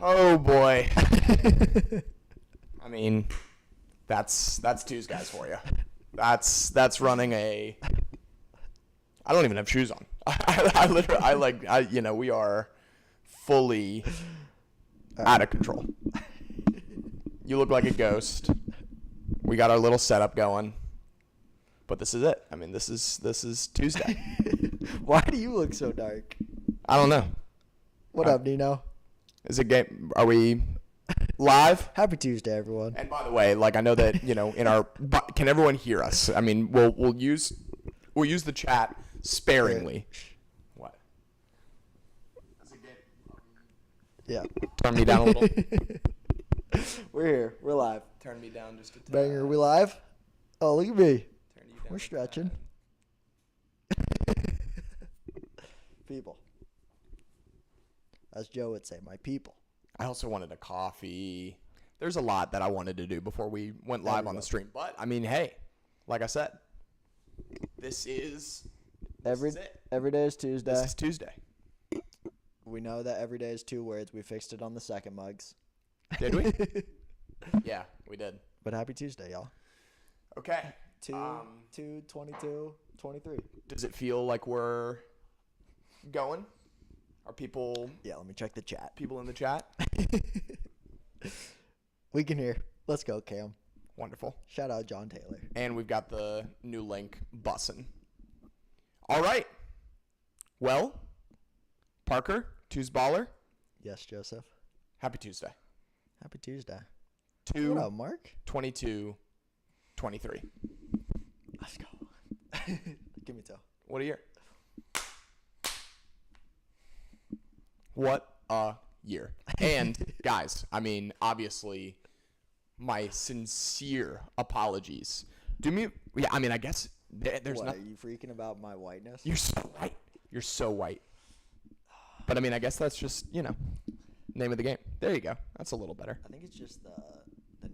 Oh boy. I mean, that's Tuesdays for you. That's running a. I don't even have shoes on. We are fully out of control. You look like a ghost. We got our little setup going. But this is it. I mean, this is Tuesday. Why do you look so dark? I don't know. What up, Nino? Is it game? Are we live? Happy Tuesday, everyone. And by the way, like I know that can everyone hear us? I mean, we'll use the chat sparingly. What? Is it game? Yeah. Turn me down a little. We're here. We're live. Turn me down just a tad. Banger, we live? Oh, look at me. Turn you down We're stretching. People. As Joe would say, my people. I also wanted a coffee. There's a lot that I wanted to do before we went live on the stream. But, I mean, hey, like I said, this is it. Every day is Tuesday. This is Tuesday. We know that every day is 2 words. We fixed it on the second mugs. Did we? Yeah, we did. But happy Tuesday, y'all. Okay. 2, 22, 23. Does it feel like we're going? Are people... Yeah, let me check the chat. People in the chat? We can hear. Let's go, Cam. Wonderful. Shout out John Taylor. And we've got the new link bussin'. All right. Well, Parker, Tuesballer. Yes, Joseph. Happy Tuesday. Happy Tuesday. 2, What up, Mark? 22, 23. Let's go. Give me 2. What a year. What a year. And, guys, I mean, obviously, my sincere apologies. I guess there's What, nothing. are you freaking about my whiteness? You're so white. You're so white. But, I mean, I guess that's just, name of the game. There you go. That's a little better. I think it's just the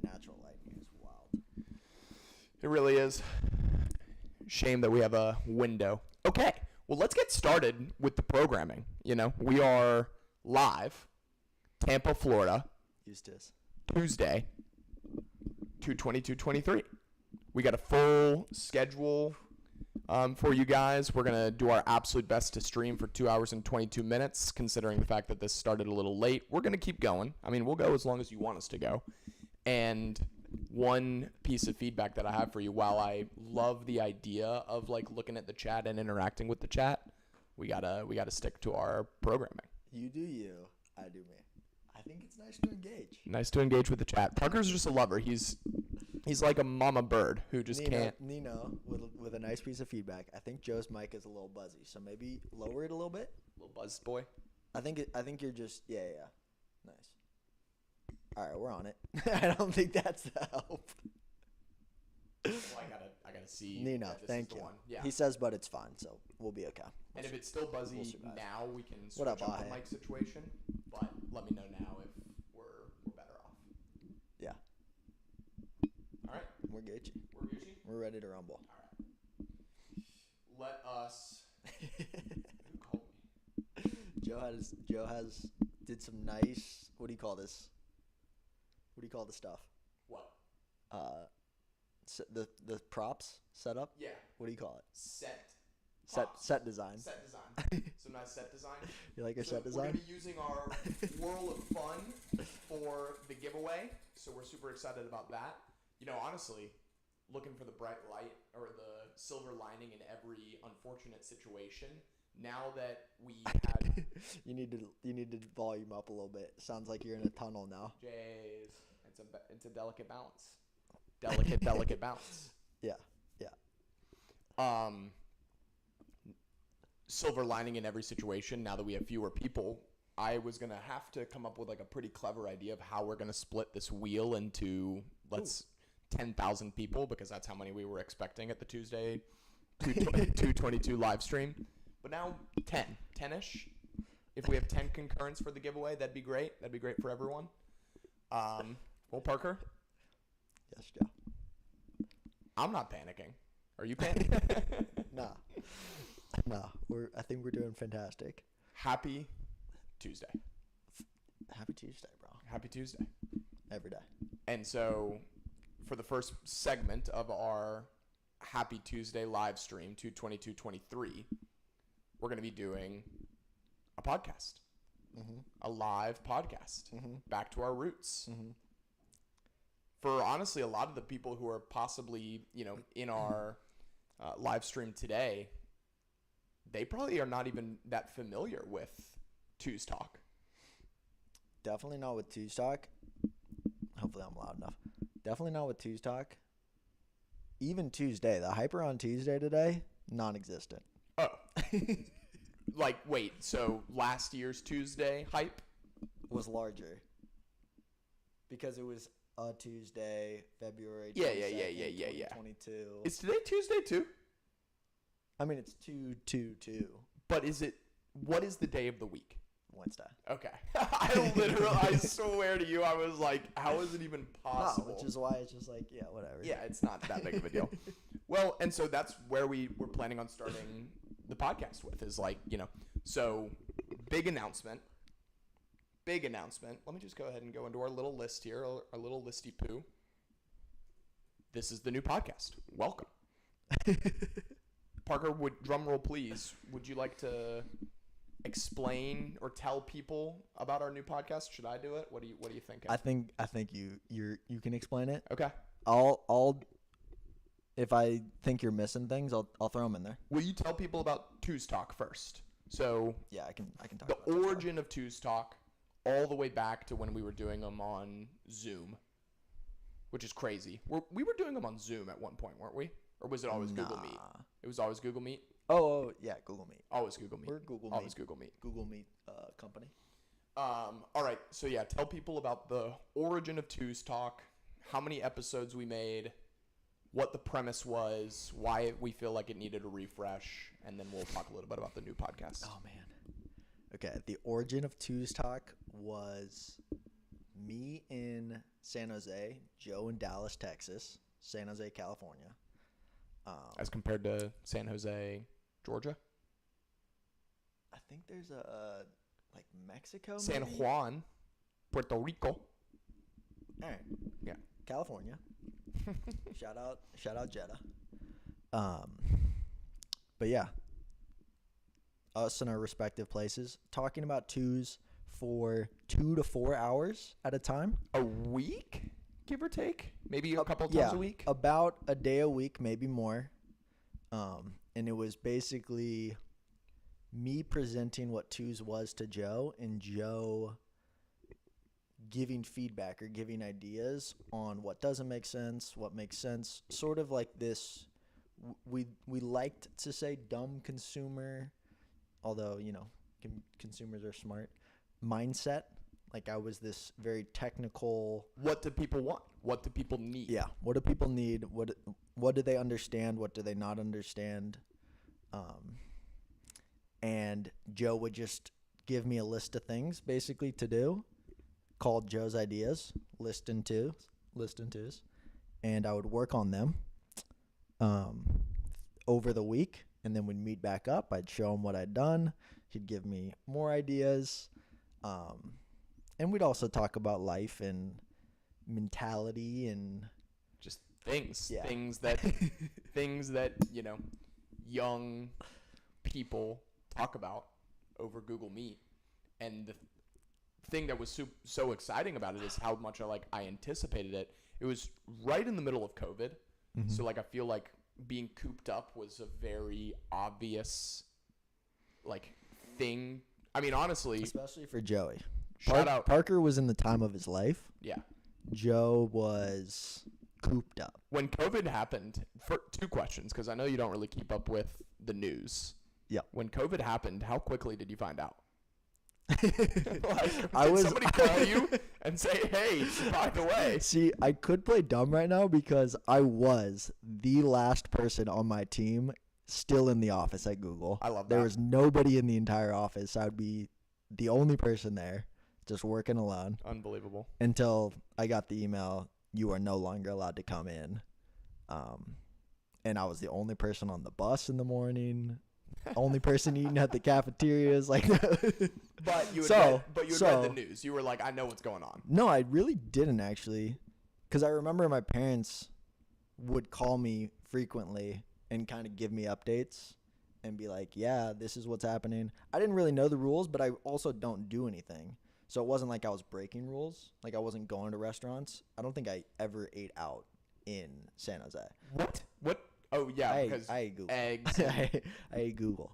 natural lighting is wild. It really is. Shame that we have a window. Okay. Well, let's get started with the programming. We are live, Tampa, Florida, Eustace. Tuesday, 2/22/23. We got a full schedule for you guys. We're going to do our absolute best to stream for 2 hours and 22 minutes, considering the fact that this started a little late. We're going to keep going. I mean, we'll go as long as you want us to go. And one piece of feedback that I have for you, while I love the idea of looking at the chat and interacting with the chat, we gotta stick to our programming. You do you. I do me. I think it's nice to engage. Nice to engage with the chat. Parker's just a lover. He's like a mama bird who just can't. Nino, with a nice piece of feedback. I think Joe's mic is a little buzzy, so maybe lower it a little bit. Little buzz boy. I think you're just yeah. Nice. All right, we're on it. I don't think that's the help. Well, I gotta see. Nino, thank you. Yeah. He says, but it's fine, so we'll be okay. And if it's still buzzy now, we can switch up the mic situation. But let me know now if we're better off. Yeah. All right. We're Gucci. We're ready to rumble. All right. Let us. Who called me? Joe has did some nice. What do you call this? What do you call the stuff? What? The props set up. Yeah. What do you call it? Set design. Set design. Some nice set design. You like your set design? We're gonna be using our Whirl of Fun for the giveaway, so we're super excited about that. Honestly, looking for the bright light or the silver lining in every unfortunate situation. Now that we had, you need to volume up a little bit. Sounds like you're in a tunnel now. Jays, it's a delicate balance. Delicate balance. Yeah. Silver lining in every situation. Now that we have fewer people, I was gonna have to come up with a pretty clever idea of how we're gonna split this wheel into 10,000 people, because that's how many we were expecting at the Tuesday 2/22 live stream. But now 10-ish. If we have 10 concurrents for the giveaway, that'd be great. That'd be great for everyone. Well, Parker? Yes, Joe. I'm not panicking. Are you panicking? Nah. I think we're doing fantastic. Happy Tuesday. Happy Tuesday, bro. Happy Tuesday. Every day. And so for the first segment of our Happy Tuesday live stream, 2/22/23, we're going to be doing a podcast, a live podcast, back to our roots. For honestly, a lot of the people who are possibly, in our live stream today, they probably are not even that familiar with Twos Talk. Definitely not with Twos Talk. Hopefully I'm loud enough. Definitely not with Twos Talk. Even Tuesday, the hyper on Tuesday today, non-existent. Oh. Wait, so last year's Tuesday hype? Was larger. Because it was a Tuesday, February 22nd, Yeah. 2022. Is today Tuesday too? I mean, it's 2/2/2. But what is the day of the week? Wednesday. Okay. I swear to you, I was like, how is it even possible? No, which is why it's just like, yeah, whatever. Yeah, it's not that big of a deal. Well, and so that's where we were planning on starting the podcast with is so big announcement. Let me just go ahead and go into our little list here, our little listy poo. This is the new podcast. Welcome. Parker, drum roll please. Would you like to explain or tell people about our new podcast? Should I do it? What do you think? I think you can explain it. Okay. I'll if I think you're missing things, I'll throw them in there. Will you tell people about Twos Talk first? So yeah, I can talk the about Twos origin of Twos Talk, all the way back to when we were doing them on Zoom, which is crazy. We were doing them on Zoom at one point, weren't we? Or was it always Google Meet? It was always Google Meet. Oh yeah, Google Meet. Always Google Meet. We're Google Meet. Always Google Meet. Google Meet company. All right. So yeah, tell people about the origin of Twos Talk, how many episodes we made, what the premise was, why we feel like it needed a refresh, and then we'll talk a little bit about the new podcast. Oh man. Okay, the origin of Twos Talk was me in San Jose, Joe in Dallas, Texas, San Jose, California. As compared to San Jose, Georgia? I think there's a Mexico. San maybe? Juan, Puerto Rico. All right. Yeah. California. Shout out Jeddah. But yeah, us in our respective places talking about twos for 2 to 4 hours at a time. A week, give or take? Maybe a couple times a week? About a day a week, maybe more. And it was basically me presenting what twos was to Joe and Joe giving feedback or giving ideas on what doesn't make sense, what makes sense. Sort of like this, we liked to say dumb consumer, although, consumers are smart, mindset. Like I was this very technical. What do people want? What do people need? Yeah. What do people need? What do they understand? What do they not understand? And Joe would just give me a list of things basically to do, called Joe's Ideas, list and twos, and I would work on them over the week, and then we'd meet back up. I'd show him what I'd done. He'd give me more ideas, and we'd also talk about life and mentality and just things. Yeah. Things that young people talk about over Google Meet. And the thing that was so exciting about it is how much I anticipated it. It was right in the middle of COVID. Mm-hmm. So I feel like being cooped up was a very obvious thing. I mean, honestly, especially for Joey. Shout out. Parker was in the time of his life. Yeah. Joe was cooped up. When COVID happened, for 2 questions, because I know you don't really keep up with the news. Yeah. When COVID happened, how quickly did you find out? Did somebody call you and say, hey, by the way? See, I could play dumb right now because I was the last person on my team still in the office at Google. I love that. There was nobody in the entire office. I would be the only person there, just working alone. Unbelievable. Until I got the email, you are no longer allowed to come in. And I was the only person on the bus in the morning. only person eating at the cafeterias. Like, But you had So- read the news. You were like, I know what's going on. no, I really didn't actually, because I remember my parents would call me frequently and kind of give me updates and be like, yeah, this is what's happening. I didn't really know the rules, but I also don't do anything. So it wasn't like I was breaking rules. Like I wasn't going to restaurants. I don't think I ever ate out in San Jose. What? Oh, yeah, I because ate Google. eggs. I ate Google.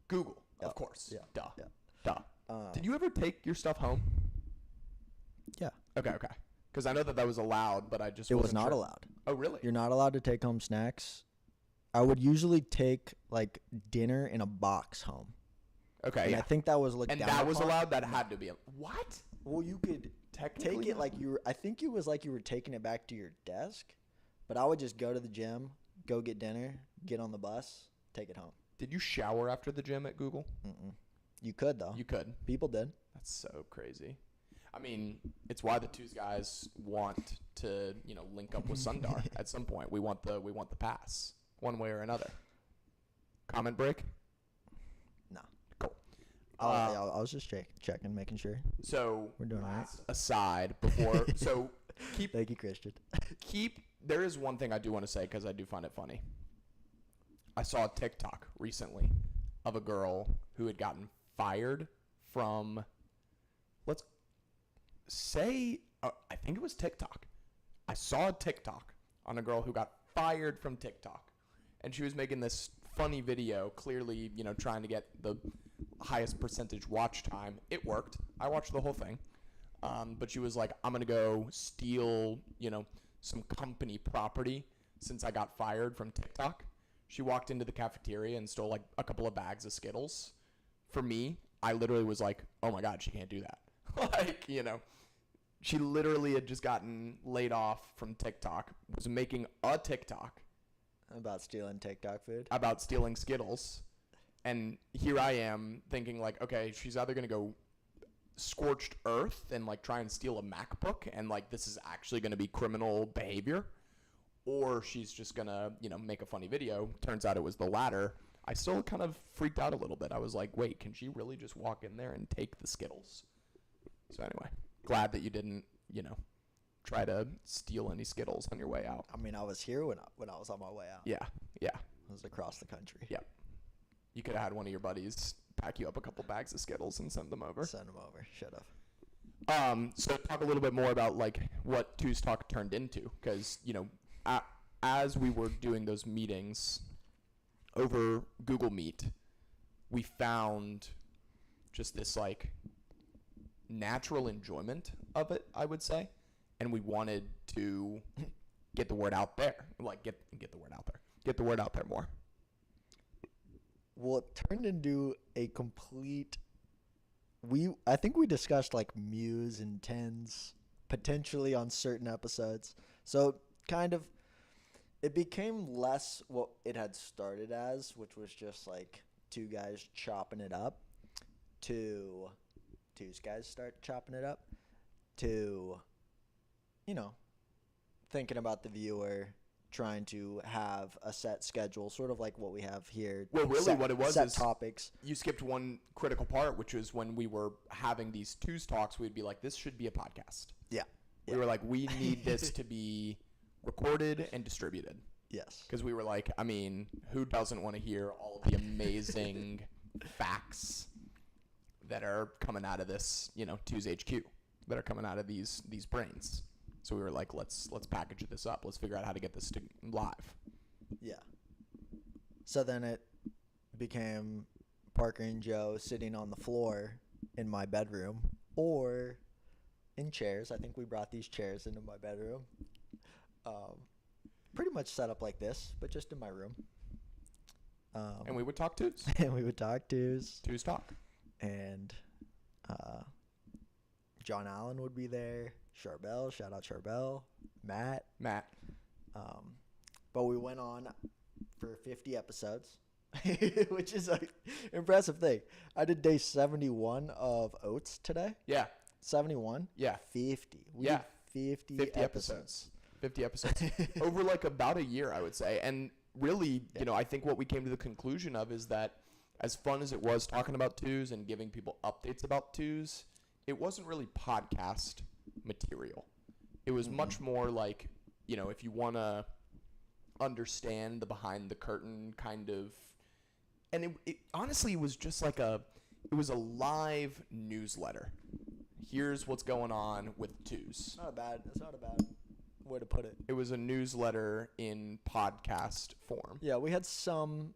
Google, Yeah. of course. Yeah. Duh. Yeah. Duh. Did you ever take your stuff home? Yeah. Okay. Because I know that was allowed, but I just It was wasn't not sure. allowed. Oh, really? You're not allowed to take home snacks. I would usually take like dinner in a box home. Okay, And yeah. I think that was looked And down that was upon. allowed? That had to be. What? Well, you could Technically take it not. like you were, I think it was like you were taking it back to your desk, but I would just go to the gym, go get dinner, get on the bus, take it home. Did you shower after the gym at Google? Mm-mm. You could though. You could. People did. That's so crazy. I mean, it's why the Twos guys want to, link up with Sundar at some point. We want the pass, one way or another. Comment break? No. Cool. I was just checking, making sure. So We're doing all right. last aside before so Thank you, Christian. there is one thing I do want to say because I do find it funny. I saw a TikTok recently of a girl who had gotten fired from, let's say, I think it was TikTok. I saw a TikTok on a girl who got fired from TikTok, and she was making this funny video, clearly, trying to get the highest percentage watch time. It worked. I watched the whole thing. But she was like, I'm going to go steal, some company property since I got fired from TikTok. She walked into the cafeteria and stole like a couple of bags of Skittles. For me, I literally was like, oh my God, she can't do that. Like, she literally had just gotten laid off from TikTok, was making a TikTok About stealing TikTok food. about stealing Skittles. And here I am thinking like, okay, she's either going to go scorched earth and like try and steal a MacBook and like this is actually going to be criminal behavior, or she's just going to, make a funny video. Turns out it was the latter. I still kind of freaked out a little bit. I was like, wait, can she really just walk in there and take the Skittles? So anyway, glad that you didn't, try to steal any Skittles on your way out. I mean, I was here when I was on my way out. Yeah. I was across the country. Yeah. You could have had one of your buddies pack you up a couple bags of Skittles and send them over. Send them over. Should have. So talk a little bit more about like what Twos Talk turned into, because as we were doing those meetings over Google Meet, we found just this like natural enjoyment of it, I would say, and we wanted to get the word out there, like get the word out there, get the word out there more. Well, it turned into a complete. I think we discussed like Muse and Tens potentially on certain episodes. So kind of, it became less what it had started as, which was just like two guys chopping it up, to two guys start chopping it up, to, thinking about the viewer, trying to have a set schedule, sort of like what we have here. Well, really what it was set is topics. You skipped one critical part, which was when we were having these Twos Talks, we'd be like, this should be a podcast. Yeah. We were like, we need this to be recorded and distributed. Yes. Because we were like, I mean, who doesn't want to hear all of the amazing facts that are coming out of this, Twos HQ, that are coming out of these brains. So we were like, let's package this up. Let's figure out how to get this to live. Yeah. So then it became Parker and Joe sitting on the floor in my bedroom or in chairs. I think we brought these chairs into my bedroom. Pretty much set up like this, but just in my room. And we would talk Twos. And we would talk Twos. Twos Talk. And John Allen would be there. Charbel, shout out Charbel. Matt. But we went on for 50 episodes, which is an impressive thing. I did day 71 of Oats today. Yeah. 71? Yeah. 50. We Yeah. did 50 episodes. 50 episodes. Over like about a year, I would say. And really, I think what we came to the conclusion of is that, as fun as it was talking about twos and giving people updates about twos, it wasn't really podcast material. It was much more like, you know, if you want to understand the behind the curtain kind of, and it honestly was just like it was a live newsletter. Here's what's going on with twos. It's not a bad way to put it. It was a newsletter in podcast form. Yeah, we had some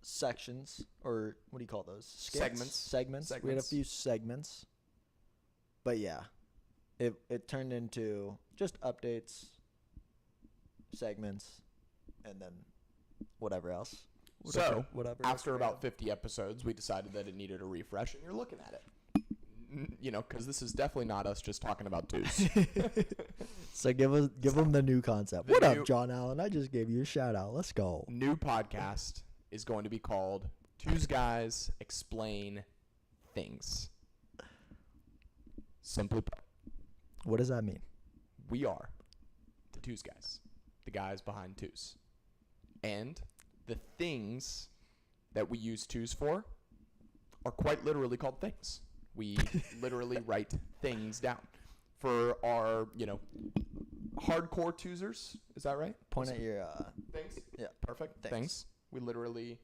sections, or what do you call those? Skits? Segments. We had a few segments. But yeah, it turned into just updates, segments, and then whatever else. Whatever After about 50 episodes, we decided that it needed a refresh, and you're looking at it. You know, because this is definitely not us just talking about twos. So give them the new concept. What up, John Allen? I just gave you a shout out. Let's go. New podcast is going to be called Twos Guys Explain Things. Simply put, what does that mean? we are the Twos Guys, the guys behind twos. And the things that we use twos for are quite literally called things. We literally write things down for our, hardcore twosers. Is that right? Point at your Things. Yeah. Perfect. Things. We literally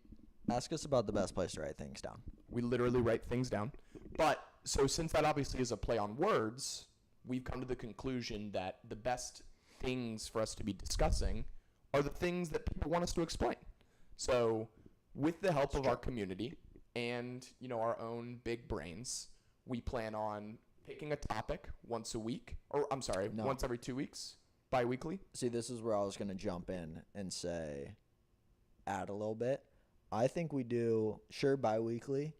ask us about the best place to write things down. We literally write things down. But so since that obviously is a play on words, we've come to the conclusion that the best things for us to be discussing are the things that people want us to explain. So with the help of our community and, our own big brains, we plan on picking a topic once a week, or once every 2 weeks, bi-weekly. See, this is where I was going to jump in and say, add a little bit. I think we do, bi-weekly,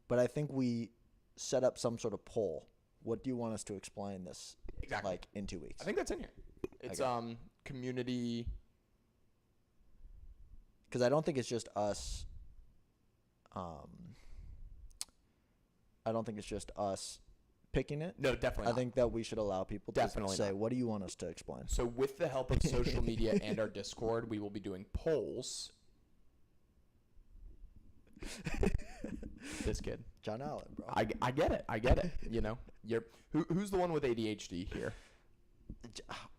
but I think we set up some sort of poll. What do you want us to explain this, exactly, in 2 weeks? I think that's in here. It's community. Because I don't think it's just us. I don't think it's just us picking it. No, definitely not. I think that we should allow people to say, what do you want us to explain? So with the help of social media and our Discord, we will be doing polls. This kid. John Allen, bro. I get it. You're who's the one with ADHD here?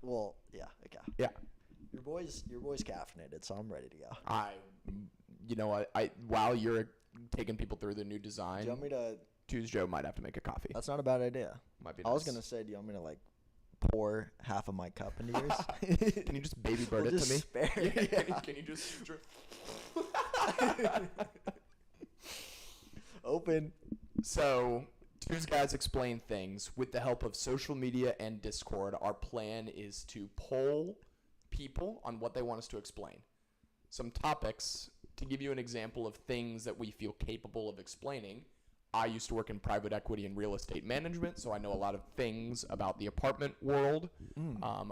Well, yeah, okay. Yeah. Your boy's caffeinated, so I'm ready to go. While you're taking people through the new design, Do you want me to? Tuesday might have to make a coffee. That's not a bad idea. Might be. I was nice. gonna say, do you want me to pour half of my cup into yours? Can you just baby bird it to me? Spare. Yeah. Can you just Open. So, Twos Guys Explain Things. With the help of social media and Discord, our plan is to poll people on what they want us to explain. Some topics, to give you an example of things that we feel capable of explaining. I used to work in private equity and real estate management, so I know a lot of things about the apartment world.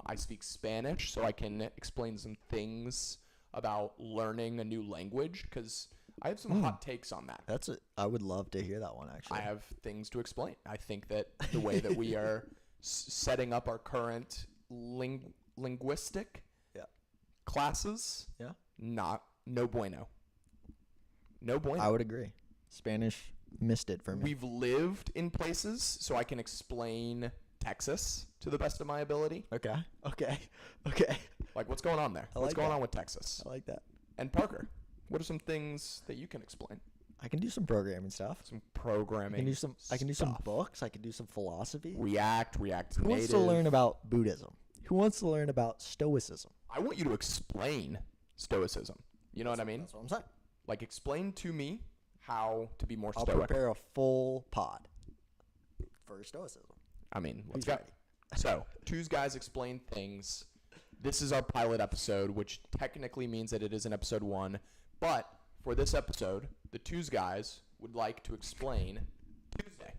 I speak Spanish, so I can explain some things about learning a new language, because I have some hot takes on that. I would love to hear that one, actually. I have things to explain. I think that the way that we are setting up our current linguistic classes, no bueno. No bueno. I would agree. Spanish missed it for me. We've lived in places, so I can explain Texas to the best of my ability. Okay. Like, what's going on there? What's going on with Texas? I like that. And Parker, what are some things that you can explain? I can do some programming stuff. Some programming. I can do some books. I can do some philosophy. React Who Native. wants to learn about Buddhism? Who wants to learn about Stoicism? I want you to explain Stoicism. You know what I mean? That's what I'm saying. Like, explain to me how to be more I'll stoic. prepare a full pod for Stoicism. I mean, let's Who's go. ready? So, Twos Guys Explain Things. This is our pilot episode, which technically means that it is an episode 1. But for this episode, the Twos Guys would like to explain Tuesday.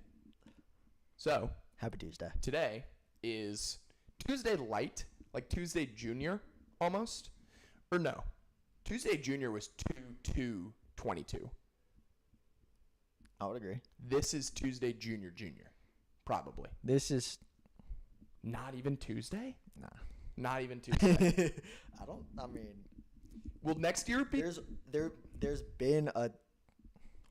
So, Happy Tuesday. today is Tuesday Light, like Tuesday Junior almost. Or no, Tuesday Junior was 2/2/22. I would agree. This is Tuesday Junior, probably. This is Not even Tuesday? nah. Not even Tuesday. I mean, Will next year be? there's been a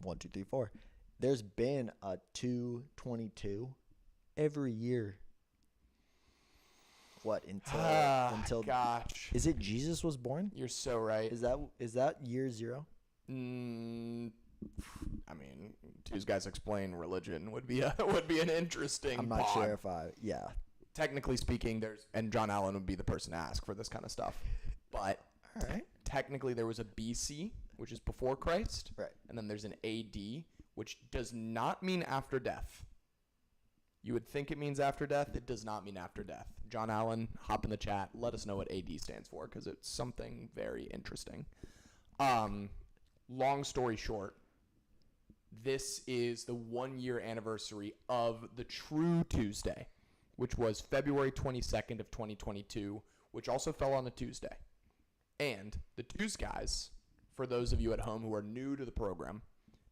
1, 2, 3, 4. There's been a 222 every year. What until gosh. Is it Jesus was born? You're so right. Is that year 0? I mean, Twos Guys Explain Religion would be an interesting. I'm not pod. sure if yeah. Technically speaking, and John Allen would be the person to ask for this kind of stuff. But All right. technically there was a BC, which is before Christ. Right. And then there's an AD, which does not mean after death. You would think it means after death. It does not mean after death. John Allen, hop in the chat. Let us know what AD stands for because it's something very interesting. Long story short, this is the 1-year anniversary of the true Tuesday, which was February 22nd of 2022, which also fell on a Tuesday. And the Twos Guys, for those of you at home who are new to the program,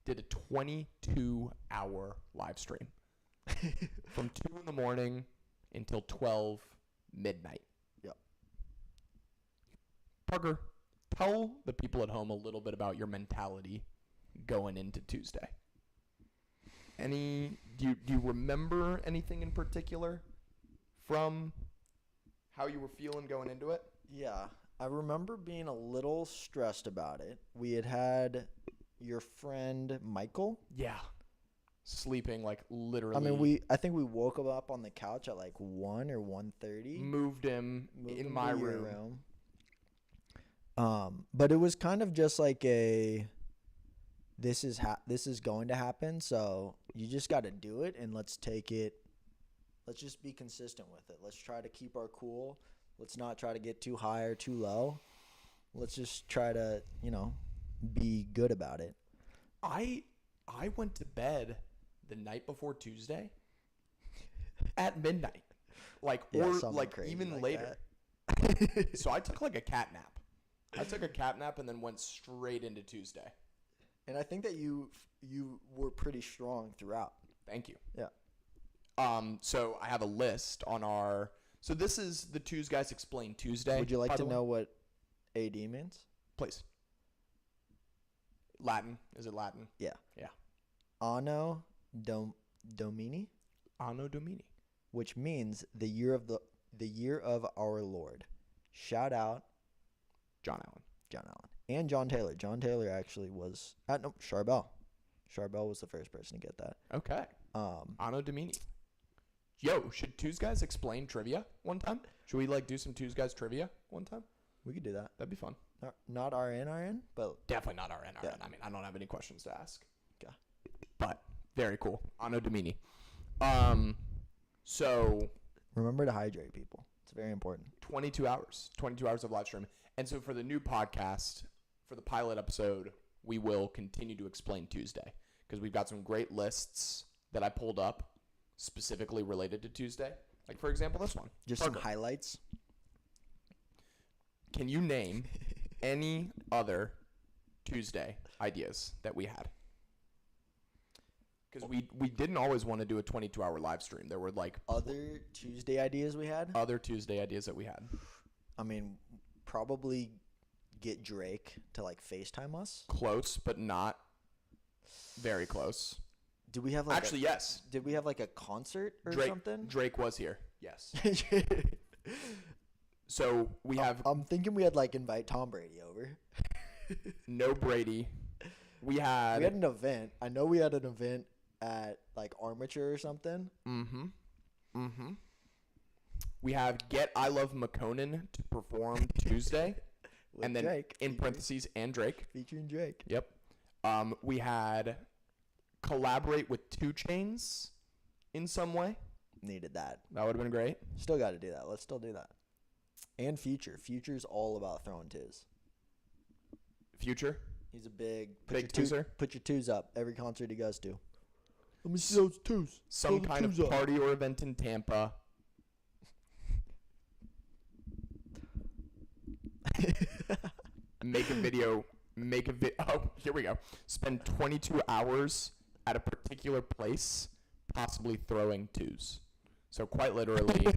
did a 22-hour live stream from 2 in the morning until 12 midnight. Yep. Parker, tell the people at home a little bit about your mentality going into Tuesday. Do you remember anything in particular from how you were feeling going into it? Yeah. I remember being a little stressed about it. We had your friend Michael. Yeah. Sleeping like literally. I mean, I think we woke him up on the couch at like 1 or 1:30. Moved him in my to your room. But it was kind of just like this is going to happen, so you just got to do it, and let's just be consistent with it. Let's try to keep our cool. Let's not try to get too high or too low. Let's just try to, be good about it. I went to bed the night before Tuesday at midnight. Even like later. So I took like a cat nap. I took a cat nap and then went straight into Tuesday. And I think that you were pretty strong throughout. Thank you. Yeah. So I have a list on our. So this is the Twos Guys Explain Tuesday. Would you like to know what AD means? Please. Latin. Is it Latin? Yeah. Yeah. Anno Domini, Anno Domini, which means the year of our Lord. Shout out John Allen. And John Taylor. John Taylor actually was Charbel. Charbel was the first person to get that. Okay. Anno Domini. Yo, should Twos Guys Explain trivia one time? Should we do some Twos Guys trivia one time? We could do that. That'd be fun. Not RN, but definitely not RN. Yeah. I mean, I don't have any questions to ask. Okay. But very cool. Anno Domini. So remember to hydrate, people. It's very important. 22 hours of live stream. And so for the new podcast, for the pilot episode, we will continue to explain Tuesday because we've got some great lists that I pulled up specifically related to Tuesday. Like, for example, this one. Just Parker, some highlights. Can you name any other Tuesday ideas that we had? Because we didn't always want to do a 22-hour live stream. There were other Tuesday ideas we had. Other Tuesday ideas that we had. I mean, probably get Drake to FaceTime us. Close, but not very close. Did we have actually yes? Did we have a concert or something? Drake was here. Yes. So we have. I'm thinking we had invite Tom Brady over. No Brady. We had an event. I know we had an event at Armature or something. Mm-hmm. We have Get I Love McConan to perform Tuesday. And then Drake, in parentheses, and Drake. Featuring Drake. Yep. We had collaborate with 2 Chainz in some way. Needed that. That would have been great. Still got to do that. Let's still do that. And Future. Future's all about throwing twos. Future? He's a big twoozer? Put your twos up every concert he goes to. Let me see those twos. Some kind of party or event in Tampa. Make a video. Oh, here we go. Spend 22 hours at a particular place, possibly throwing twos. So quite literally,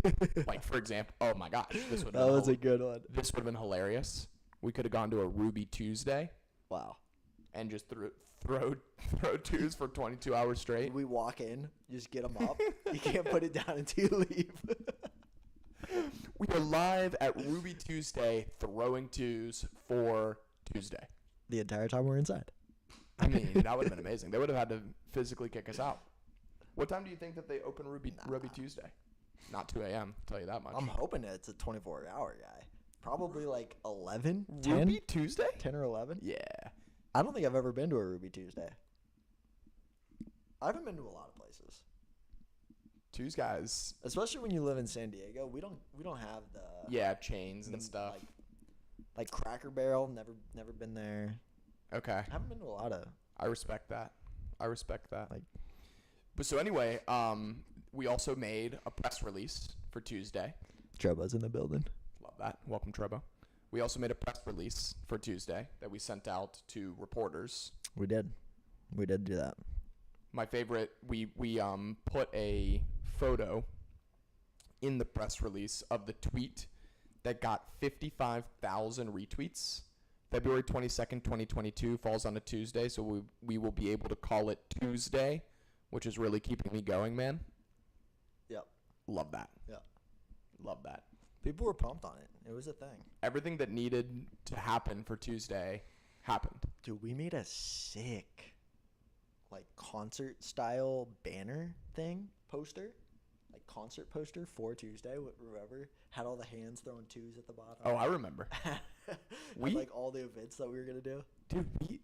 for example, oh my gosh, that was a good one. This would have been hilarious. We could have gone to a Ruby Tuesday. Wow. And just throw twos for 22 hours straight. We walk in, just get them up. You can't put it down until you leave. We are live at Ruby Tuesday throwing twos for Tuesday. The entire time we're inside. I mean, that would have been amazing. They would have had to physically kick us out. What time do you think that they open Ruby Tuesday? Not 2 a.m., I'll tell you that much. I'm hoping it's a 24-hour guy. Probably like 11, 10? Ruby Tuesday? 10 or 11? Yeah. I don't think I've ever been to a Ruby Tuesday. I haven't been to a lot of places. Twos guys. Especially when you live in San Diego. We don't have the chains and stuff. Like Cracker Barrel, never been there. Okay. I haven't been to a lot of. I respect that. Like, but so anyway, we also made a press release for Tuesday. Trobo's in the building. Love that. Welcome, Trobo. We also made a press release for Tuesday that we sent out to reporters. We did do that. My favorite, we put a photo in the press release of the tweet that got 55,000 retweets. February 22nd, 2022 falls on a Tuesday, so we will be able to call it Tuesday, which is really keeping me going, man. Yep. Love that. Yeah. Love that. People were pumped on it. It was a thing. Everything that needed to happen for Tuesday happened. Dude, we made a sick, like, concert-style banner thing, poster. Like, concert poster for Tuesday, whoever had all the hands throwing twos at the bottom. Oh, I remember. We like all the events that we were gonna do. Dude, we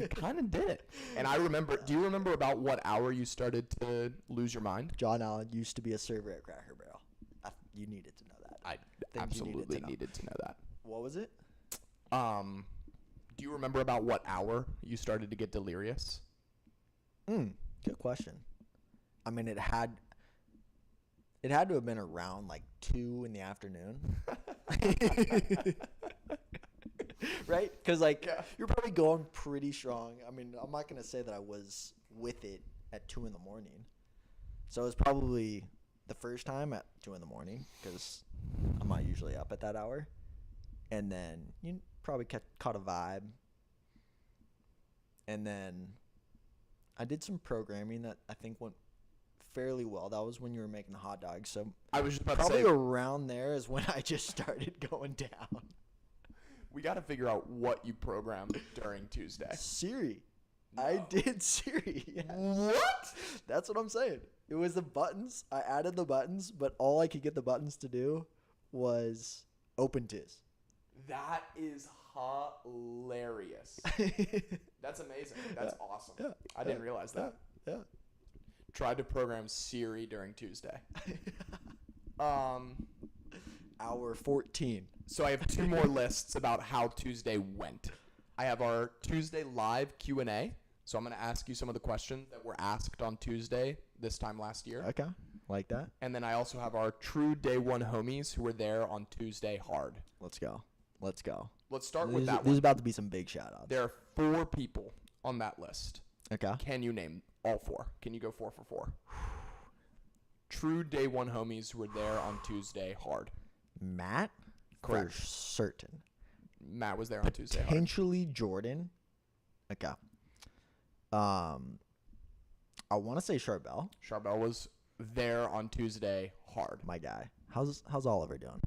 kind of did it. And I remember. Do you remember about what hour you started to lose your mind? John Allen used to be a server at Cracker Barrel. You needed to know that. I absolutely needed to know that. What was it? Do you remember about what hour you started to get delirious? Good question. I mean, it had to have been around like 2 in the afternoon. Right? Because you're probably going pretty strong. I mean, I'm not going to say that I was with it at 2 in the morning. So it was probably the first time at 2 in the morning because I'm not usually up at that hour. And then you probably caught a vibe. And then I did some programming that I think went fairly well. That was when you were making the hot dogs. So I was just about probably to say, around there is when I just started going down. we got to figure out what you programmed during Tuesday. Siri. No. I did Siri. Yeah. What? That's what I'm saying. It was the buttons. I added the buttons, but all I could get the buttons to do was open tis. That is hilarious. That's amazing. That's awesome. Yeah. I didn't realize that. Yeah. Tried to program Siri during Tuesday. Hour 14. So I have 2 more lists about how Tuesday went. I have our Tuesday live Q&A. So I'm going to ask you some of the questions that were asked on Tuesday this time last year. Okay. Like that. And then I also have our true day one homies who were there on Tuesday hard. Let's go. Let's start with that one. There's about to be some big shout-outs. There are 4 people on that list. Okay. Can you name all 4? Can you go 4 for 4? True day one homies who were there on Tuesday hard. Matt? Correct. For certain. Matt was there on Tuesday hard. Potentially Jordan. Okay. I want to say Charbel. Charbel was there on Tuesday hard. My guy. How's Oliver doing?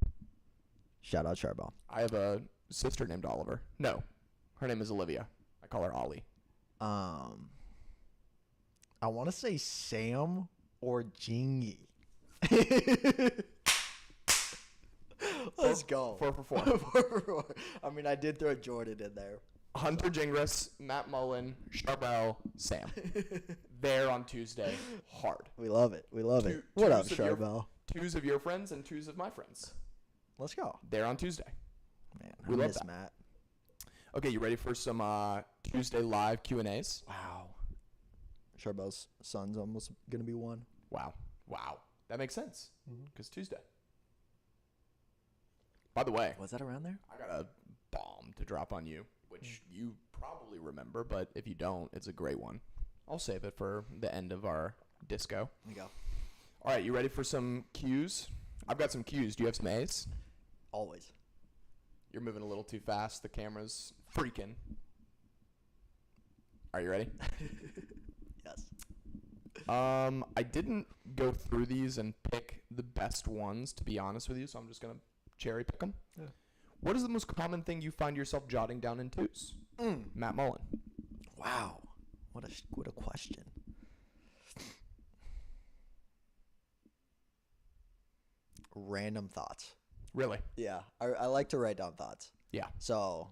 Shout out Charbel. I have a sister named Oliver. No, her name is Olivia. I call her Ollie. I want to say Sam or Jingy. Let's go. 4 for 4. 4 for 4. I mean, I did throw Jordan in there. Hunter Gingras, Matt Mullen, Charbel, Sam. There on Tuesday hard. We love it. What up, Charbel? 2s of your friends and 2s of my friends. Let's go. There on Tuesday. Man, We I love miss that. Matt. Okay, you ready for some Tuesday live Q&As? Wow. Charbel's son's almost going to be 1. Wow. That makes sense because Tuesday. By the way, Was that around there? I got a bomb to drop on you, which you probably remember, but if you don't, it's a great one. I'll save it for the end of our disco. There you go. All right, you ready for some Qs? I've got some Qs. Do you have some As? Always. You're moving a little too fast. The camera's freaking. Are you ready? Yes. I didn't go through these and pick the best ones, to be honest with you, so I'm just going to cherry pick them. Yeah. What is the most common thing you find yourself jotting down in twos? Matt Mullen. Wow. What a question. Random thoughts. Really? Yeah. I like to write down thoughts. Yeah. So,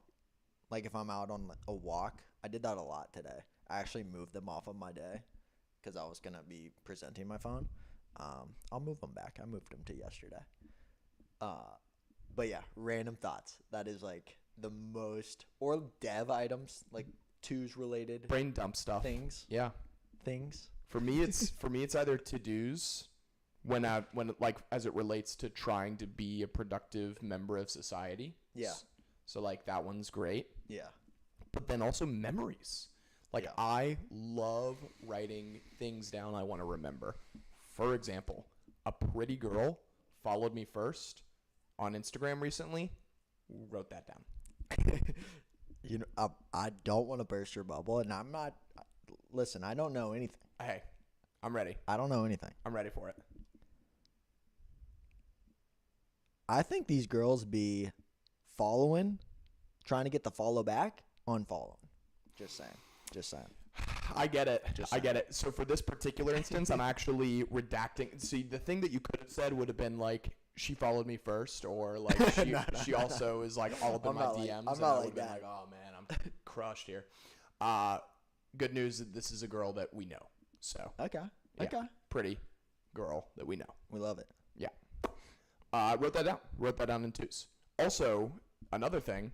like if I'm out on a walk, I did that a lot today. I actually moved them off of my day because I was going to be presenting my phone. I'll move them back. I moved them to yesterday. But yeah, random thoughts. That is like the most, or dev items, like twos related Brain dump stuff. things. Yeah. Things. For me, it's either to-dos when like as it relates to trying to be a productive member of society. Yeah. So like that one's great. Yeah. But then also memories. Like Yeah. I love writing things down I want to remember. For example, a pretty girl followed me first on Instagram recently. Wrote that down. You know, I don't want to burst your bubble, and I'm not. Listen, I don't know anything. Hey, I'm ready. I don't know anything. I'm ready for it. I think these girls be following, trying to get the follow back, unfollowing. Just saying. Just saying. I get it. Just I get it. So for this particular instance, I'm actually redacting. See, the thing that you could have said would have been like, she followed me first, or like she also is like all up in I'm my not like- DMs. I'm and not I like would've been that. like, oh man, I'm crushed here. Good news that this is a girl that we know. So Okay. yeah, Okay. pretty girl that we know. We love it. Yeah. Wrote that down. Wrote that down in twos. Also, another thing,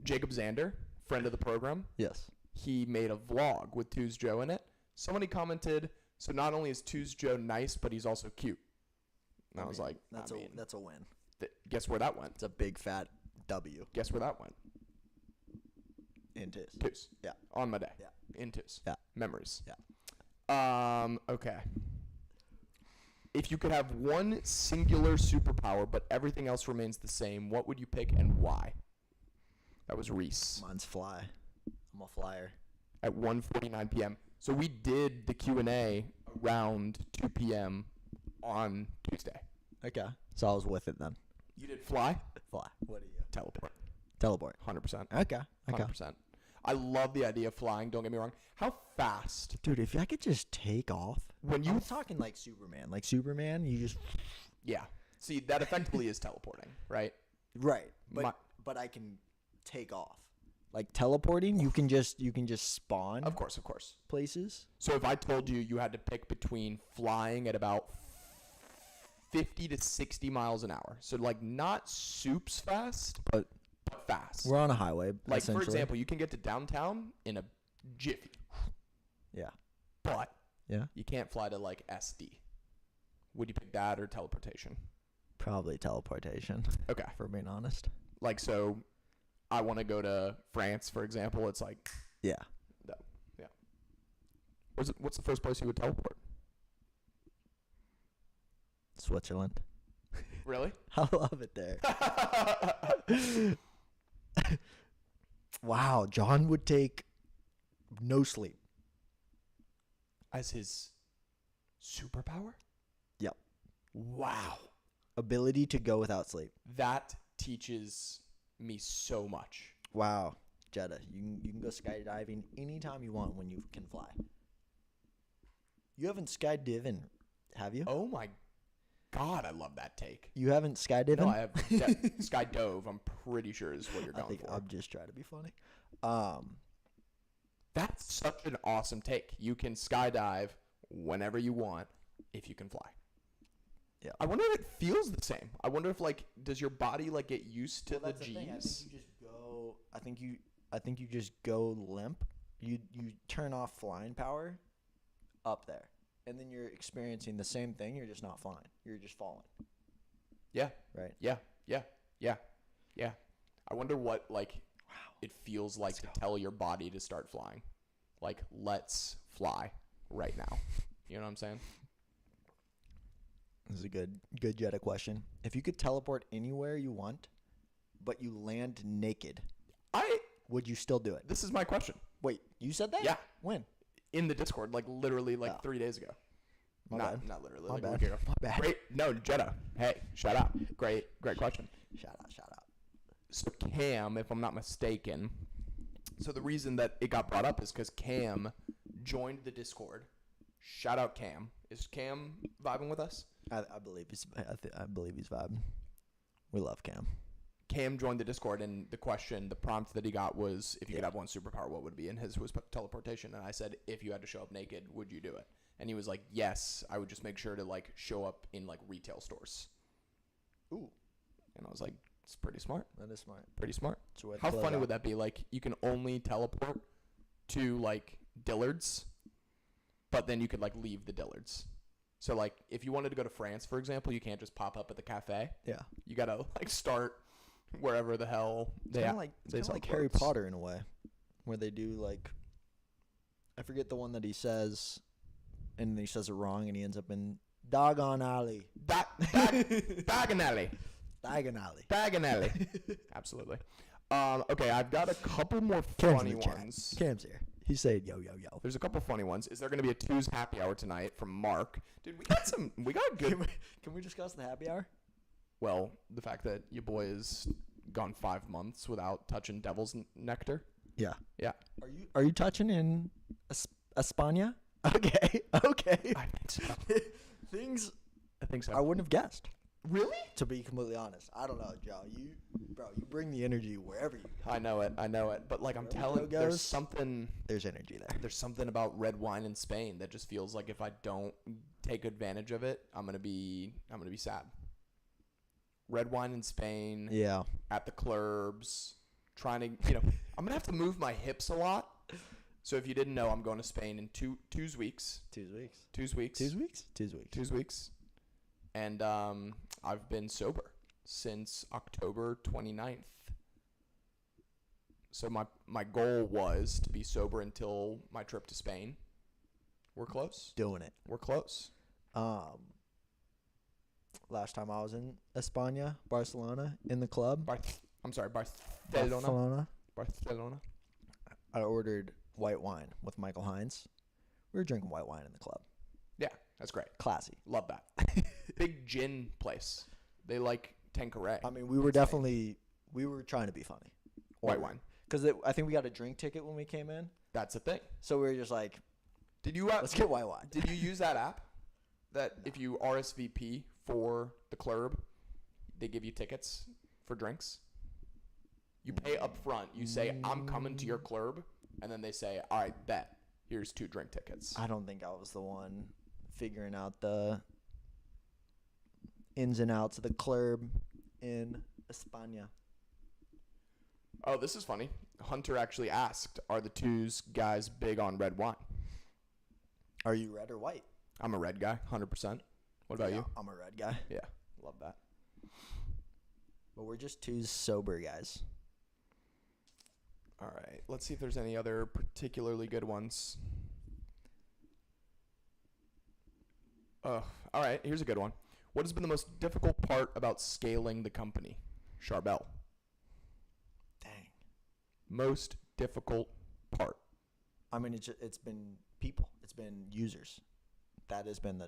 Jacob Zander, friend of the program, Yes. he made a vlog with Twos Joe in it. Somebody commented, so not only is Twos Joe nice, but he's also cute. And I was like, that's that's a win. guess where that went? It's a big fat W Guess where that went? in tis. Twos. Yeah. On my day. Yeah. In twos. Yeah. Memories. Yeah. Okay. If you could have one singular superpower, but everything else remains the same, what would you pick and why? That was Reese Mine's fly. I'm a flyer. at 1:49 p.m. So we did the Q&A around 2 p.m. on Tuesday. Okay. So I was with it then. You did fly? Fly. What are you? Teleport. Teleport. 100%. Okay. Okay. 100%. I love the idea of flying, don't get me wrong. How fast? Dude, if I could just take off. When you I'm talking like Superman. Like Superman, you just Yeah. See, that effectively is teleporting, right? right. My- But I can take off. Like teleporting, you can just spawn Of course, of course. places. So if I told you you had to pick between flying at about 50 to 60 miles an hour, so like not soups fast, But fast. we're on a highway. Like for essentially. example, you can get to downtown in a jiffy, Yeah. but Yeah. you can't fly to like SD. Would you pick that or teleportation? Probably teleportation, Okay. for being honest. Like so, I want to go to France, for example. It's like Yeah. no, yeah. What's the first place you would teleport? Switzerland. Really? I love it there. Wow, John would take no sleep. As his superpower? Yep. Wow. Ability to go without sleep. That teaches me so much. Wow. Jeddah, you can go skydiving anytime you want when you can fly. You haven't skydiving, have you? Oh my God, I love that take. You haven't skydiving? No, I have sky dove. I'm pretty sure is what you're I going think for. I'm just trying to be funny. That's such an awesome take. You can skydive whenever you want if you can fly. Yeah. I wonder if it feels the same. I wonder if like does your body like get used to the G's? I think you just go. I think you just go limp. You turn off flying power up there, and then you're experiencing the same thing. You're just not flying. You're just falling. Yeah. Right. Yeah. I wonder what like it feels like to tell your body to start flying. Like let's fly right now. You know what I'm saying? This is a good Jetta question. If you could teleport anywhere you want, but you land naked, would you still do it? This is my question. Wait, you said that? Yeah. When? In the Discord, like literally like Oh. 3 days ago. My bad. Not literally. My like bad. A week ago. My bad. Great. No, Jetta. Hey, shout out. Great question. Shout out. So Cam, if I'm not mistaken, so the reason that it got brought up is because Cam joined the Discord. Shout out Cam. Is Cam vibing with us? I believe he's vibing. We love Cam. Cam joined the Discord, and the prompt that he got was, if you could have one superpower, what would it be? And his was teleportation. And I said, if you had to show up naked, would you do it? And he was like, yes, I would just make sure to like show up in like retail stores. And I was like, it's pretty smart. That is smart. Pretty smart. So How funny would that be? Like, you can only teleport to like Dillard's, but then you could like leave the Dillard's. So like, if you wanted to go to France, for example, you can't just pop up at the cafe. Yeah. You gotta like start wherever the hell It's kind of like Harry Potter in a way, where they do like, I forget the one that he says, and then he says it wrong, and he ends up in Doggone Alley. Diagon Alley. Diagon Alley. Absolutely. Okay, I've got a couple more Cam's funny in the chat. ones. Cam's here. He's saying yo. There's a couple funny ones. Is there going to be a Tuesday happy hour tonight from Mark? Dude, we got good. Can we discuss the happy hour? Well, the fact that your boy has gone 5 months without touching devil's nectar. Yeah. Yeah. Are you touching in España? Okay. I think so. Things I think so. I wouldn't have guessed. Really? To be completely honest, I don't know, Joe. You bring the energy wherever you go. I know it. But like I'm Wherever telling, it goes, there's energy there. There's something about red wine in Spain that just feels like if I don't take advantage of it, I'm gonna be sad. Red wine in Spain. Yeah. At the clubs, trying to, I'm gonna have to move my hips a lot. So if you didn't know, I'm going to Spain in two weeks. 2 weeks. And I've been sober since October 29th. So my goal was to be sober until my trip to Spain. We're close. Doing it. We're close. Last time I was in España, Barcelona, in the club. Barcelona. I ordered white wine with Michael Hines. We were drinking white wine in the club. Yeah, that's great. Classy. Love that. Big gin place. They like Tanqueray. I mean, we were trying to be funny. White wine. Because I think we got a drink ticket when we came in. That's the thing. So we were just like, did you let's get white wine. Did you use that app? That if you RSVP for the club, they give you tickets for drinks? You pay up front. You say, I'm coming to your club. And then they say, all right, bet. Here's 2 drink tickets. I don't think I was the one figuring out the ins and outs of the club in España. Oh, this is funny. Hunter actually asked, are the Twos guys big on red wine? Are you red or white? I'm a red guy, 100%. What about you? I'm a red guy. Yeah, love that. But we're just 2 sober guys. All right, let's see if there's any other particularly good ones. All right, here's a good one. What has been the most difficult part about scaling the company? Charbel. Dang. Most difficult part. I mean, it's been people. It's been users. That has been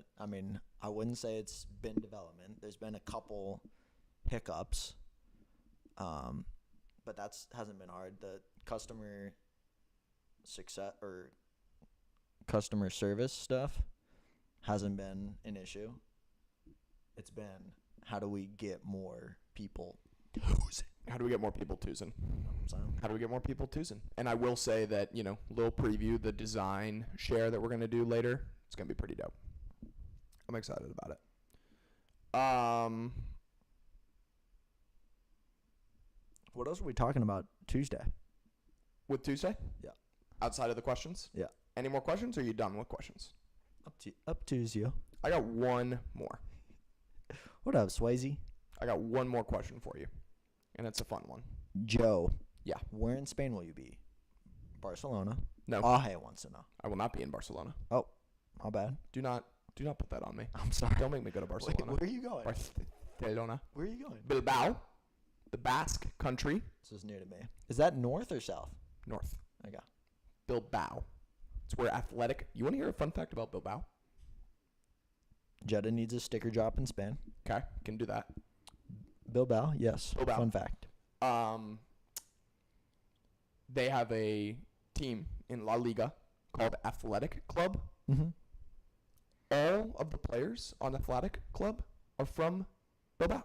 I wouldn't say it's been development. There's been a couple hiccups. But hasn't been hard. The customer success or customer service stuff hasn't been an issue. It's been, how do we get more people toozing? How do we get more people toozing? So, How do we get more people toozing? And I will say that, little preview, the design share that we're going to do later, it's going to be pretty dope. I'm excited about it. what else are we talking about Tuesday? With Tuesday? Yeah. Outside of the questions? Yeah. Any more questions, or are you done with questions? Up to you. I got one more. What up, Swayze? I got one more question for you, and it's a fun one. Joe. Yeah. Where in Spain will you be? Barcelona. No. Aje wants to know. I will not be in Barcelona. Oh, my bad. Do not put that on me. I'm sorry. Don't make me go to Barcelona. Where are you going? Barcelona. Where are you going? Bilbao, the Basque country. This is new to me. Is that north or south? North. Okay. Bilbao. It's where athletic. You want to hear a fun fact about Bilbao? Jeddah needs a sticker drop in Spain. Okay, can do that. Bilbao, yes. Bilbao. Fun fact. They have a team in La Liga called Athletic Club. Mm-hmm. All of the players on Athletic Club are from Bilbao.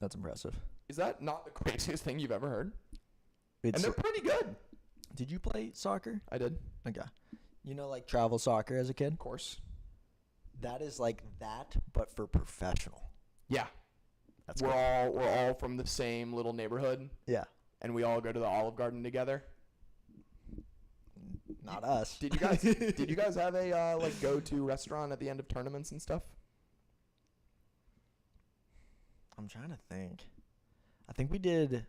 That's impressive. Is that not the craziest thing you've ever heard? It's, And they're pretty good. did you play soccer? I did, Okay. You know, like travel soccer as a kid? of course. That is like that, but for professional. Yeah, That's we're cool. all from the same little neighborhood, Yeah. and we all go to the Olive Garden together. Not us. Did you guys have a go-to restaurant at the end of tournaments and stuff? I'm trying to think. I think we did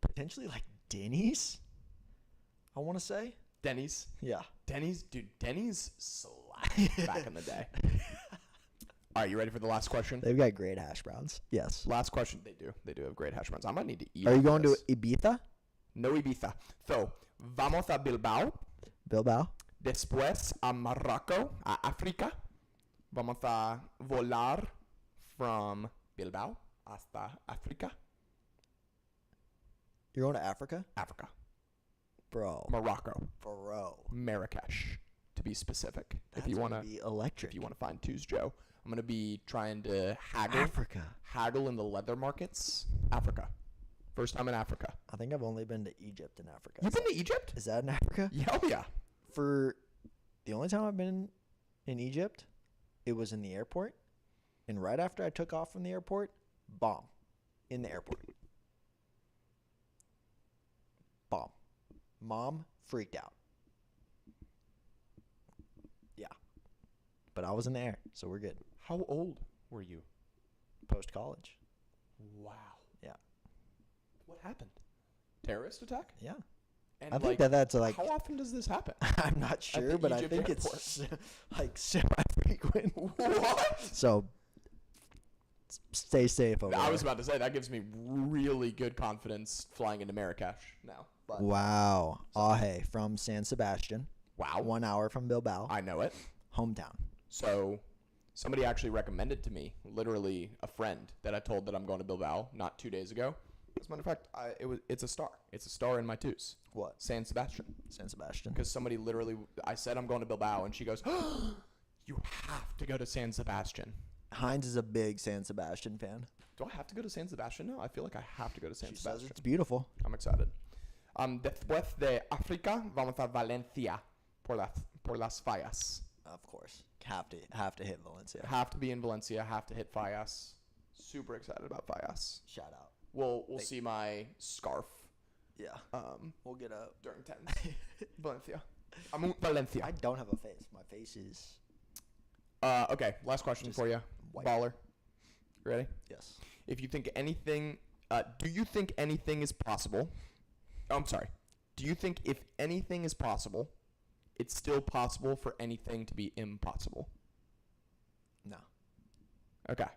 potentially like Denny's, I want to say. Denny's. Yeah. Denny's slapped back in the day. All right, you ready for the last question? They've got great hash browns. Yes. Last question. They do have great hash browns. I might need to eat. Are you after going this. to Ibiza? No Ibiza. So, vamos a Bilbao. Bilbao? Después a Morocco, a África. Vamos a volar from Bilbao hasta África. You're going to Africa? Africa. Bro. Morocco. Bro. Marrakesh, to be specific. That's if you want gonna to be electric. if you want to find Twos Joe, I'm going to be trying to haggle in the leather markets. Africa. First time in Africa. I think I've only been to Egypt in Africa. You've been to Egypt? Is that in Africa? Yeah, oh yeah. For the only time I've been in Egypt, it was in the airport. And right after I took off from the airport, bomb in the airport. Bomb. Mom freaked out. Yeah. But I was in the air, so we're good. How old were you? Post-college. Wow. Yeah. What happened? Terrorist attack? Yeah. And I think that's like... how often does this happen? I'm not sure, but Egypt I think airport. it's like semi-frequent. What? So stay safe over I there. was about to say that gives me really good confidence flying into Marrakesh now. But Wow. Ahe from San Sebastian. wow, 1 hour from Bilbao. I know it. Hometown. So somebody actually recommended to me, literally a friend that I told that I'm going to Bilbao not 2 days ago. As a matter of fact, it's a star. It's a star in my twos. What? San Sebastian. San Sebastian. Because somebody literally, I said I'm going to Bilbao, and she goes, "You have to go to San Sebastian." Heinz is a big San Sebastian fan. Do I have to go to San Sebastian now? I feel like I have to go to San She says Sebastian. it's beautiful. I'm excited. Después de África, vamos a Valencia por las fallas. Of course. Have to hit Valencia. Have to be in Valencia. Have to hit fallas. Super excited about fallas. Shout out. We'll see my scarf. Yeah. We'll get up. During tens. Valencia. I'm Valencia. I don't have a face. My face is Okay. Last question Just for you, white. baller. You ready? yes. If you think anything, do you think anything is possible? Oh, I'm sorry. Do you think if anything is possible, it's still possible for anything to be impossible? No. Okay.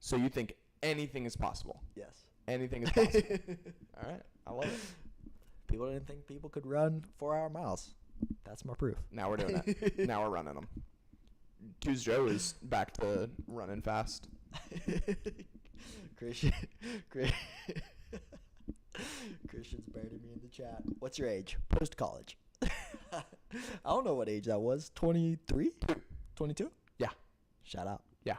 So you think anything is possible? Yes. Anything is possible. All right. I love it. People didn't think people could run 4-hour miles. That's my proof. Now we're doing it. Now we're running them. Twos Joe is back to running fast. Christian's burning me in the chat. What's your age? Post college. I don't know what age that was. 23? 22? Yeah. Shout out. Yeah.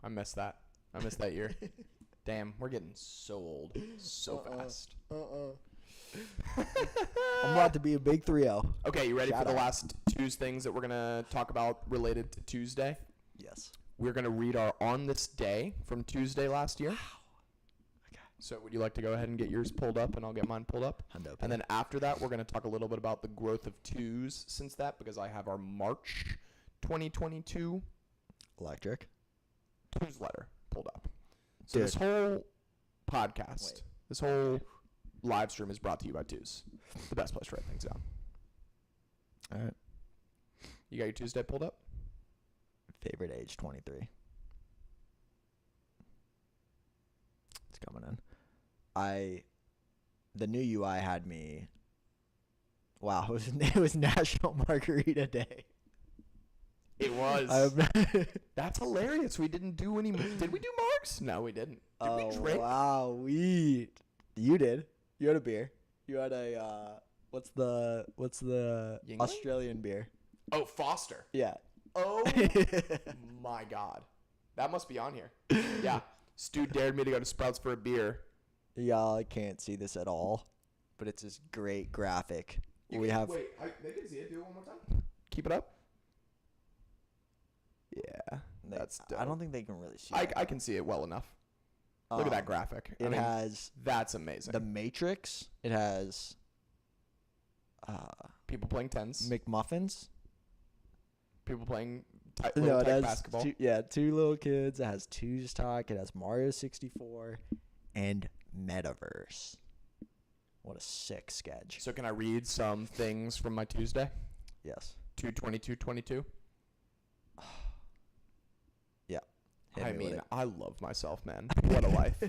I missed that. I missed that year. Damn, we're getting so old so fast. I'm about to be a big 3-0. Okay, you ready Shout for the out. last Tuesday things that we're going to talk about related to Tuesday? Yes. We're going to read our On This Day from Tuesday last year. Okay. So would you like to go ahead and get yours pulled up, and I'll get mine pulled up? Hundo. And then after that, we're going to talk a little bit about the growth of twos since that, because I have our March 2022 Electric. twos letter pulled up. So Dude. this whole podcast, Wait. this whole live stream is brought to you by Twos, the best place to write things down. All right. You got your Tuesday pulled up? Favorite age, 23. It's coming in. The new UI had me Wow, it was National Margarita Day. It was. That's hilarious. We didn't do any. Did we do marks? No, we didn't. Did we drink? Wow, you did. You had a beer. You had a what's the Yingling? Australian beer? Oh, Foster. Yeah. Oh my God, that must be on here. Yeah, Stu dared me to go to Sprouts for a beer. Y'all can't see this at all, but it's this great graphic. They can see it. Do it one more time. Keep it up. Yeah, that's dope. I don't think they can really see. I can see it well enough. Look at that graphic. It has that's amazing. The Matrix. It has people playing tens. McMuffins. People playing It has basketball. Two little kids. It has Two's Talk. It has Mario 64 and Metaverse. What a sick sketch. So can I read some things from my Tuesday? Yes. 2/22/22. Yeah. I mean, I love myself, man. What a life.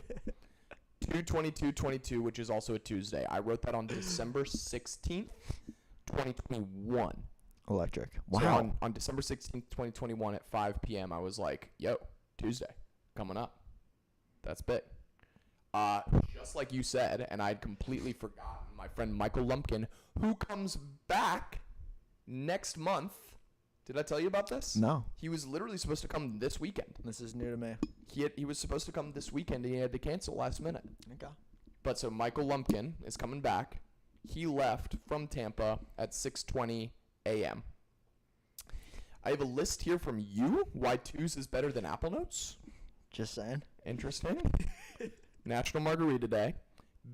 2/22/22, which is also a Tuesday. I wrote that on December 16th, 2021. Electric. Wow. So on December 16th, 2021 at 5 p.m., I was like, yo, Tuesday, coming up. That's big. Just like you said, and I'd completely forgotten, my friend Michael Lumpkin, who comes back next month. Did I tell you about this? No. He was literally supposed to come this weekend. This is new to me. He was supposed to come this weekend, and he had to cancel last minute. Okay. But so Michael Lumpkin is coming back. He left from Tampa at 6:20 a.m. I have a list here from you, why Twos is better than Apple Notes. Just saying. Interesting. National Margarita Day.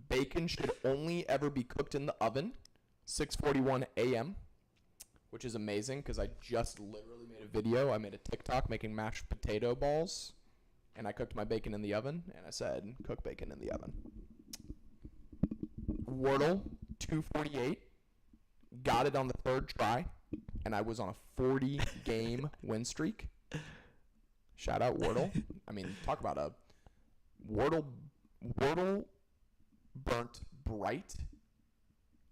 Bacon should only ever be cooked in the oven. 6:41 a.m., which is amazing because I just literally made a video. I made a TikTok making mashed potato balls, and I cooked my bacon in the oven, and I said, cook bacon in the oven. Wordle, 248. Got it on the third try, and I was on a 40-game win streak. Shout out Wordle. I mean, talk about a Wordle burnt bright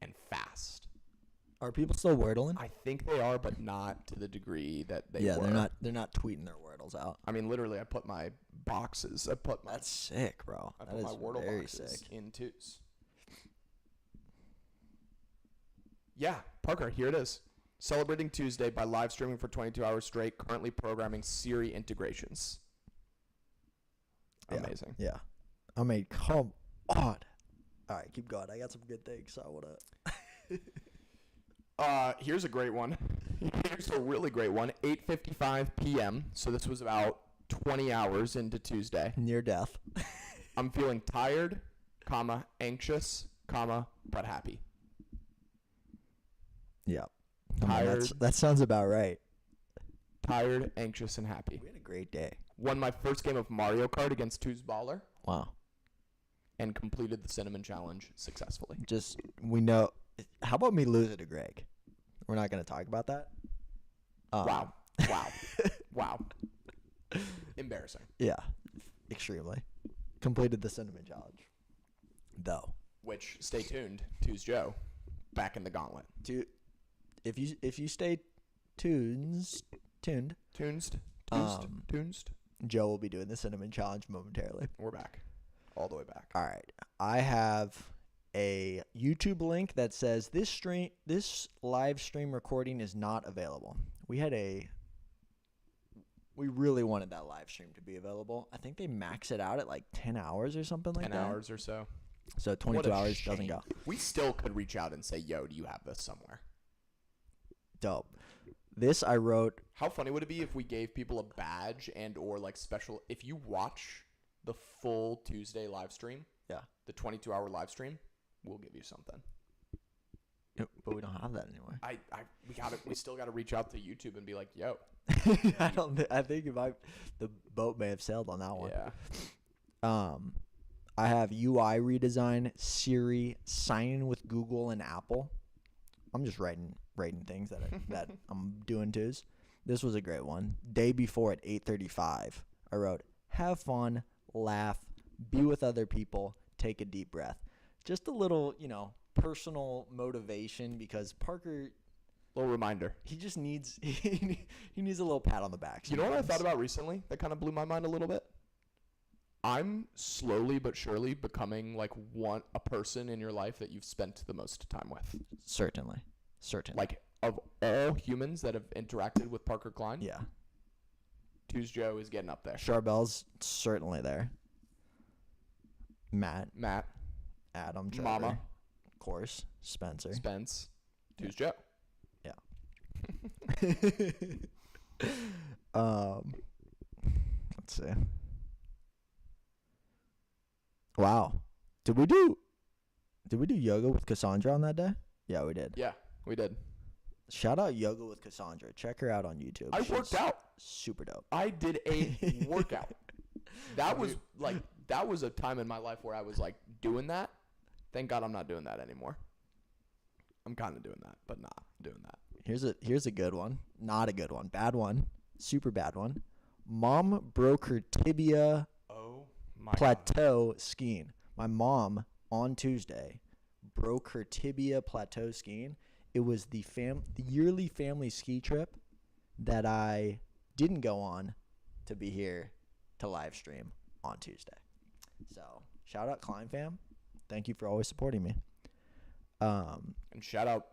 and fast. Are people still wordling? I think they are, but not to the degree that they were. They're not tweeting their wordles out. I mean, literally, I put my boxes. That's sick, bro. I That put my is Wordle very boxes sick. in Twos. Yeah, Parker, here it is. Celebrating Tuesday by live streaming for 22 hours straight, currently programming Siri integrations. Amazing. Yeah. I mean, come on. All right, keep going. I got some good things, so I want to... Here's a great one. Here's a really great one. 8:55 p.m., so this was about 20 hours into Tuesday. Near death. I'm feeling tired, anxious, but happy. Yeah. Tired. That sounds about right. Tired, anxious, and happy. We had a great day. Won my first game of Mario Kart against Two's Baller. Wow. And completed the Cinnamon Challenge successfully. We know. How about me losing to Greg? We're not going to talk about that. Wow. Wow. Embarrassing. Yeah. Extremely. Completed the Cinnamon Challenge. Though. Which, stay tuned. Two's Joe. Back in the gauntlet. If you stay tuned, Joe will be doing the Cinnamon Challenge momentarily. We're back. All the way back. All right. I have a YouTube link that says this live stream recording is not available. We really wanted that live stream to be available. I think they max it out at like 10 hours or something like that. 10 hours or so. So 22 hours doesn't go. We still could reach out and say, yo, do you have this somewhere? Dope. This I wrote. How funny would it be if we gave people a badge and or like special, if you watch the full Tuesday live stream, the 22-hour live stream, we'll give you something. But we don't have that anymore. We still got to reach out to YouTube and be like, yo. I think the boat may have sailed on that one. Yeah. I have UI redesign, Siri, sign in with Google and Apple. I'm just writing things that I'm doing twos. This was a great one. Day before at 8:35, I wrote, have fun, laugh, be with other people, take a deep breath. Just a little, personal motivation because Parker, Little reminder. he just needs he needs a little pat on the back. You know what I sometimes. thought about recently that kind of blew my mind a little bit? I'm slowly but surely becoming like a person in your life that you've spent the most time with. Certainly. Like of all humans that have interacted with Parker Klein, Yeah. Twos Joe is getting up there. Charbel's certainly there. Matt, Adam, Trevor, Mama, of course, Spencer. Spence, Twos Joe. Let's see. Wow. Did we do yoga with Cassandra on that day? Yeah, we did. Yeah, we did. Shout out Yoga with Cassandra. Check her out on YouTube. I worked out. Super dope. I did a workout. That was a time in my life where I was like doing that. Thank God I'm not doing that anymore. I'm kind of doing that, but not doing that. Here's a good one. Not a good one. Bad one. Super bad one. Mom broke her tibia Oh my plateau skiing. My mom on Tuesday broke her tibia plateau skiing. It was the yearly family ski trip that I didn't go on to be here to live stream on Tuesday. So shout out Climb Fam. Thank you for always supporting me. And shout out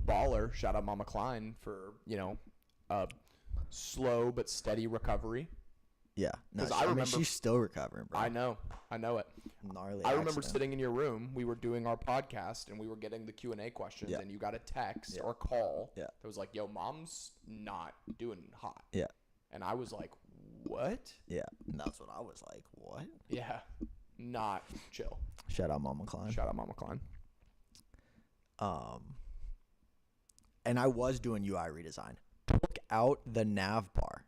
Baller, shout out Mama Klein for, a slow but steady recovery. Yeah. No, 'Cause I I mean, remember- she's still recovering, bro. I know it. Gnarly I remember accident. sitting in your room. We were doing our podcast and we were getting the Q&A questions, Yeah. and you got a text Yeah. or call Yeah. that was like, "Yo, Mom's not doing hot." Yeah. And I was like, "What?" Yeah. And that's what I was like. What? Yeah, not chill. Shout out Mama Klein. Shout out Mama Klein. And I was doing UI redesign. Took out the nav bar.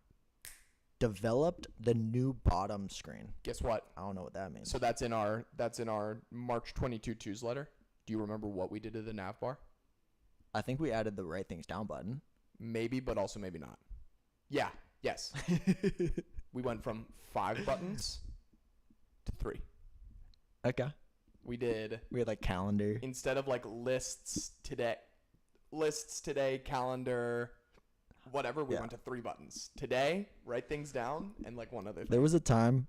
Developed the new bottom screen. Guess what? I don't know what that means. So that's in our March 22 newsletter. Do you remember what we did to the nav bar? I think we added the write things down button. Maybe, but also maybe not. Yeah. Yes. We went from 5 buttons to 3. Okay. We did, We had like calendar. instead of like lists today, calendar, whatever, we Yeah. went to 3 buttons. Today, write things down, and like one other thing. There was a time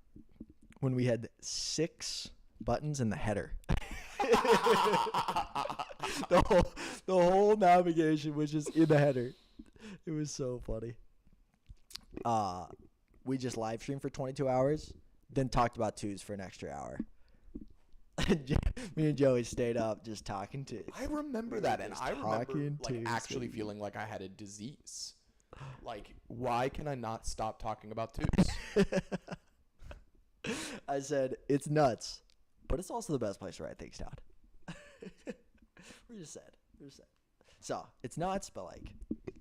when we had 6 buttons in the header. the whole navigation was just in the header. It was so funny. We just live streamed for 22 hours, then talked about twos for an extra hour. Me and Joey stayed up just talking to. I remember that, and Just I remember talking like to actually Steve. feeling like I had a disease. Like, why can I not stop talking about twos? I said it's nuts, but it's also the best place to write things down. We're just sad. So it's nuts, but like,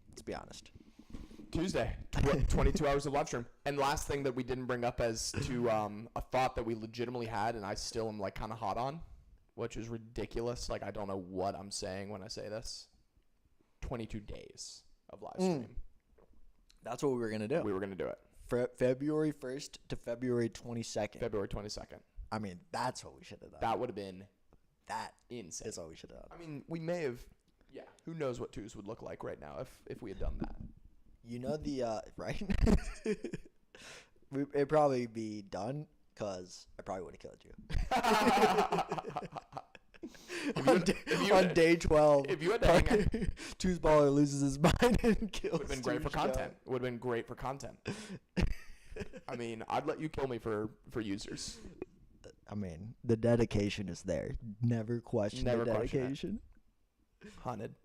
let's be honest. Tuesday, 22 hours of live stream. And last thing that we didn't bring up as to a thought that we legitimately had, and I still am like kind of hot on, which is ridiculous. Like, I don't know what I'm saying when I say this. 22 days of live stream. That's what we were gonna do. We were going to do it. February 1st to February 22nd. February 22nd. I mean, that's what we should have done. That would have been That insane. is what we should have done. I mean, we may have, who knows what twos would look like right now if we had done that. You know the right? It'd probably be done because I probably would have killed you. On day 12, if you had to hang out, Two's baller loses his mind and kills. would have been great for Two's content. Would have been great for content. I mean, I'd let you kill me for users. I mean, the dedication is there. Never question Never the question it. dedication. Hunted.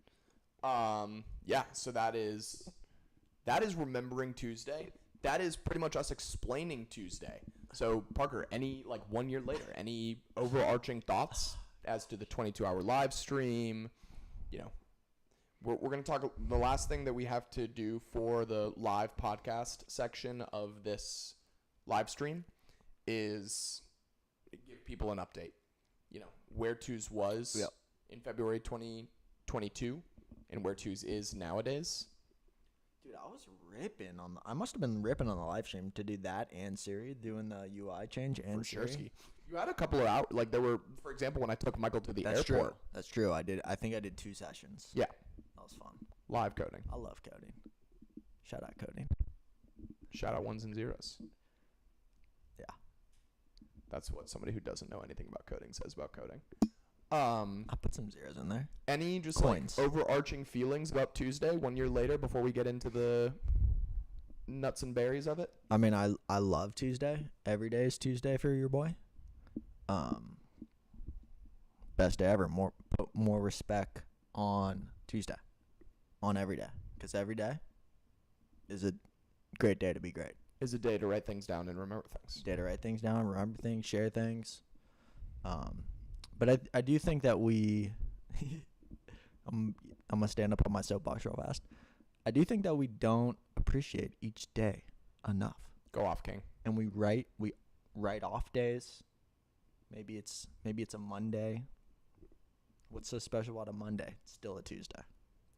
Yeah, so that is Remembering Tuesday. That is pretty much us explaining Tuesday. So, Parker, any, like 1 year later, any overarching thoughts as to the 22-hour live stream? You know, we're going to talk, the last thing that we have to do for the live podcast section of this live stream is give people an update. You know, where Twos was in February 2022 and where Twos is nowadays. Dude, I was ripping on I must have been ripping on the live stream to do that and Siri doing the UI change and For sure, Siri. Ski. You had a couple of out. Like there were, for example, when I took Michael to the That's airport. true. That's true. I think I did 2 sessions. Yeah. That was fun. Live coding. I love coding. Shout out coding. Shout out ones and zeros. Yeah. That's what somebody who doesn't know anything about coding says about coding. I'll put some zeros in there. Any just Coins. like overarching feelings about Tuesday 1 year later before we get into the nuts and berries of it? I mean, I love Tuesday. Every day is Tuesday for your boy. Best day ever. Put more respect on Tuesday. On every day. Because every day is a great day to be great. Is a day to write things down and remember things. Day to write things down, remember things, share things. But I do think that we I'm gonna stand up on my soapbox real fast. I do think that we don't appreciate each day enough. Go off, King. And we write off days. Maybe it's a Monday. What's so special about a Monday? It's still a Tuesday.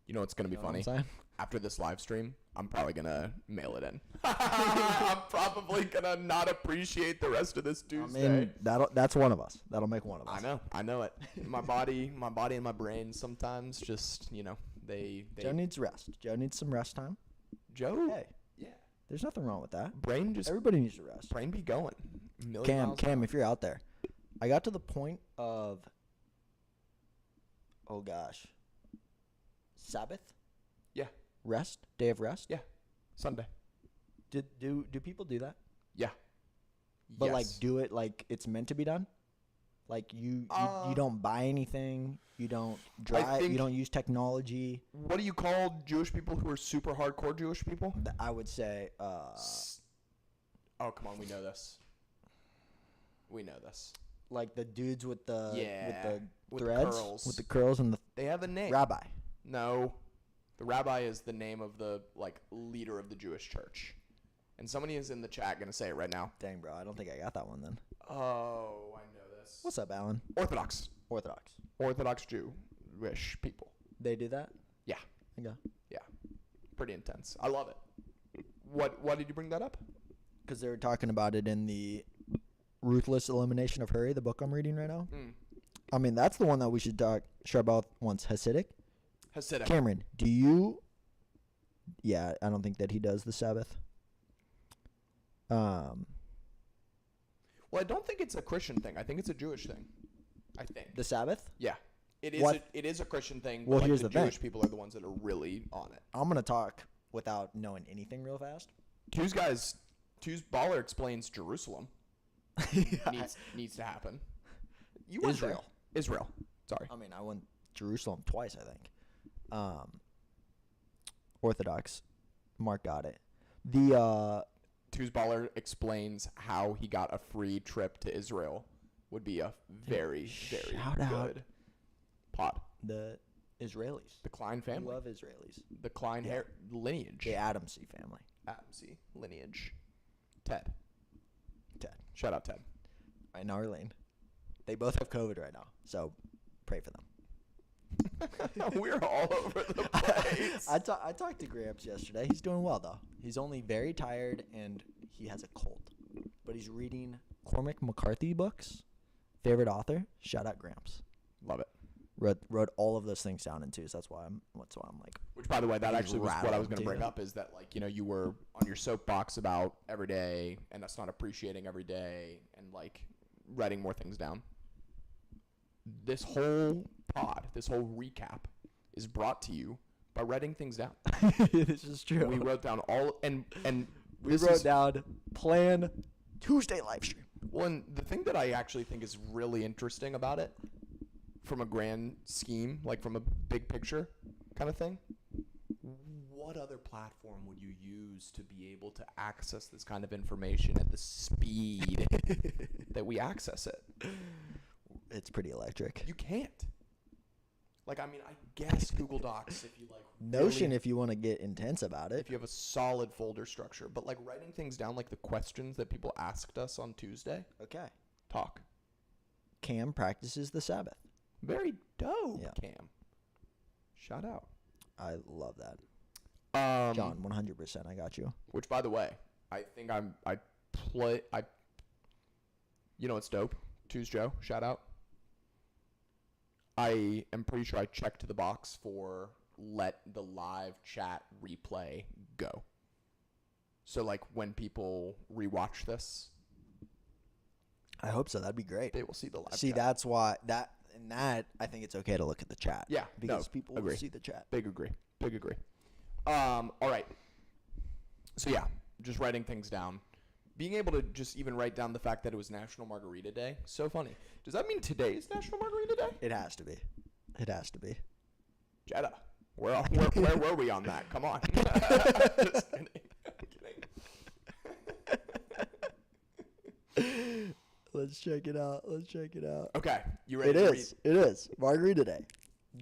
You know what's gonna be You know what I'm funny? saying? After this live stream, I'm probably gonna mail it in. I'm probably gonna not appreciate the rest of this Tuesday. I mean, that's one of us. That'll make one of us. I know it. my body and my brain sometimes just, they Joe needs rest. Joe needs some rest time. Joe? Hey, Yeah. there's nothing wrong with that. Brain just Everybody needs to rest. brain be going. Million miles an Cam, hour. if you're out there, I got to the point of, oh gosh, Sabbath. Yeah. Rest, day of rest. Yeah. Sunday. Do people do that? Yeah. But like, Yes. do it like it's meant to be done. Like you don't buy anything. You don't drive. think- You don't use technology. What do you call Jewish people who are super hardcore Jewish people? I would say. Oh, come on, we know this. We know this. Like the dudes with the with the threads curls. with the curls and the They have a name. rabbi. No. The rabbi is the name of the leader of the Jewish church. And somebody is in the chat going to say it right now. Dang, bro, I don't think I got that one then. Oh, I know this. What's up, Alan? Orthodox. Orthodox Jewish people. They do that? Yeah. Okay. Yeah. Pretty intense. I love it. Why did you bring that up? Because they were talking about it in the Ruthless Elimination of Hurry, the book I'm reading right now. I mean, that's the one that we should share about once. Hasidic. Cameron, do you? Yeah, I don't think that he does the Sabbath. Well, I don't think it's a Christian thing. I think it's a Jewish thing. I think. The Sabbath? Yeah. It is. What? It is a Christian thing. Well, but here's the the thing. Jewish people are the ones that are really on it. I'm going to talk without knowing anything real fast. Two's baller explains Jerusalem. Needs to happen. You went there. Israel. Sorry. I mean, I went Jerusalem twice, I think. Orthodox. Mark got it. The Two's baller explains how he got a free trip to Israel. Would be a very, very shout out. good pod. the Israelis. The Klein I family. love Israelis. The Klein lineage. The Adamsy family. Adamsy lineage. Ted. Ted. Shout out Ted. And Arlene. They both have COVID right now, so pray for them. We're all over the place. I talked to Gramps yesterday. He's doing well, though. He's only very tired, and he has a cold. But he's reading Cormac McCarthy books. Favorite author? Shout out Gramps. Love it. Wrote all of those things down in twos. That's why I'm like. Which, by the way, that He's actually was what I was rattled, going to bring dude. up is that, you were on your soapbox about every day and us not appreciating every day and, writing more things down. This whole pod, this whole recap is brought to you by writing things down. This is true. We wrote down all, and We this wrote is- down plan Tuesday live stream. Well, and the thing that I actually think is really interesting about it, from a grand scheme, from a big picture kind of thing, what other platform would you use to be able to access this kind of information at the speed that we access it? It's pretty electric. You can't. I guess Google Docs if you Notion really, if you want to get intense about it. if you have a solid folder structure, but writing things down the questions that people asked us on Tuesday, Okay. talk. Cam practices the Sabbath. Very dope, Yeah. Cam. Shout out. I love that. John, 100%. I got you. Which, by the way, I think you know what's dope? Twos Joe, shout out. I am pretty sure I checked the box for let the live chat replay go. So, like, when people rewatch this, I hope so. That'd be great. they will see the live See, chat. that's why I think it's okay to look at the chat. Yeah, because no, people agree. will see the chat. Big agree. All right. So, yeah, just writing things down. Being able to just even write down the fact that it was National Margarita Day, so funny. Does that mean today is National Margarita Day? It has to be. It has to be. Jetta, where were we on that? Come on. Just kidding. Let's check it out. Okay, you ready It to is. It is. Margarita Day.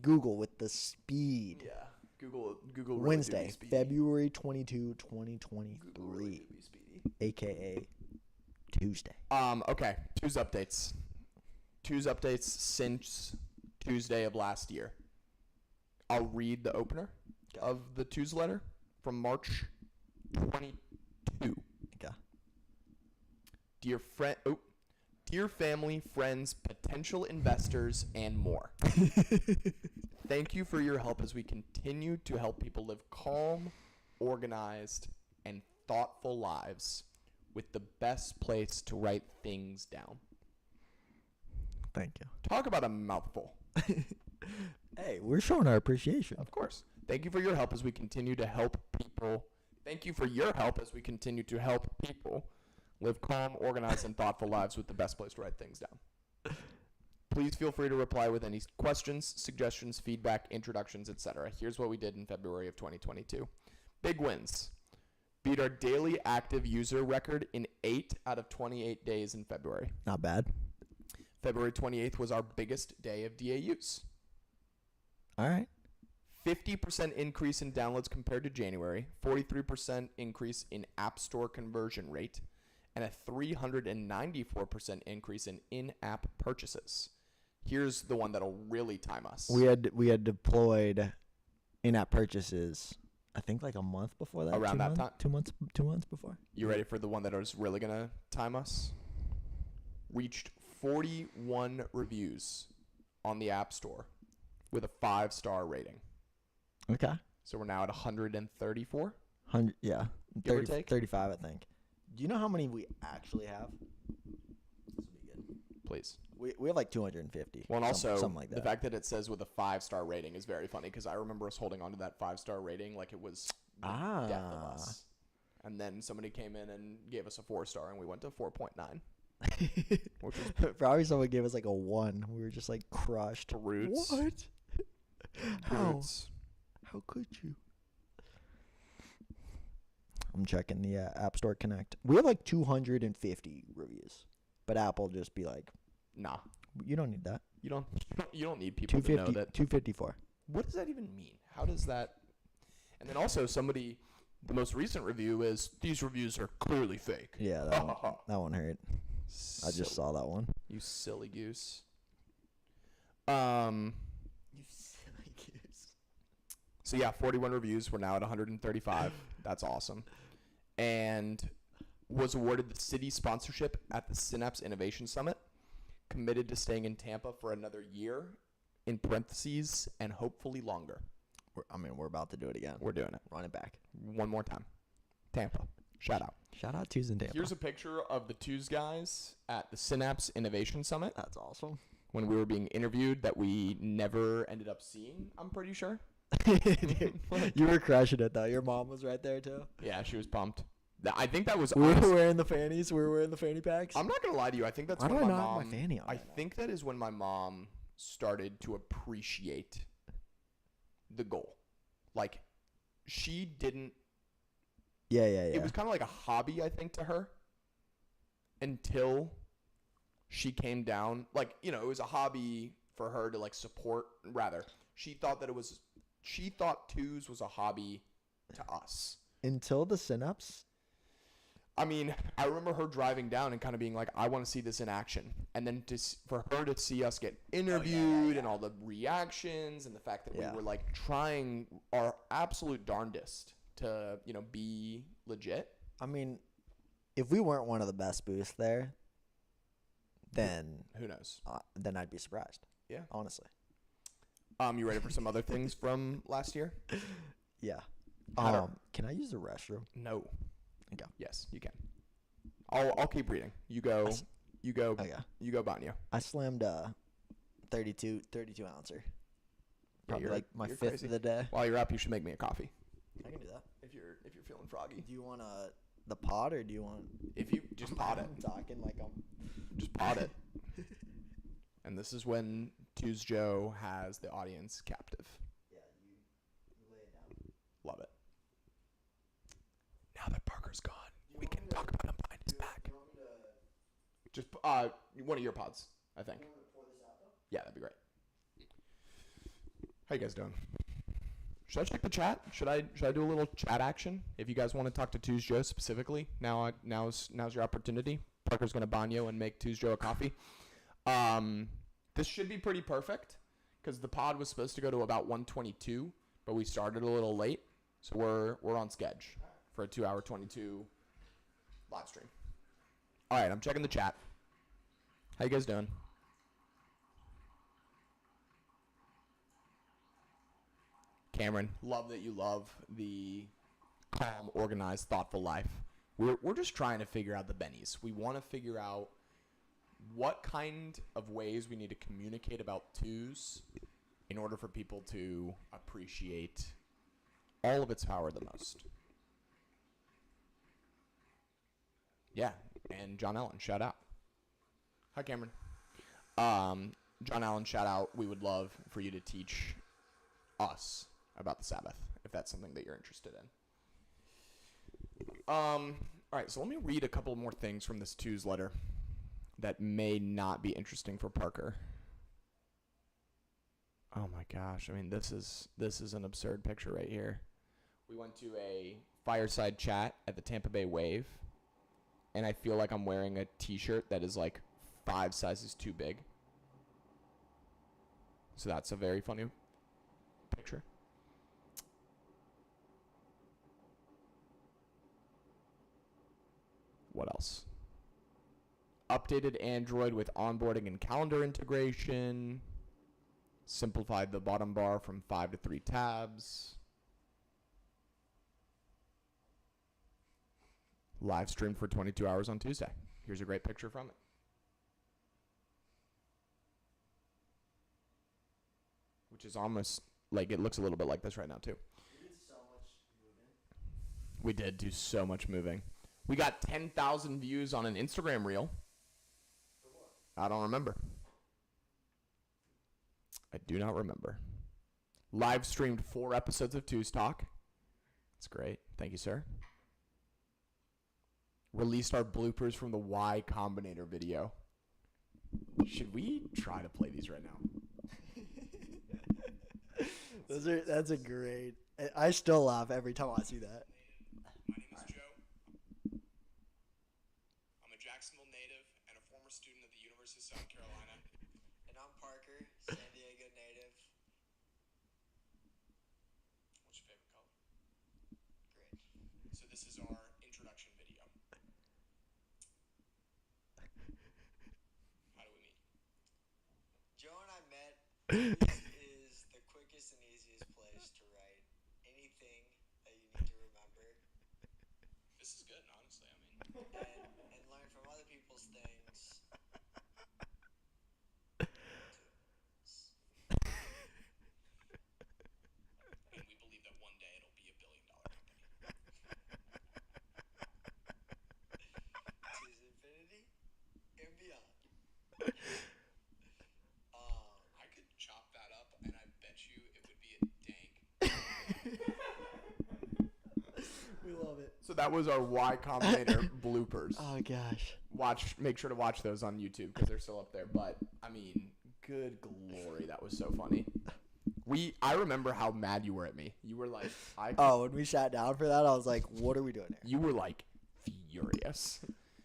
Google with the speed. read? Yeah. Google really do Wednesday, be speedy. February 22, Google really 2023, do be speedy. a.k.a. Tuesday. Okay, Tues updates. Tues updates since Tuesday of last year. I'll read the opener of the Tues letter from March 22. Okay. Dear family, friends, potential investors, and more. Thank you for your help as we continue to help people live calm, organized, and thoughtful lives with the best place to write things down. Thank you. Talk about a mouthful. Hey, we're showing our appreciation. Of course. Thank you for your help as we continue to help people. Thank you for your help as we continue to help people live calm, organized, and thoughtful lives with the best place to write things down. Please feel free to reply with any questions, suggestions, feedback, introductions, etc. Here's what we did in February of 2022. Big wins. Beat our daily active user record in 8 out of 28 days in February. Not bad. February 28th was our biggest day of DAUs. All right. 50% increase in downloads compared to January, 43% increase in App Store conversion rate, and a 394% increase in in-app purchases. Here's the one that'll really time us. We had deployed in-app purchases, I think like a month before that. Around that time? 2 months before. You ready for the one that is really going to time us? Reached 41 reviews on the App Store with a 5-star rating. Okay. So we're now at 134. 100, yeah. Give or take? 35, I think. Do you know how many we actually have? This will be good. Please. We have like 250. Well, and also, something like that. the fact that it says with a 5-star rating is very funny because I remember us holding on to that 5-star rating like it was the death of us. And then somebody came in and gave us a 4-star, and we went to 4.9. Which was probably someone gave us like a 1. We were just like crushed. Roots. What? How? Roots. How could you? I'm checking the App Store Connect. We have like 250 reviews, but Apple just be like, Nah. you don't need that. You don't need people to know that. 254. What does that even mean? How does that? And then also the most recent review is these reviews are clearly fake. Yeah, that one hurt. I just saw that one. You silly goose. You silly goose. So yeah, 41 reviews. We're now at 135. That's awesome. And was awarded the city sponsorship at the Synapse Innovation Summit. Committed to staying in Tampa for another year, in parentheses, and hopefully longer. We're about to do it again. We're doing it. Run it back. One more time. Tampa. Shout out. Shout out Twos in Tampa. Here's a picture of the Twos guys at the Synapse Innovation Summit That's awesome. when we were being interviewed that we never ended up seeing, I'm pretty sure. You were crushing it, though. Your mom was right there, too. Yeah, she was pumped. I think that was We were honest- wearing the fannies. We were wearing the fanny packs. I'm not going to lie to you. I think that's Why when do I my not have mom... my fanny on I right now? think that is when my mom started to appreciate the goal. Like, she didn't... Yeah. It was kind of like a hobby, I think, to her until she came down. Like, it was a hobby for her to, like, support. Rather, she thought Twos was a hobby to us. Until the Synapse? I mean, I remember her driving down and kind of being like, I want to see this in action. And then for her to see us get interviewed and all the reactions and the fact that we were, like, trying our absolute darndest to, be legit. I mean, if we weren't one of the best booths there, then Who knows? then I'd be surprised. Yeah. Honestly. You ready for some other things from last year? Yeah. How Can I use the restroom? No. Okay. Yes, you can. I'll keep reading. You go. Okay. You go, Banyo. I slammed a 32 ouncer. Probably you're- like my you're fifth crazy. of the day. While you're up, you should make me a coffee. I can do that. If you're feeling froggy. Do you want the pod or do you want? If you just pot it. I'm talking like I'm. Just pot it. And this is when Tuesday has the audience captive. Yeah, you lay it down. Love it. Now that Parker's gone, we can talk about him behind his back. You want me to? Just one of your pods, I think. You want me to pour this out though? Yeah, that'd be great. How you guys doing? Should I check the chat? Should I do a little chat action? If you guys want to talk to Tuesday specifically, now's your opportunity. Parker's gonna banyo and make Tuesday a coffee. This should be pretty perfect because the pod was supposed to go to about 1:22, but we started a little late, so we're on schedule for a 2-hour 22 live stream. All right, I'm checking the chat. How you guys doing? Cameron, love that you love the calm, organized, thoughtful life. We're just trying to figure out the bennies. We want to figure out what kind of ways we need to communicate about twos in order for people to appreciate all of its power the most. Yeah, and John Allen, shout out. Hi, Cameron. John Allen, shout out. We would love for you to teach us about the Sabbath, if that's something that you're interested in. All right, so let me read a couple more things from this Tues letter that may not be interesting for Parker. Oh my gosh, I mean, this is an absurd picture right here. We went to a fireside chat at the Tampa Bay Wave, and I feel like I'm wearing a t-shirt that is like 5 sizes too big. So that's a very funny picture. What else? Updated Android with onboarding and calendar integration. Simplified the bottom bar from 5 to 3 tabs. Live stream for 22 hours on Tuesday. Here's a great picture from it. Which is almost like, it looks a little bit like this right now too. We did so much moving. We did do so much moving. We got 10,000 views on an Instagram reel. For what? I don't remember. I do not remember. Live streamed 4 episodes of Tues Talk. That's great. Thank you, sir. Released our bloopers from the Y Combinator video. Should we try to play these right now? That's a great. I still laugh every time I see that. My name is Joe. I'm a Jacksonville native and a former student at the University of South Carolina. And I'm Parker, San Diego native. What's your favorite color? Great. So this is our introduction video. How do we meet? Joe and I met. Is the quickest and easiest place to write anything that you need to remember This is good, honestly. I mean, and learn from other people's things. and we believe that one day it'll be $1 billion company. To infinity and beyond. I could chop that up, and I bet you it would be a dank. We love it. So that was our Y Combinator bloopers. Oh gosh. Make sure to watch those on YouTube because they're still up there. But I mean, good glory, that was so funny. I remember how mad you were at me. You were like, Oh, when we sat down for that, I was like, "What are we doing here?" you were like furious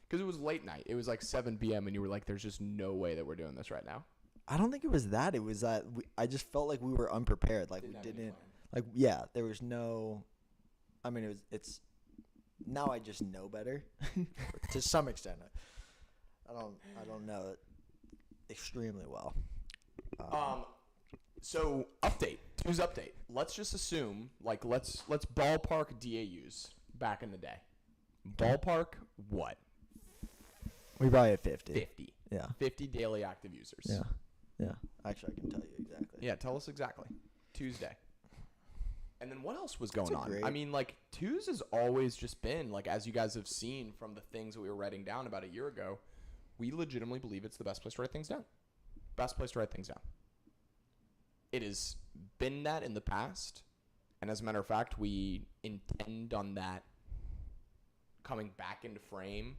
because it was late night. It was like 7 p.m. and you were like, "There's just no way that we're doing this right now." I don't think it was that. It was that I just felt like we were unprepared. Like Didn't we have any didn't. plan. Like yeah, there was no. I mean, it's now I just know better to some extent. I don't know it extremely well. So Tues update. Let's just assume, like, let's ballpark DAUs back in the day. Ballpark what? We probably had 50. 50. Yeah. 50 daily active users. Yeah. Yeah. Actually, I can tell you exactly. Yeah, tell us exactly. Tuesday. And then what else was going on? great- I mean, like, Tues has always just been, like, as you guys have seen from the things that we were writing down about a year ago, we legitimately believe it's the best place to write things down. Best place to write things down. It has been that in the past. And as a matter of fact, we intend on that coming back into frame.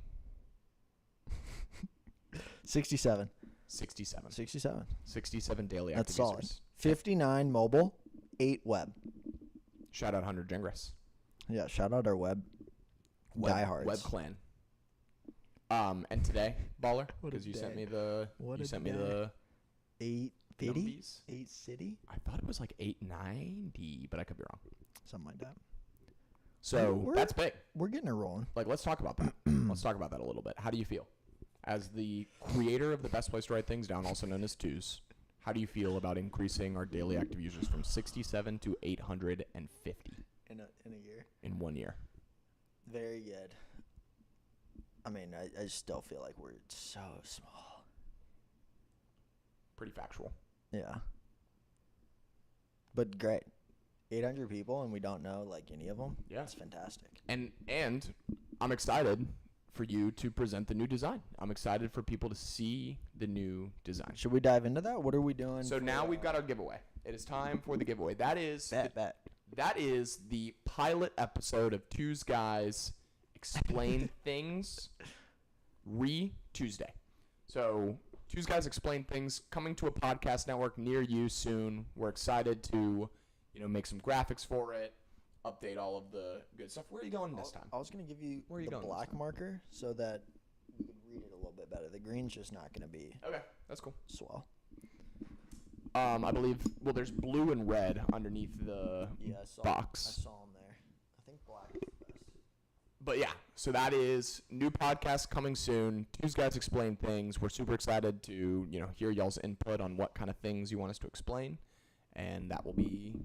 67. 67. 67. 67 daily active That's solid. users. 59 mobile, 8 web. Shout out Hunter Gingras. Yeah, shout out our web diehards. Web clan. And today, baller, What a because you sent day. me the What you a sent me day. the 850? numbies. 8 city? I thought it was like 890, but I could be wrong. Something like that. So We're- that's big. We're getting it rolling. Like, let's talk about that. Let's talk about that a little bit. How do you feel? As the creator of the best place to write things down, also known as Tues, how do you feel about increasing our daily active users from 67 to 850 In a year. in 1 year? Very good. I mean, I still feel like we're so small. Pretty factual. Yeah. But great. 800 people and we don't know, like, any of them? Yeah. That's fantastic. And I'm excited for you to present the new design. I'm excited for people to see the new design. Should we dive into that? What are we doing? So for, now we've got our giveaway. It is time for the giveaway. That is bet. that is the pilot episode of Tues Guys Explain Things Tuesday. So Tues Guys Explain Things coming to a podcast network near you soon. We're excited to, make some graphics for it, update all of the good stuff. Where are you going this time? I was going to give you Where are you the going this black time? marker so that you can read it a little bit better. The green's just not going to be Okay, that's cool. swell. I believe, there's blue and red underneath the Yeah, box. I saw them there. I think black is the best. But yeah, so that is new podcast coming soon. Tues Guys Explain Things. We're super excited to, hear y'all's input on what kind of things you want us to explain. And that will be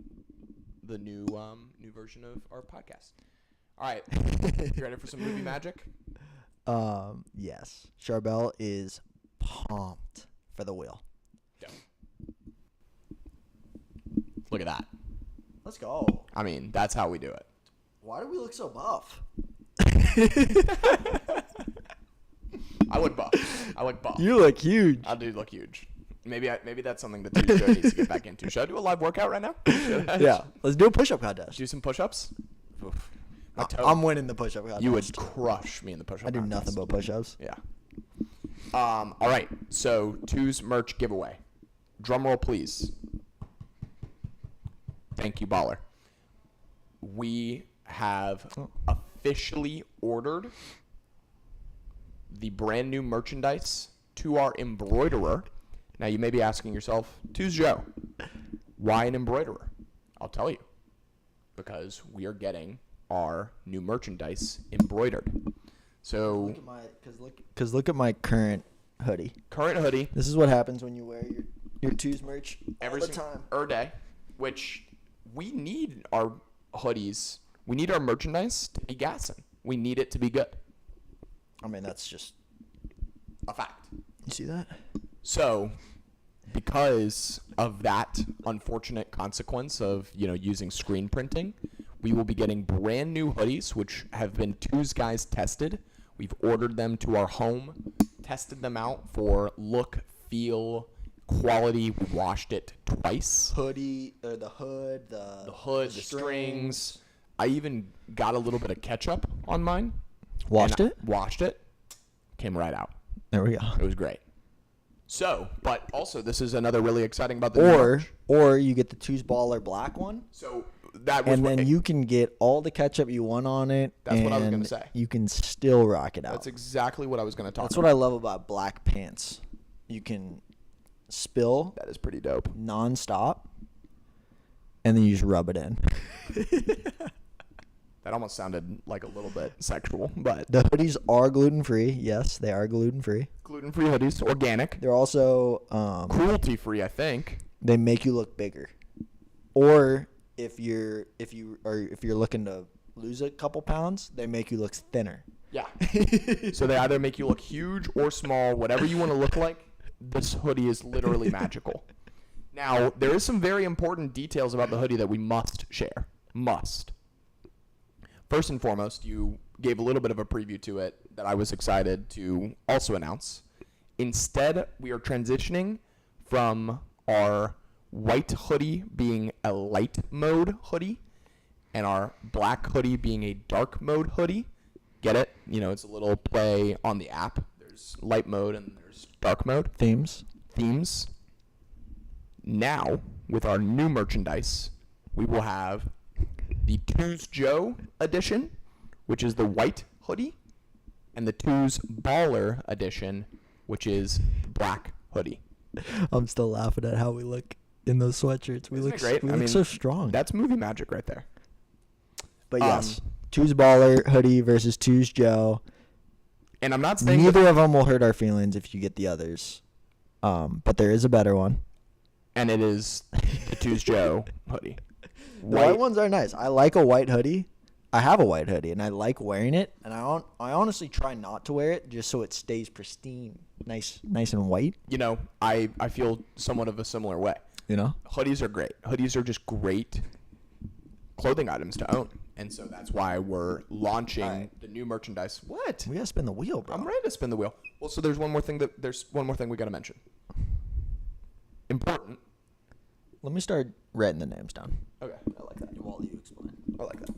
the new version of our podcast. All right. You ready for some movie magic? Yes. Charbel is pumped for the wheel. Yeah. Look at that. Let's go. I mean, that's how we do it. Why do we look so buff? I look buff. You look huge. I do look huge. Maybe that's something that Tues Show needs to get back into. Should I do a live workout right now? Yeah. Let's do a push-up contest. Do some push-ups? Oof. My toe. I'm winning the push-up contest. You would crush me in the push-up I do contest. nothing but push-ups. Yeah. All right. So, Tues merch giveaway. Drum roll, please. Thank you, baller. We have officially ordered the brand new merchandise to our embroiderer. Now, you may be asking yourself, Tues Joe, why an embroiderer? I'll tell you. Because we are getting our new merchandise embroidered. So, Look at my current hoodie. current hoodie, This is what happens when you wear your Tues merch every all the time. day, which we need our hoodies. We need our merchandise to be gassing. We need it to be good. I mean, that's just... A fact. You see that? So, because of that unfortunate consequence of, using screen printing, we will be getting brand new hoodies, which have been Tues Guys tested. We've ordered them to our home, tested them out for look, feel, quality. We washed it twice. Hoodie, or the hood, The strings. I even got a little bit of ketchup on mine. Washed and it? Washed it. Came right out. There we go. It was great. So, but also this is another really exciting about the new merch. Or you get the Tues Baller black one. So that was And what then you can get all the ketchup you want on it. That's what I was gonna and say. You can still rock it out. That's exactly what I was going to talk That's about. what I love about black pants. You can spill That is pretty dope. nonstop, and then you just rub it in. That almost sounded like a little bit sexual, but The hoodies are gluten-free. Yes, they are gluten-free. gluten-free hoodies, organic, They're also cruelty-free, I think. they make you look bigger. Or if you're looking to lose a couple pounds, they make you look thinner. Yeah. So they either make you look huge or small, whatever you want to look like. This hoodie is literally magical. Now, there is some very important details about the hoodie that we must share. Must. First and foremost, you gave a little bit of a preview to it that I was excited to also announce. Instead, we are transitioning from our white hoodie being a light mode hoodie and our black hoodie being a dark mode hoodie. Get it? You know, it's a little play on the app. There's light mode and there's dark mode. Themes. Now, with our new merchandise, we will have the Two's Joe edition, which is the white hoodie, and the Two's Baller edition, which is the black hoodie. I'm still laughing at how we look in those sweatshirts. We Isn't look it great? We I look mean, so strong. That's movie magic right there. But yes, Two's Baller hoodie versus Two's Joe. And I'm not saying Neither of them will hurt our feelings if you get the others. But there is a better one. and it is the Two's Joe hoodie. The white ones are nice. I like a white hoodie. I have a white hoodie, and I like wearing it. And I honestly try not to wear it just so it stays pristine, nice and white. You know, I feel somewhat of a similar way. You know, Hoodies are great. Hoodies are just great clothing items to own. And so that's why we're launching the new merchandise. What? we gotta spin the wheel, bro. I'm ready to spin the wheel. Well, so there's one more thing we got to mention. Important. Let me start writing the names down. Okay. I like that. While you explain. I like that.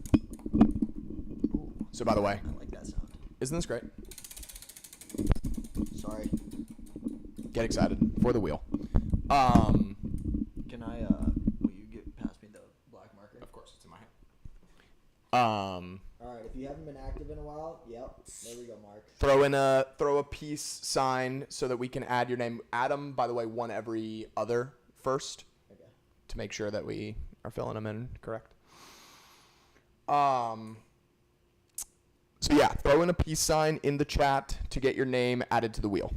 So by the way, I like that sound. isn't this great? Sorry. Get excited for the wheel. Can I? Will you get past me the black marker? Of course, it's in my hand. All right. If you haven't been active in a while, yep. There we go, Mark. Throw a peace sign so that we can add your name. Adam, by the way, one every other first. Okay. To make sure that we are filling them in correct. So yeah, throw in a peace sign in the chat to get your name added to the wheel.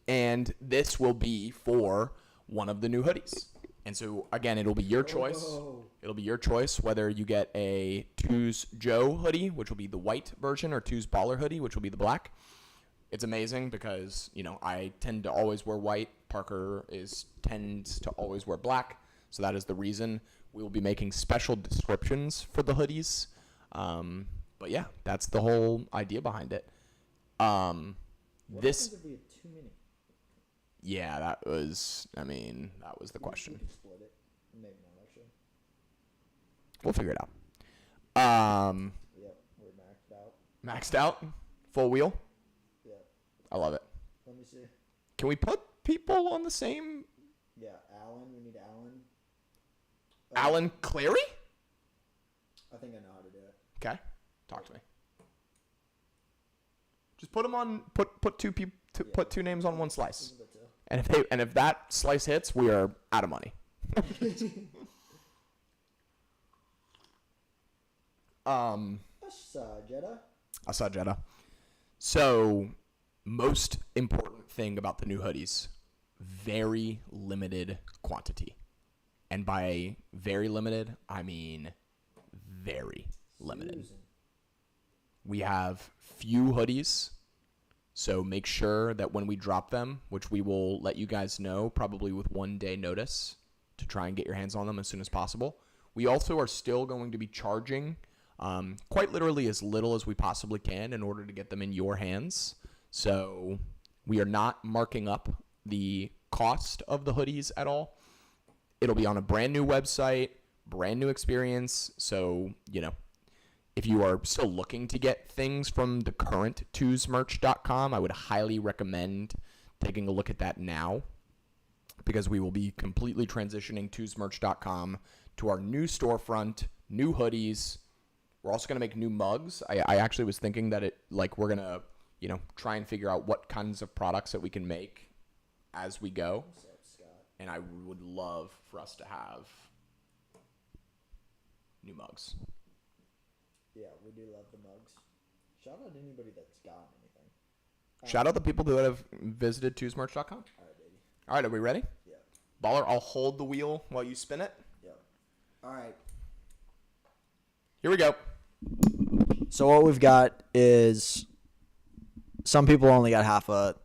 And this will be for one of the new hoodies. And so again, it'll be your choice. Whoa. It'll be your choice whether you get a Two's Joe hoodie, which will be the white version, or Two's Baller hoodie, which will be the black. It's amazing because, you know, I tend to always wear white. Parker tends to always wear black. So that is the reason we will be making special descriptions for the hoodies. But yeah, that's the whole idea behind it. This, If we have too many? yeah, that was the question. We can split it. Maybe not actually. We'll figure it out. Yep, we're maxed out. Maxed out, full wheel. Yep. I love it. Let me see. Can we put people on the same? Yeah, Alan. We need Alan. Alan Clary? I think I know how to do it. Okay, talk to me. Just put them on. Put two people. Put two names on one slice. And if that slice hits, we are out of money. I saw Jeddah. So, most important thing about the new hoodies, very limited quantity. And by very limited, I mean very limited. We have few hoodies, so make sure that when we drop them, which we will let you guys know probably with 1 day notice to try and get your hands on them as soon as possible. We also are still going to be charging quite literally as little as we possibly can in order to get them in your hands. So we are not marking up the cost of the hoodies at all. It'll be on a brand new website, brand new experience. So, you know, if you are still looking to get things from the current twosmerch.com, I would highly recommend taking a look at that now, because we will be completely transitioning twosmerch.com to our new storefront, new hoodies. We're also going to make new mugs. I actually was thinking that we're going to, you know, try and figure out what kinds of products that we can make as we go. And I would love for us to have new mugs. Yeah, we do love the mugs. Shout out anybody that's got anything. Shout out the people who have visited twosmerch.com. All right, baby. All right, are we ready? Yeah. Baller, I'll hold the wheel while you spin it. Yeah. All right. Here we go. So what we've got is some people only got half a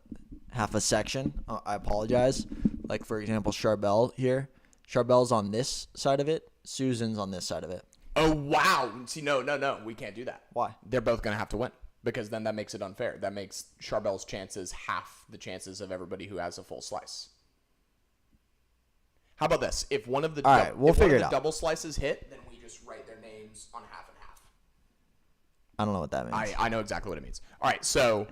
section. I apologize. Like, for example, Charbel here. Charbel's on this side of it. Susan's on this side of it. Oh, wow. See, no. We can't do that. Why? They're both going to have to win because then that makes it unfair. That makes Charbel's chances half the chances of everybody who has a full slice. How about this? If one of the, All right, we'll figure it out. Double slices hit, then we just write their names on half and half. I don't know what that means. I know exactly what it means. All right, so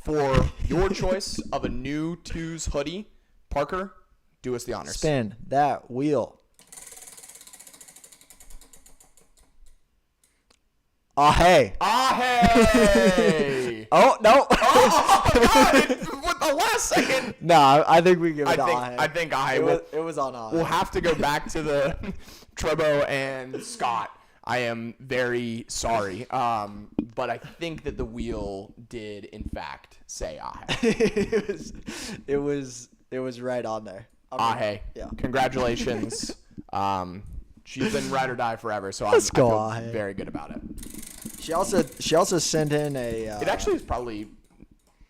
for your choice of a new Twos hoodie, Parker, do us the honors. Spin that wheel. Ah, hey. Ah, hey. Oh, no. Oh, God. With the last second. No, I think we give it to Ahe. I think Ahe. It was on Ahe. We'll have to go back to the Trebo and Scott. I am very sorry. But I think that the wheel did, in fact, say Ahe. it was right on there. Ahe. Yeah. Congratulations. She's been ride or die forever, so I Let's go, feel Ahe. very good about it. She also sent in a. It actually is probably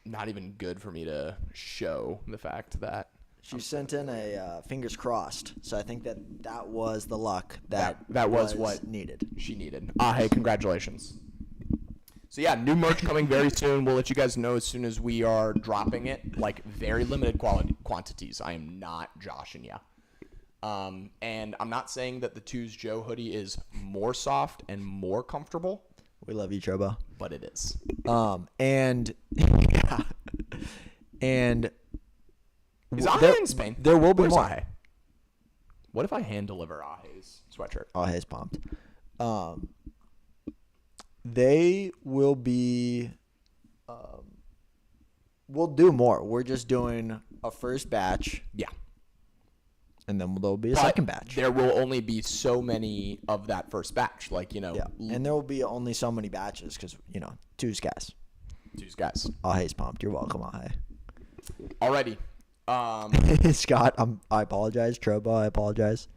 not even good for me to show the fact that She sent in a fingers crossed. So I think that was the luck that was what needed. she needed. Hey, congratulations. So yeah, new merch coming very soon. We'll let you guys know as soon as we are dropping it. Like very limited quantities. I am not joshing ya. And I'm not saying that the Twos Joe hoodie is more soft and more comfortable. We love you, Trobo. But it is. And Is Ahe in Spain? There will be Where's more. Ahe? What if I hand deliver Ahe's sweatshirt? Ahe's pumped. They will be. We'll do more. We're just doing a first batch. Yeah. And then there'll be a But second batch. There will only be so many of that first batch. Like, Yeah. And there will be only so many batches because, Twos guys. Twos guys. Ahe's pumped. You're welcome, Ahe. Alrighty. Scott, I apologize. Trobo, I apologize.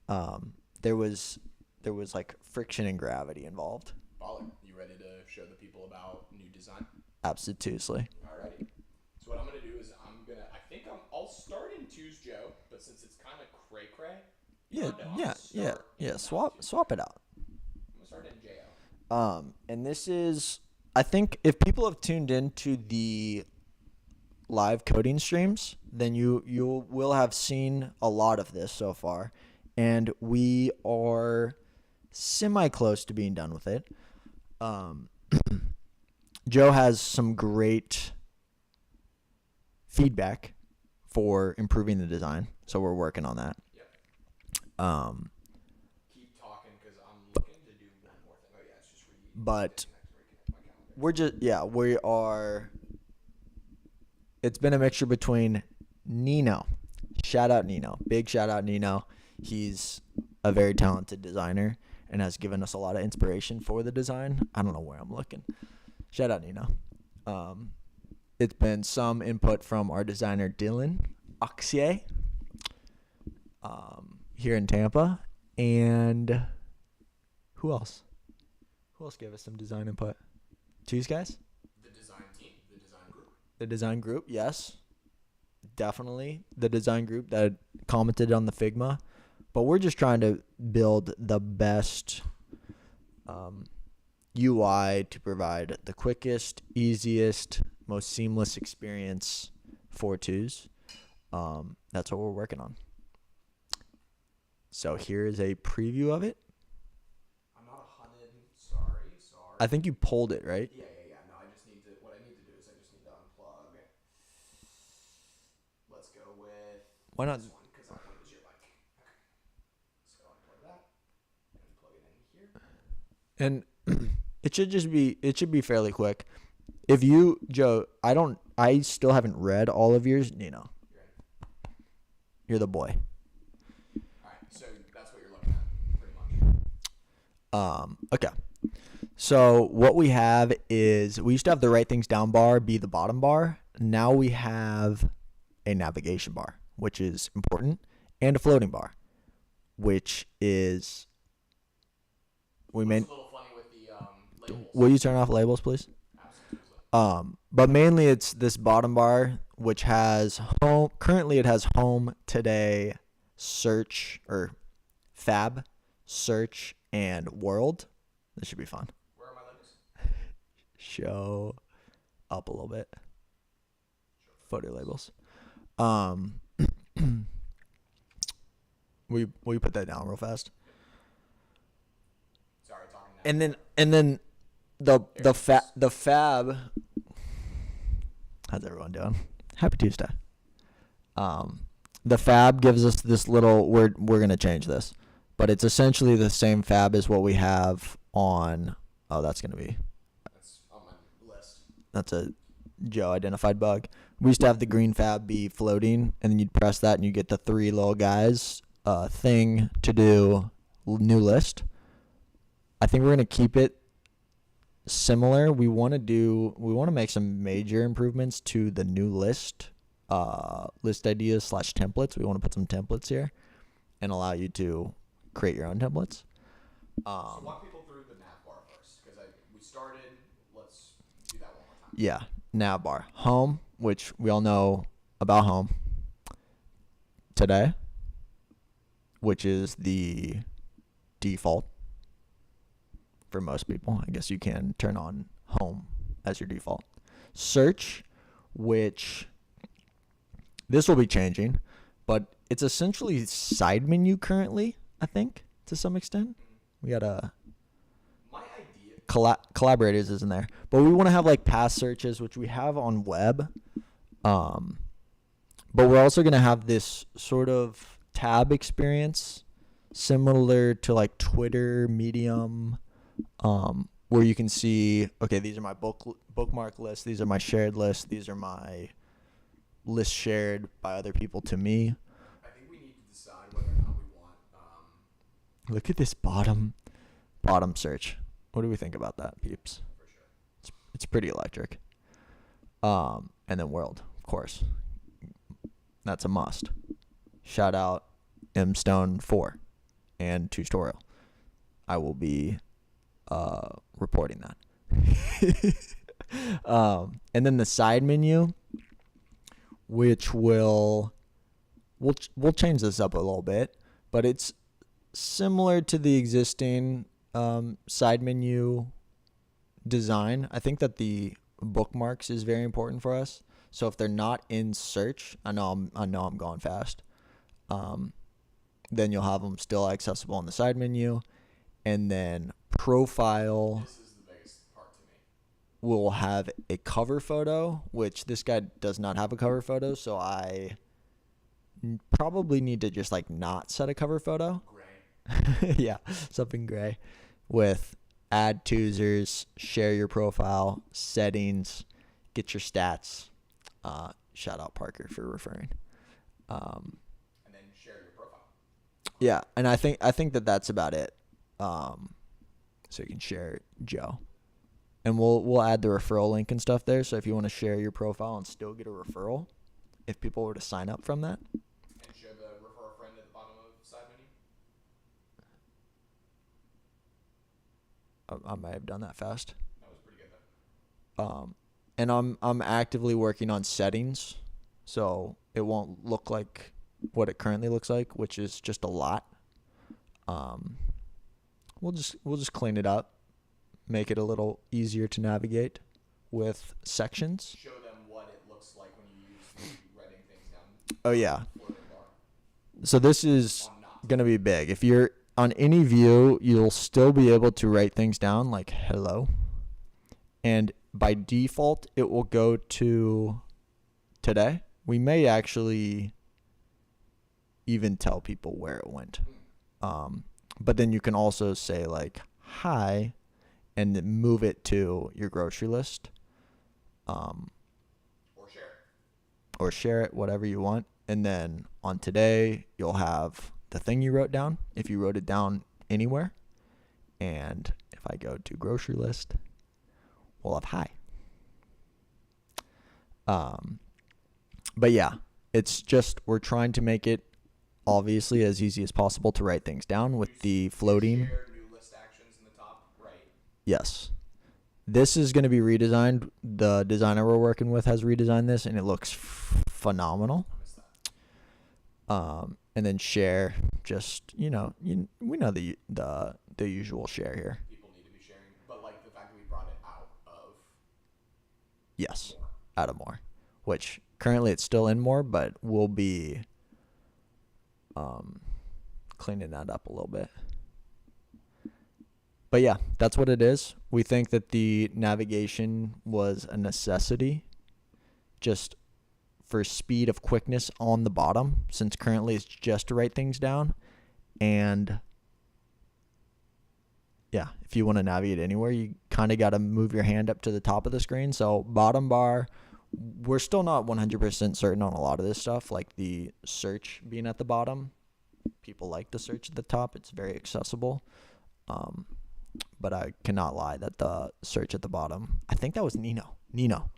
There was like friction and gravity involved. Baller, you ready to show the people about new design? Absolutely. Alrighty. So what I'm gonna do is I'll start in Twos Joe, but since it's kind of cray cray. Yeah. Swap it out. I'm gonna start in Jo. And this is, I think, if people have tuned into the live coding streams, then you will have seen a lot of this so far, and we are semi close to being done with it. Joe has some great feedback for improving the design, so we're working on that. Yep. Keep talking because I'm looking to do one more thing. Oh yeah, it's just but we are. It's been a mixture between Nino. Shout out Nino. Big shout out Nino. He's a very talented designer and has given us a lot of inspiration for the design. I don't know where I'm looking. Shout out Nino. It's been some input from our designer Dylan Oxier here in Tampa. And who else? Who else gave us some design input? Twos guys? The design team, the design group. The design group, yes. Definitely. The design group that commented on the Figma. But we're just trying to build the best UI to provide the quickest, easiest, most seamless experience for Twos. That's what we're working on. So here is a preview of it. I'm not sorry. I think you pulled it, right? Yeah. No, what I need to do is I just need to unplug. Let's go with Why not? this one because I want to use your mic. Okay. So unplug that and plug it in here. And it should be fairly quick. If you, Joe, I still haven't read all of yours. You're the boy. All right, so that's what you're looking at, pretty much. Okay. So what we have is we used to have the write things down bar be the bottom bar. Now we have a navigation bar, which is important, and a floating bar, which is we made. It's a little funny with the labels. Will you turn off labels, please? Absolutely. But mainly it's this bottom bar, which has home. Currently, it has home, today, search, or fab, search, and world. This should be fun. Where are my labels? Show up a little bit. Photo labels. Will you put that down real fast? Sorry, talking now. And then the fab. How's everyone doing? Happy Tuesday. The fab gives us this little. We're gonna change this, but it's essentially the same fab as what we have on. Oh, that's gonna be. That's on my list. That's a Joe identified bug. We used to have the green fab be floating, and then you'd press that, and you get the three little guys. Thing to do, new list. I think we're gonna keep it similar. We want to make some major improvements to the new list. List ideas / templates. We want to put some templates here, and allow you to create your own templates. So walk people through the nav bar first, because we started. Let's do that one more time. Yeah, nav bar. Home, which we all know about home. Today, which is the default for most people. I guess you can turn on home as your default. Search, which this will be changing, but it's essentially side menu currently, I think, to some extent. We got My idea. collaborators isn't there, but we want to have like past searches, which we have on web. But we're also going to have this sort of tab experience similar to like Twitter, Medium, where you can see, okay, these are my bookmark lists, these are my shared lists, these are my lists shared by other people to me. I think we need to decide whether or not we want. Look at this bottom search. What do we think about that, peeps? For sure. It's pretty electric. And then world, of course. That's a must. Shout out mstone4 and tutorial. I will be reporting that. And then the side menu, which we'll change this up a little bit, but it's similar to the existing side menu design. I think that the bookmarks is very important for us. So if they're not in search, I know I'm going fast. Then you'll have them still accessible in the side menu, and then profile. This is the biggest part to me. Will have a cover photo, which this guy does not have a cover photo, so I probably need to just like not set a cover photo. Gray. Yeah, something gray with add toosers, share your profile, settings, get your stats. Shout out Parker for referring. And then share your profile. Yeah, and I think that that's about it. So you can share Joe, and we'll add the referral link and stuff there. So if you want to share your profile and still get a referral, if people were to sign up from that. And show the refer a friend at the bottom of the side menu. I might have done that fast. That was pretty good though. And I'm actively working on settings, so it won't look like what it currently looks like, which is just a lot. We'll just clean it up, make it a little easier to navigate with sections. Show them what it looks like when you use the writing things down. Oh yeah. Floating bar. So this is On not. gonna be big. If you're on any view, you'll still be able to write things down like hello, and by default it will go to today. We may actually even tell people where it went. But then you can also say like hi and then move it to your grocery list. Or share it. Or share it, whatever you want. And then on today, you'll have the thing you wrote down, if you wrote it down anywhere. And if if I go to grocery list, we'll have hi. But yeah, it's just we're trying to make it obviously as easy as possible to write things down with the floating. Share new list actions in the top right. Yes. This is going to be redesigned. The designer we're working with has redesigned this, and it looks phenomenal. I missed that. And then share, just we know the usual share here. People need to be sharing, but like the fact that we brought it out of. Yes, out of more, which currently it's still in more, but we'll be cleaning that up a little bit. But yeah, that's what it is. We think that the navigation was a necessity just for speed of quickness on the bottom, since currently it's just to write things down. And yeah, if you want to navigate anywhere, you kind of got to move your hand up to the top of the screen. So bottom bar, we're still not 100% certain on a lot of this stuff, like the search being at the bottom. People like the search at the top. It's very accessible. But I cannot lie that the search at the bottom, I think that was Nino. Nino,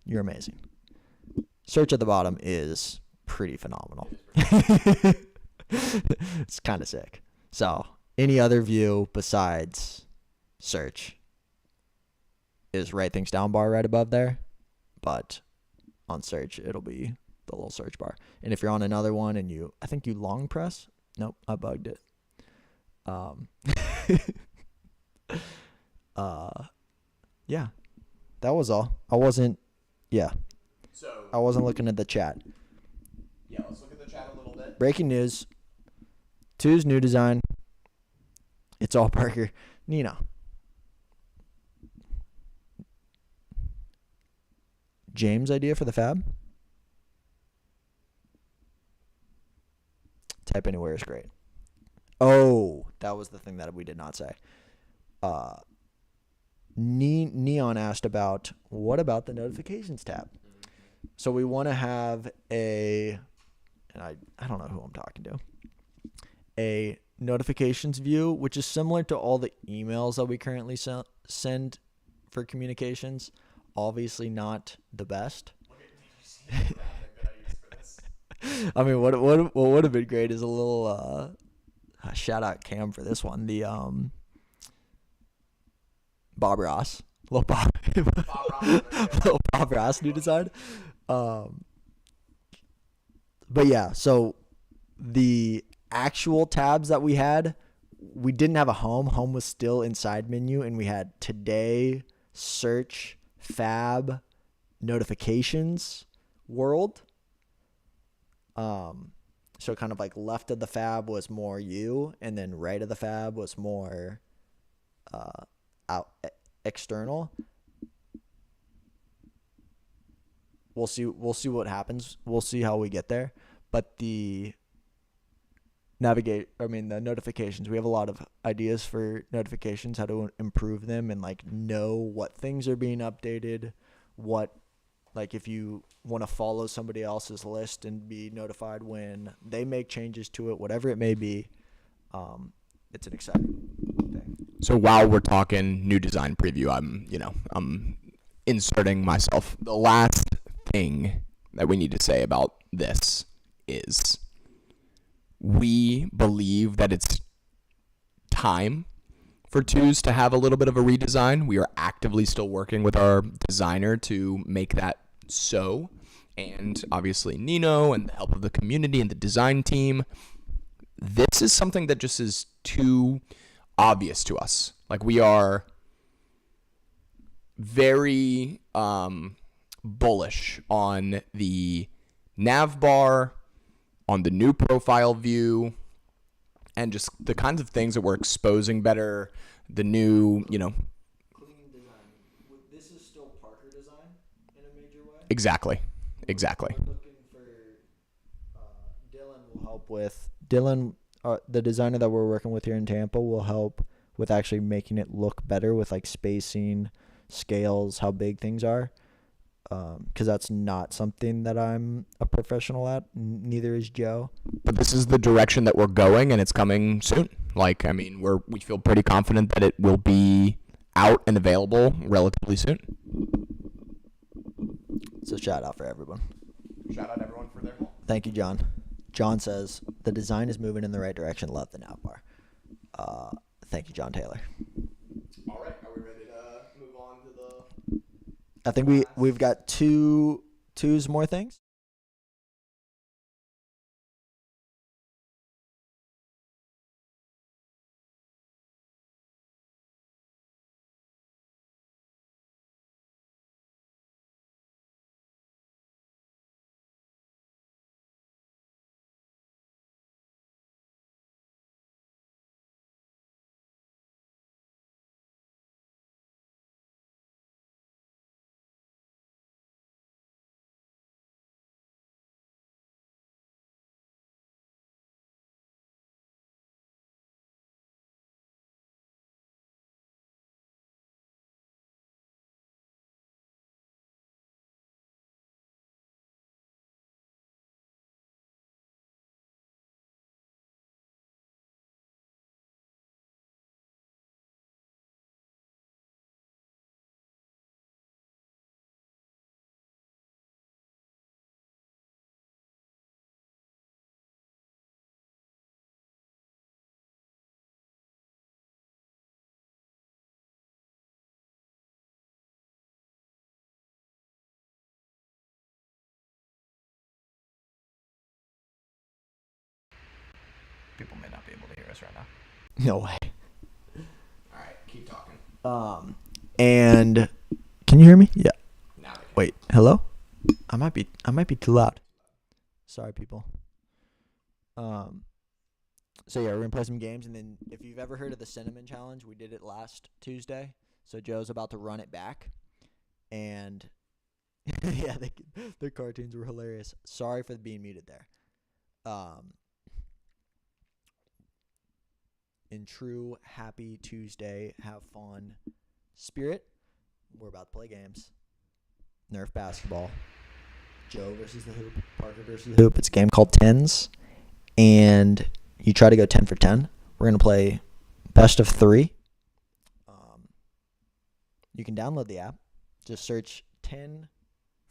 you're amazing. Search at the bottom is pretty phenomenal. It's kind of sick. So any other view besides search is write things down bar right above there. But on search, it'll be the little search bar. And if you're on another one and I think you long press. Nope, I bugged it. Yeah, that was all. I wasn't looking at the chat. Yeah, let's look at the chat a little bit. Breaking news. 2's new design. It's all Parker. Nino. James' idea for the fab? Type anywhere is great. Oh, that was the thing that we did not say. Neon asked about, what about the notifications tab? So we want to have and I don't know who I'm talking to, a notifications view, which is similar to all the emails that we currently send for communications. Obviously not the best. I mean, what would have been great is a little shout out Cam for this one. The Bob Ross, little Bob Ross new design. But yeah, so the actual tabs that we didn't have a home. Home was still inside menu, and we had today, search, fab, notifications, world. So kind of like left of the fab was more you, and then right of the fab was more out external. We'll see what happens. We'll see how we get there. But the notifications, we have a lot of ideas for notifications, how to improve them and like know what things are being updated, like if you want to follow somebody else's list and be notified when they make changes to it, whatever it may be. It's an exciting thing. So while we're talking new design preview, I'm inserting myself. The last thing that we need to say about this is we believe that it's time for Twos to have a little bit of a redesign. We are actively still working with our designer to make that so, and obviously Nino and the help of the community and the design team. This is something that just is too obvious to us. Like, we are very bullish on the nav bar, on the new profile view, and just the kinds of things that we're exposing better. The new, Clean design. This is still Parker design in a major way. Exactly. We're looking for Dylan will help with the designer that we're working with here in Tampa will help with actually making it look better with like spacing, scales, how big things are. Because that's not something that I'm a professional at. Neither is Joe. But this is the direction that we're going, and it's coming soon. Like, I mean, we feel pretty confident that it will be out and available relatively soon. So shout out for everyone. Shout out everyone for their help. Thank you, John. John says the design is moving in the right direction. Love the navbar. Thank you, John Taylor. All right, are we ready to move on to the? I think we've got twos more things. People may not be able to hear us right now. No way. All right, keep talking. And can you hear me? Yeah. Now they can. Wait. Hello? I might be too loud. Sorry, people. So yeah, we're gonna play some games, and then if you've ever heard of the Cinnamon Challenge, we did it last Tuesday. So Joe's about to run it back, and yeah, the cartoons were hilarious. Sorry for being muted there. In true happy Tuesday, have fun spirit, we're about to play games. Nerf basketball. Joe versus the hoop. Parker versus the hoop. It's a game called Tens, and you try to go 10 for 10. We're going to play best of 3. You can download the app. Just search 10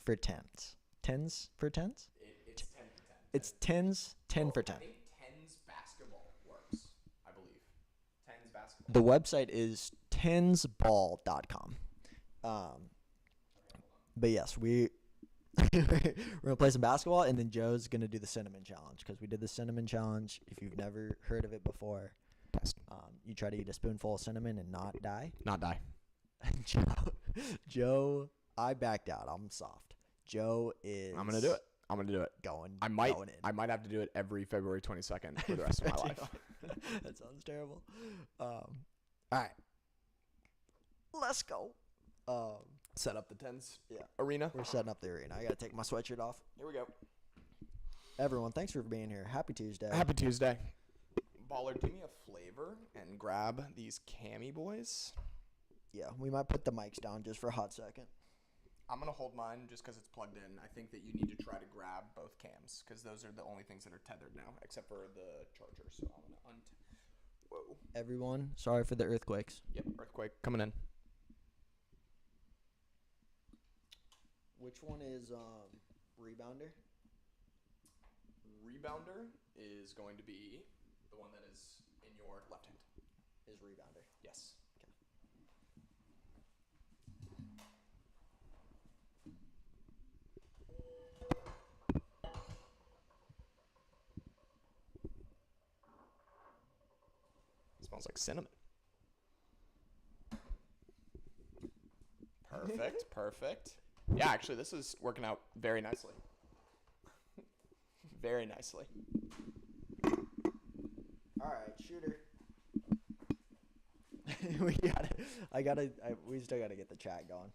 for 10s. 10s for 10s? It's 10 for 10. It's 10s, 10 for 10. I think Tens basketball works, I believe. Tens basketball. The website is tensball.com. But yes, we're going to play some basketball, and then Joe's going to do the Cinnamon Challenge, because we did the Cinnamon Challenge. If you've never heard of it before, you try to eat a spoonful of cinnamon and not die. Not die. Joe, I backed out. I'm soft. Joe is. I'm gonna do it. Going. I might in. have to do it every February 22nd for the rest of my life. That sounds terrible. All right. Let's go. Set up the Tens Yeah. arena. We're setting up the arena. I gotta take my sweatshirt off. Here we go. Everyone, thanks for being here. Happy Tuesday. Happy Tuesday. Baller, do me a flavor and grab these cami boys. Yeah, we might put the mics down just for a hot second. I'm going to hold mine just because it's plugged in. I think that you need to try to grab both cams because those are the only things that are tethered now, except for the charger. So I'm going to Whoa. Everyone, sorry for the earthquakes. Yep, earthquake coming in. Which one is rebounder? Rebounder is going to be the one that is in your left hand. Is rebounder. Yes. Smells like cinnamon. Perfect. Yeah, actually, this is working out very nicely. Very nicely. All right, shooter. We still gotta get the chat going.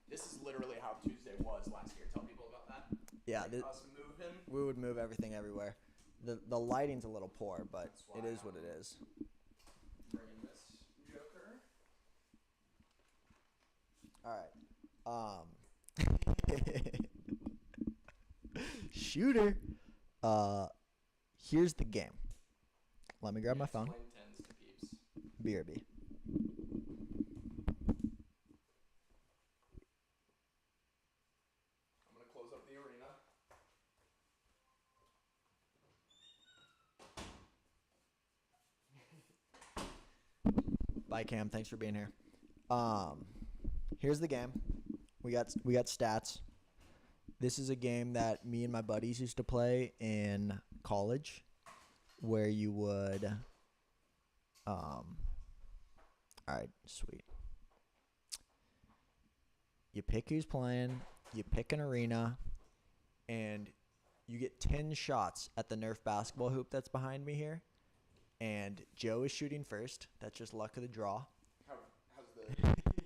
This is literally how Tuesday was last year. Tell people about that. Yeah, Us moving. we would move everything everywhere. The lighting's a little poor, but it is what it is. Bringing this Joker. All right. Shooter. Here's the game. Let me grab my phone. Explain tens to peeps. BRB. I'm gonna close up the arena. Bye, Cam. Thanks for being here. Here's the game. We got stats. This is a game that me and my buddies used to play in college, where you would. All right, sweet. You pick who's playing. You pick an arena, and you get 10 shots at the Nerf basketball hoop that's behind me here. And Joe is shooting first. That's just luck of the draw. How's the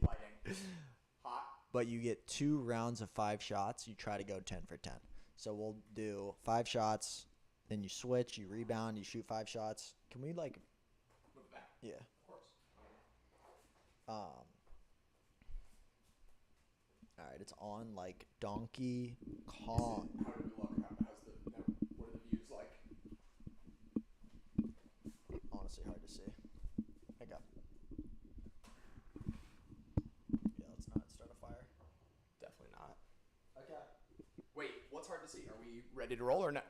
lighting? Hot? But you get 2 rounds of 5 shots. You try to go 10 for 10. So we'll do 5 shots, then you switch, you rebound, you shoot 5 shots. Can we like? Move it back. Yeah. Of course. All right, it's on like Donkey Kong. How do we look? What are the views like? Honestly, hard to see. Okay. Yeah, let's not start a fire. Definitely not. Okay. Wait, what's hard to see? Are we ready to roll or no?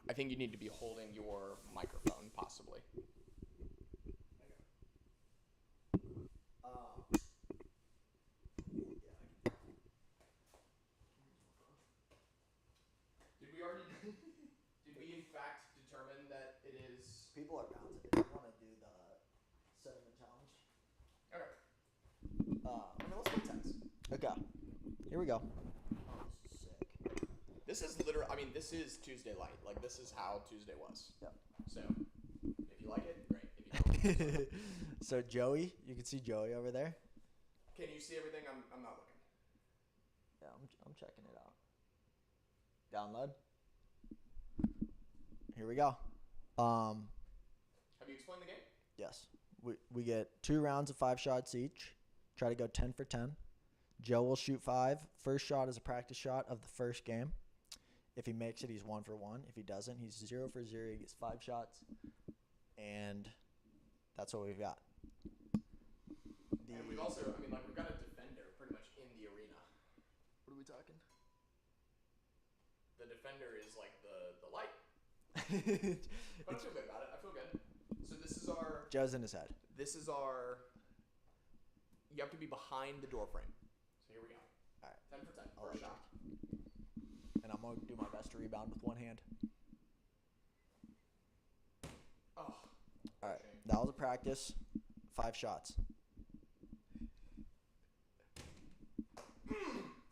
I think you need to be holding your microphone, possibly. Did we in fact determine that it is? People are bouncing. If you want to do the cinnamon challenge. Okay. Let's go tens. Okay. Here we go. Oh, this is sick. This is literally. I mean, this is Tuesday light. Like this is how Tuesday was. Yep. So, if you like it, great. If you don't, So Joey, you can see Joey over there. can you see everything? I'm not looking. Yeah, I'm checking it out. Download. Here we go. Have you explained the game? Yes. We get 2 rounds of 5 shots each. Try to go 10 for 10. Joe will shoot 5. First shot is a practice shot of the first game. If he makes it, he's 1 for 1. If he doesn't, he's 0 for 0. He gets 5 shots. And that's what we've got. And we've also, I mean, like we've got a defender pretty much in the arena. What are we talking? The defender is like the light. But I feel good about it. I feel good. So this is our. Joe's in his head. This is our. You have to be behind the door frame. So here we go. All right. 10 for 10. I'll First let shot. And I'm going to do my best to rebound with one hand. Oh. All right. Shame. That was a practice. 5 shots.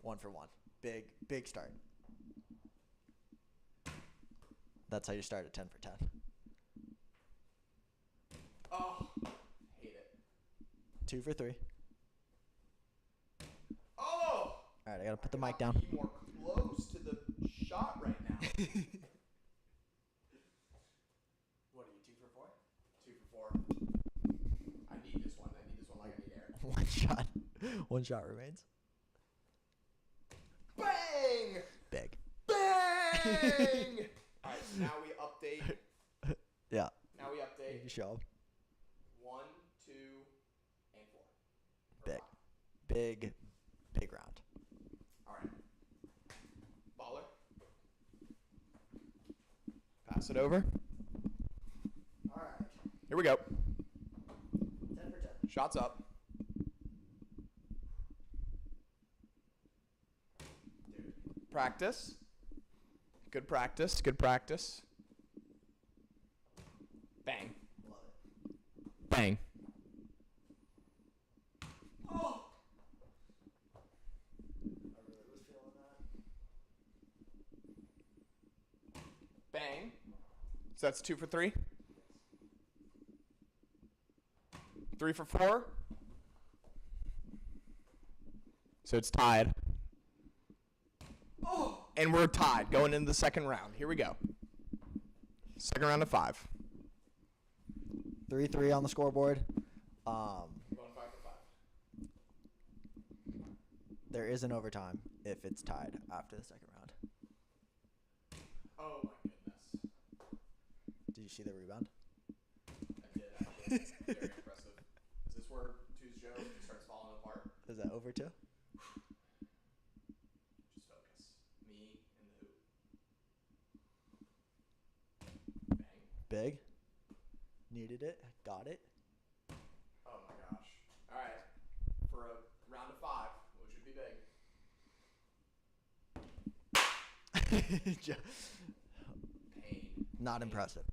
1 for 1. Big start. That's how you start at 10 for 10. Oh. Hate it. 2 for 3. Oh. All right, I got to put the mic down. Be more close to the shot right now. What are you, 2 for 4? 2 for 4. I need this one. I need this one like I need air. 1 shot. 1 shot remains. Bang! Big. Bang! Alright, so now we update. Yeah. Now we update. You show. 1, 2, and 4. Big. Big round. Alright. Baller. Pass it over. All right. Here we go. 10 for 10. Shots up. Dude. Practice. Good practice. Good practice. Bang. Love it. Bang. Oh! I really was feeling that. Bang. So that's 2 for 3. 3 for 4. So it's tied. Oh! And we're tied going into the second round. Here we go. Second round of 5. 3-3 on the scoreboard. Going 5 for 5. There is an overtime if it's tied after the second round. Oh my goodness. Did you see the rebound? I did actually. Very impressive. Is this where Twosday starts falling apart? Is that over too? Just focus. Me and the hoop. Bang. Big. Needed it. Got it. Oh my gosh. All right. For a round of 5, which would be big. Pain. Not impressive.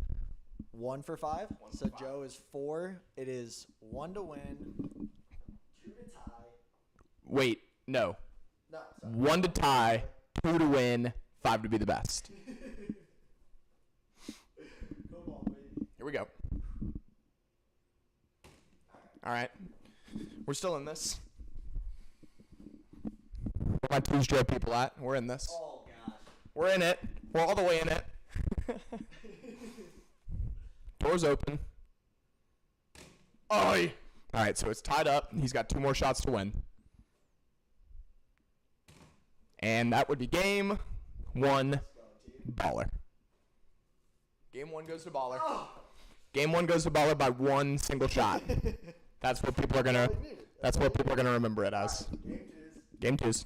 1 for 5. One So for 5. Joe is 4. It is 1 to win, 2 to tie. Wait, no. No, sorry. 1 to tie, 2 to win, 5 to be the best. Come on, baby. Here we go. All right. We're still in this. Where my Twosday people at? We're in this. Oh gosh. We're in it. We're all the way in it. Doors open. Oi! All right, so it's tied up. He's got 2 more shots to win. And that would be game 1, Baller. Game 1 goes to Baller. Oh. Game 1 goes to Baller by 1 single shot. That's what people are gonna. That's what people are gonna remember it as. Game 2's.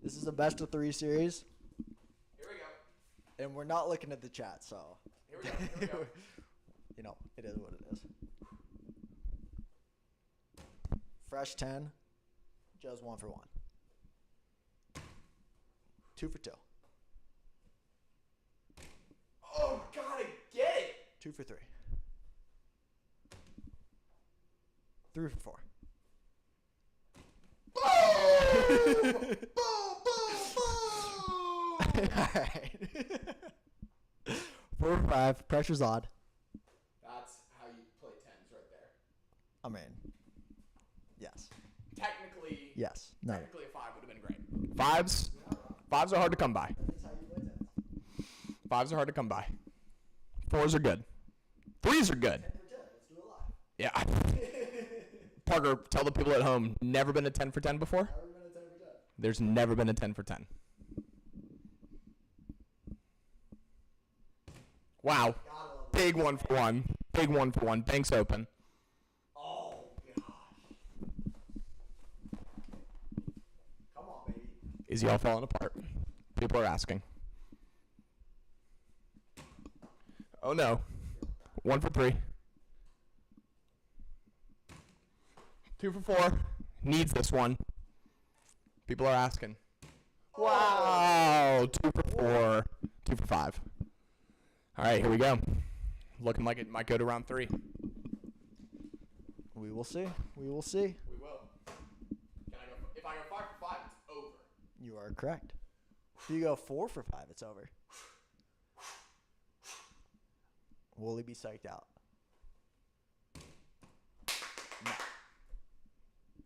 This is a best of 3 series, Here we go. and we're not looking at the chat, so Here we go. Here we go. you know it is what it is. Fresh 10. Joe's 1 for 1. 2 for 2. Oh, gotta get it. 2 for 3. 3 for 4. Boom! Boom! Boom! All right. 4 for 5. Pressure's odd. That's how you play 10s right there. I mean, yes. Technically, Yes. No. technically a 5 would have been great. 5s are hard to come by. That's how you play 10s. 5s are hard to come by. 4s are good. 3s are good. 10 for 10. Let's do it live. Yeah. Parker, tell the people at home, never been a 10 for 10 before? Never been a 10 for 10. There's never been a 10 for 10. Wow. Gotta love it. Big 1 for 1. Big 1 for 1. Banks open. Oh, gosh. Come on, baby. Is he all falling apart? People are asking. Oh no. 1 for 3. 2 for 4. Needs this one. People are asking. Wow. 2 for 4. 2 for 5. All right, here we go. Looking like it might go to round 3. We will see. We will see. We will. If I go 5 for 5, it's over. You are correct. If you go 4 for 5, it's over. Will he be psyched out? No.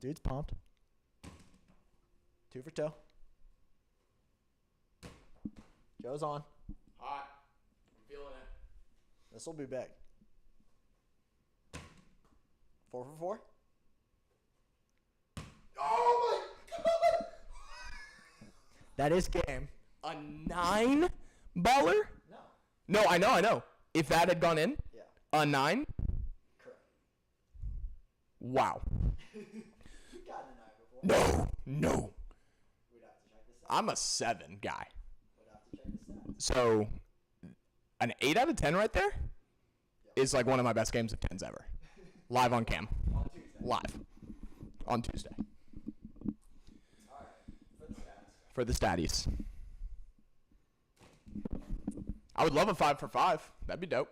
Dude's pumped. 2 for 2. Joe's on. Hot. I'm feeling it. This will be big. 4 for 4. Oh my god! That is game. A 9 baller? No. No, I know. If that had gone in, Yeah. a 9? Correct. Wow. You gotten a 9 before. No. We'd have to check this out. I'm a 7 guy. We'd have to check this out. So, an 8 out of 10 right there is like one of my best games of 10s ever. Live on cam. On Tuesday. Live. On Tuesday. All right. For the statties. I would love a 5 for 5. That'd be dope.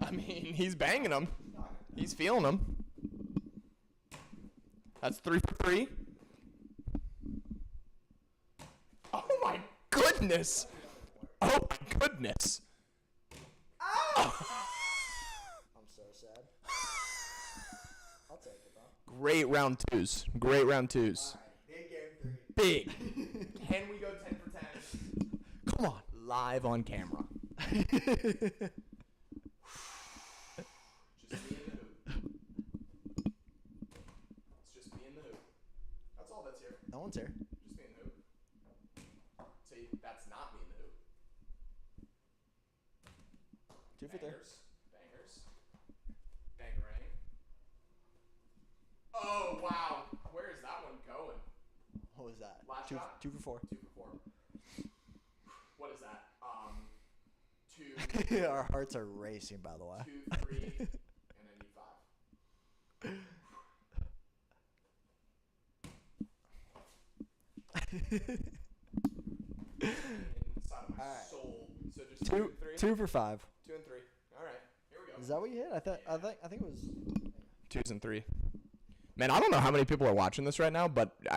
I mean, he's banging them. He's feeling them. That's 3 for 3. Oh my goodness. Oh my goodness. I'm so sad. I'll take it though. Great round 2s. Great round 2s. All right. Big game 3. Big. Can we go 10 for 10? Come on. Live on camera. Just me and the hoop. No one's here. Just me in the hoop. See, that's not me in the hoop. 2 for 3. Bangers. Bangarang. Oh, wow. Where is that one going? What was that? Last shot? 2 for 4. 2 for 4. What is that? 2. Our hearts are racing, by the way. 2, 3, and I need 5. Inside of my soul. So just 2 and 3. 2 for 5. 2 and 3. All right, here we go. Is that what you hit? I think it was 2s and 3. Man, I don't know how many people are watching this right now,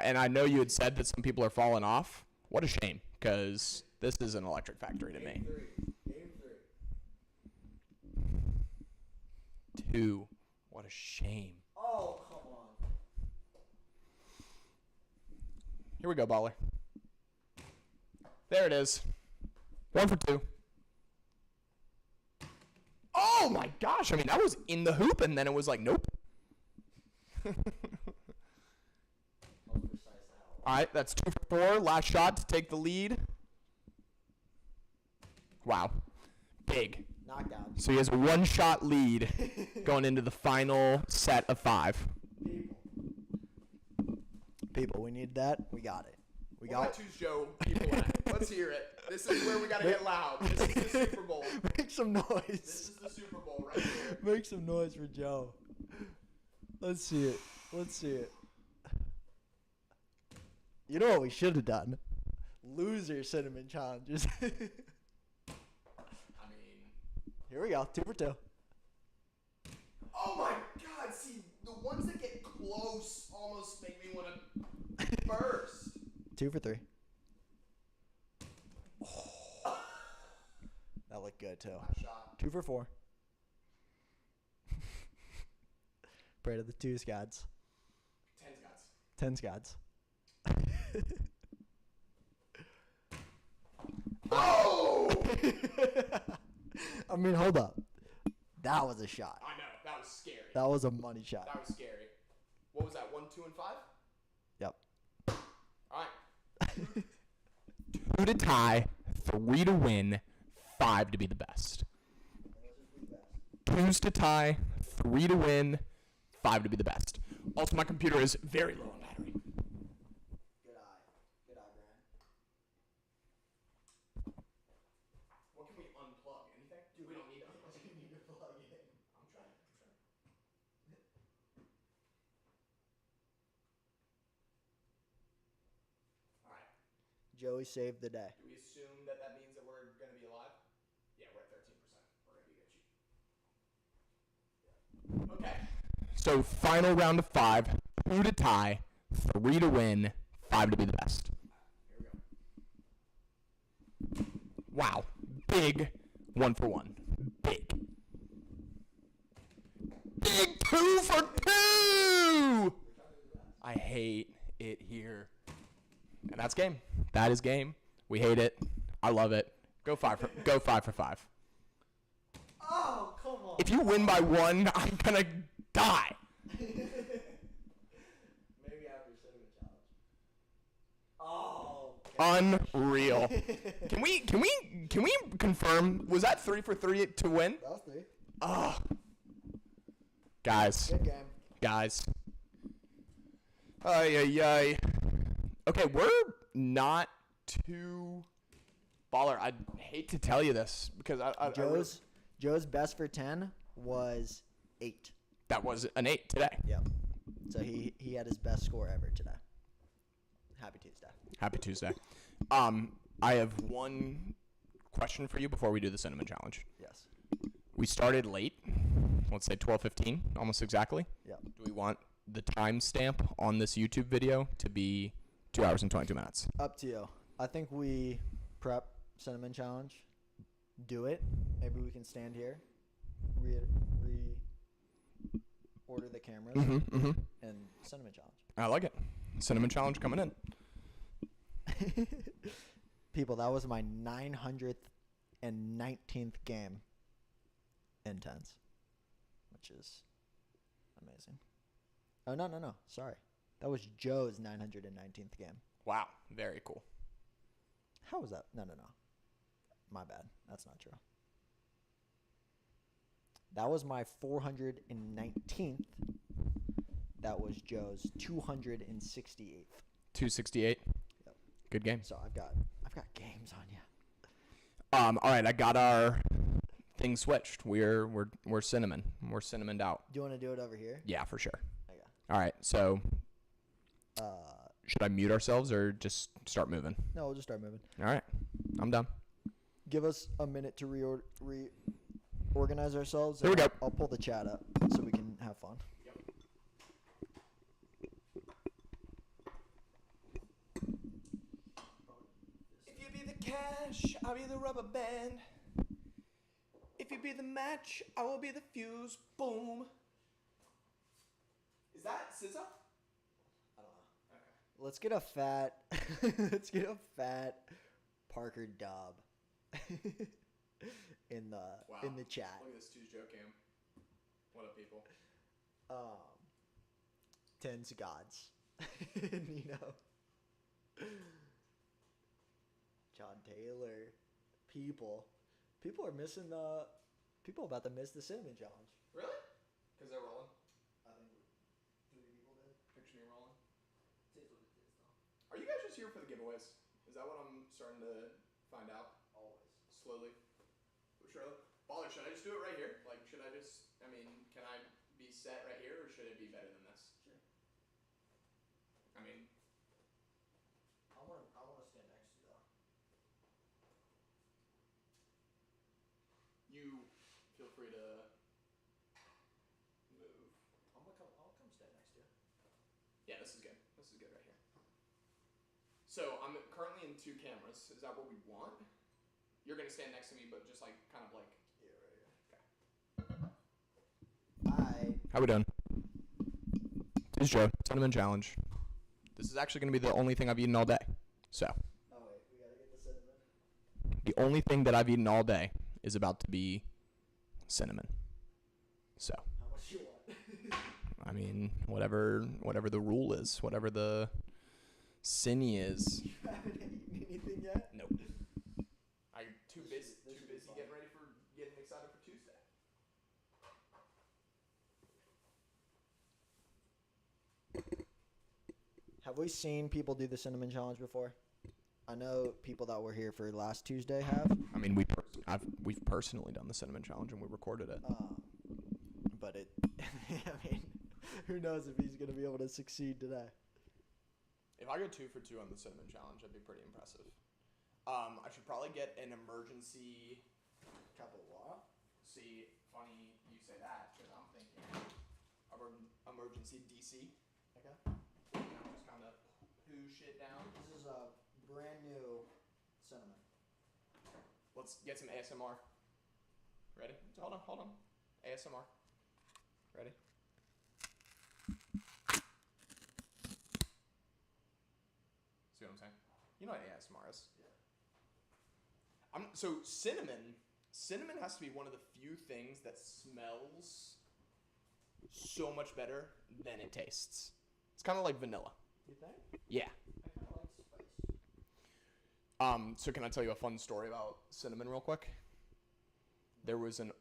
and I know you had said that some people are falling off. What a shame, because this is an electric factory to me. Game 3. 2. What a shame. Oh, come on. Here we go, baller. There it is. 1 for 2. Oh my gosh! I mean, that was in the hoop, and then it was like, nope. All right, that's 2 for 4. Last shot to take the lead. Wow, big. Knockdown. So he has a 1-shot lead going into the final set of 5. People, we need that. We got it. We got Twos Joe people at? Let's hear it. This is where we gotta get loud. This is the Super Bowl. Make some noise. This is the Super Bowl right here. Make some noise for Joe. Let's see it. Let's see it. You know what we should have done? Loser cinnamon challenges. I mean, Here we go. 2 for 2. oh my God! See, the ones that get close almost make me want to burst. 2 for 3. That looked good too. Shot. 2 for 4. Pray to the 2s gods. 10's gods. 10s gods. Oh! I mean, hold up. That was a shot. I know, that was scary. That was a money shot. That was scary. What was that? 1, 2, and 5? Yep. All right. 2 to tie, 3 to win, 5 to be the best. 2s to tie, 3 to win, 5 to be the best. Also, my computer is very low on battery. Good eye. Good eye, Brian. What can we unplug? Anything? Dude, we don't need to unplug. You need to plug in. I'm trying. All right. Joey saved the day. Do we assume that that means that we're going to be alive? Yeah, we're at 13%. We're going to be good. Okay. So, final round of 5. 2 to tie, 3 to win, 5 to be the best. Here we go. Wow. Big 1 for 1. Big. Big 2 for 2! I hate it here. And that's game. That is game. We hate it. I love it. Go 5 for 5. Oh, come on. If you win by 1, I'm gonna die. Maybe after cinnamon challenge. Oh. Unreal. Can we confirm? Was that 3 for 3 to win? That was 3. Oh. Guys. Good game. Guys. Ay, ay, ay. Okay, we're not too baller. I hate to tell you this because I Joe's best for 10 was 8. that was an 8 today. Yep. So he had his best score ever today. Happy Tuesday. Happy Tuesday. I have one question for you before we do the cinnamon challenge. Yes. We started late. Let's say 12:15, almost exactly. Yep. Do we want the timestamp on this YouTube video to be 2 hours and 22 minutes? Up to you. I think we prep cinnamon challenge. Do it. Maybe we can stand here. Order the cameras and cinnamon challenge. I like it. Cinnamon challenge coming in. People, that was my 919th game in tens, which is amazing. Oh, no. Sorry. That was Joe's 919th game. Wow, very cool. How was that? No. My bad. That's not true. That was my 419th. That was Joe's 268th. 268. Yep. Good game. So I've got games on you. All right, I got our thing switched. We're cinnamon. We're cinnamoned out. Do you want to do it over here? Yeah, for sure. Okay. All right, so should I mute ourselves or just start moving? No, we'll just start moving. All right, I'm done. Give us a minute to reorganize ourselves. Here we go. I'll pull the chat up so we can have fun. If you be the cash, I'll be the rubber band. If you be the match, I will be the fuse. Boom. Is that SZA? I don't know. Okay. Let's get a fat Parker Dub in the chat. Look at this Tuesday cam. What up, people? Tens gods. Nino. John Taylor. People are missing people about to miss the cinnamon challenge. Really? Because they're rolling. I think 3 people did. Picture me rolling. It is what it is, though. Are you guys just here for the giveaways? Is that what I'm starting to find out? Always. Slowly. Sure. Baller, should I just do it right here? Like, can I be set right here, or should it be better than this? Sure. I mean, I want to stand next to you, though. you feel free to move. I'll come stand next to you. Yeah, this is good. This is good right here. So I'm currently in 2 cameras. Is that what we want? You're gonna stand next to me, but just like kind of like. Yeah, right here. Okay. Hi. How we doing? This is Joe. Cinnamon challenge. This is actually gonna be the only thing I've eaten all day. So. Oh wait, we gotta get the cinnamon. The only thing that I've eaten all day is about to be cinnamon. So. How much you want? I mean, whatever the rule is, whatever the sinny is. You haven't eaten anything yet? Nope. I'm too busy getting ready for getting excited for Tuesday. Have we seen people do the cinnamon challenge before? I know people that were here for last Tuesday have. I mean, we've personally done the cinnamon challenge and we recorded it. But it, I mean, who knows if he's gonna be able to succeed today? If I go 2 for 2 on the cinnamon challenge, that'd be pretty impressive. I should probably get an emergency. Cup of what? See, funny you say that because I'm thinking emergency DC. Okay. You know, just kind of poo shit down. This is a brand new cinnamon. Let's get some ASMR. Ready? Hold on. ASMR. Ready? See what I'm saying? You know what ASMR is. Yeah. So cinnamon has to be one of the few things that smells so much better than it tastes. It's kind of like vanilla. You think? Yeah. I kind of like spice. So can I tell you a fun story about cinnamon real quick? There was an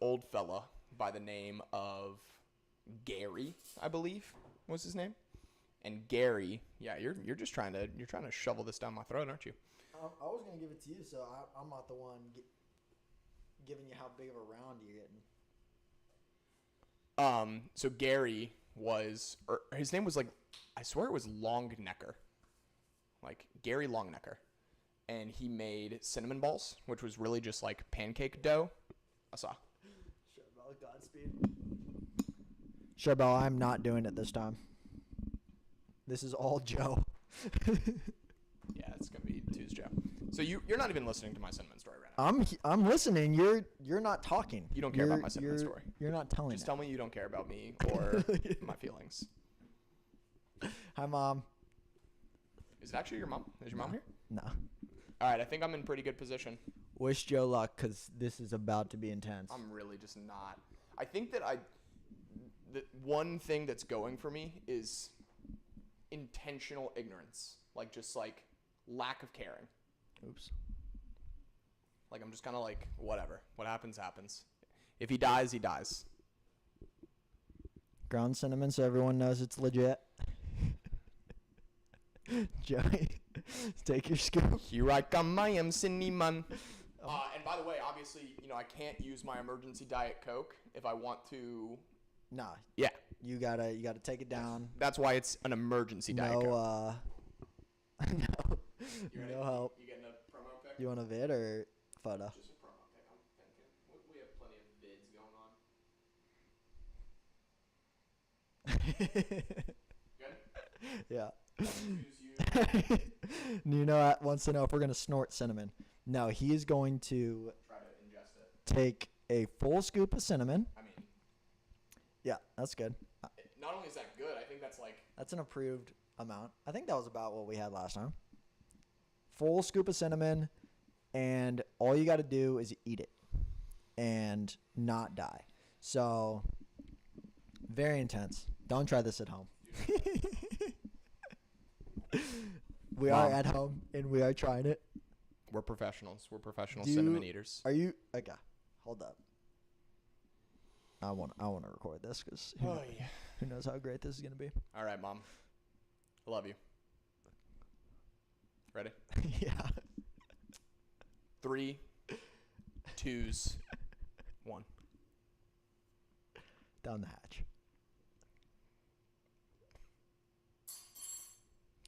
old fella by the name of Gary, I believe was his name. And Gary, yeah, you're just trying to shovel this down my throat, aren't you? I was gonna give it to you, so I'm not the one giving you how big of a round you're getting. So Gary his name was like, I swear it was Longnecker, like Gary Longnecker, and he made cinnamon balls, which was really just like pancake dough. I saw. Charbel, Godspeed. Charbel, I'm not doing it this time. This is all Joe. Yeah, it's gonna be Tuesday. So you're not even listening to my cinnamon story right now. I'm listening. You're not talking. You don't care about my cinnamon story. You're not telling Just it. tell me you don't care about me or my feelings. Hi, Mom. Is it actually your mom? Is your mom here? No. All right, I think I'm in pretty good position. Wish Joe luck, because this is about to be intense. I'm really just not. I think that the one thing that's going for me is intentional ignorance. Like, just, like, lack of caring. Oops. Like, I'm just kind of like, whatever. What happens, happens. If he dies, he dies. Ground cinnamon so everyone knows it's legit. Joey, take your scoop. Here I come, I am cinnamon. And by the way, obviously, you know, I can't use my emergency Diet Coke if I want to. Nah. Yeah. You gotta take it down. That's why it's an emergency Diet Coke. No, no help. You getting a promo pick? You want a vid or photo? Just a promo pick, I'm thinking. We have plenty of vids going on. Good? Yeah. Choose you. Nuno wants to know if we're gonna snort cinnamon. No, he is going to Try to ingest it. take a full scoop of cinnamon. I mean, Yeah, that's good. not only is that good, I think that's like. That's an approved amount. I think that was about what we had last time. Full scoop of cinnamon, and all you got to do is eat it and not die. So, very intense. Don't try this at home. We are Mom. at home, and we are trying it. We're professionals. We're professional Do- cinnamon eaters. Are you okay? Hold up. I want to record this because Oh, yeah. who knows how great this is gonna be. All right, Mom. I love you. Ready? Yeah. 3, 2, 1. Down the hatch.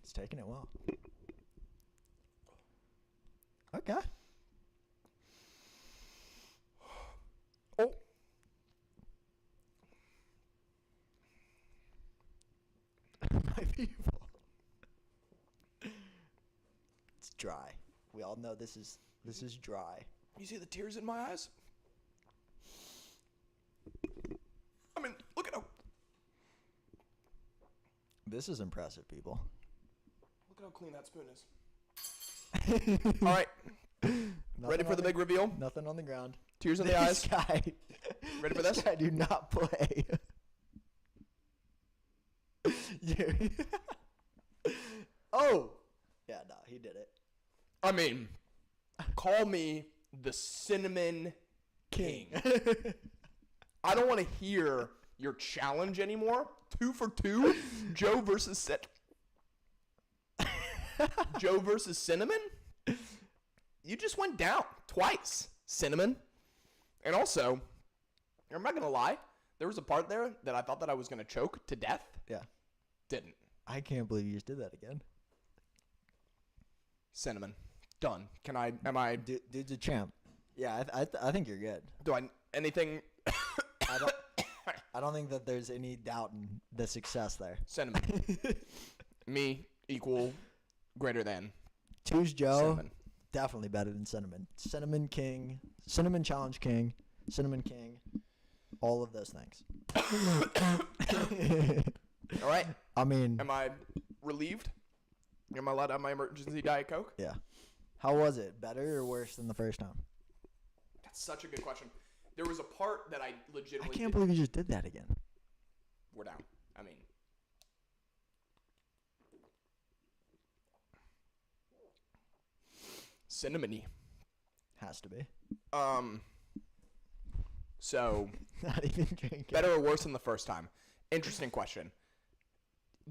He's taking it well. Okay. Oh. My people. It's dry. We all know this is dry. You see the tears in my eyes? I mean, look at how People. look at how clean that spoon is. All right, ready for the big reveal? Nothing on the ground. Tears in the This eyes. guy. Ready for this? Guy do not play. Yeah. Oh. Yeah, no, he did it. I mean, call me the cinnamon king. I don't want to hear your challenge anymore. 2 for 2. Joe versus Joe versus cinnamon. You just went down twice, cinnamon. And also, I'm not gonna lie. There was a part there that I thought that I was gonna choke to death. Yeah. Didn't. I can't believe you just did that again. Cinnamon. Done. Am I, Dude's a champ. Yeah, I think you're good. do I, anything, I don't think that there's any doubt in the success there. cinnamon. Me equal greater than Two's Joe, cinnamon. definitely better than cinnamon. Cinnamon king, cinnamon challenge king, cinnamon king, all of those things. All right. I mean, Am I relieved? Am I allowed to have my emergency Diet Coke? yeah. How was it? Better or worse than the first time? That's such a good question. There was a part that I I legitimately can't believe you just did that again. We're down. I mean, cinnamony. Has to be. So Not even drinking. better or worse than the first time? Interesting question.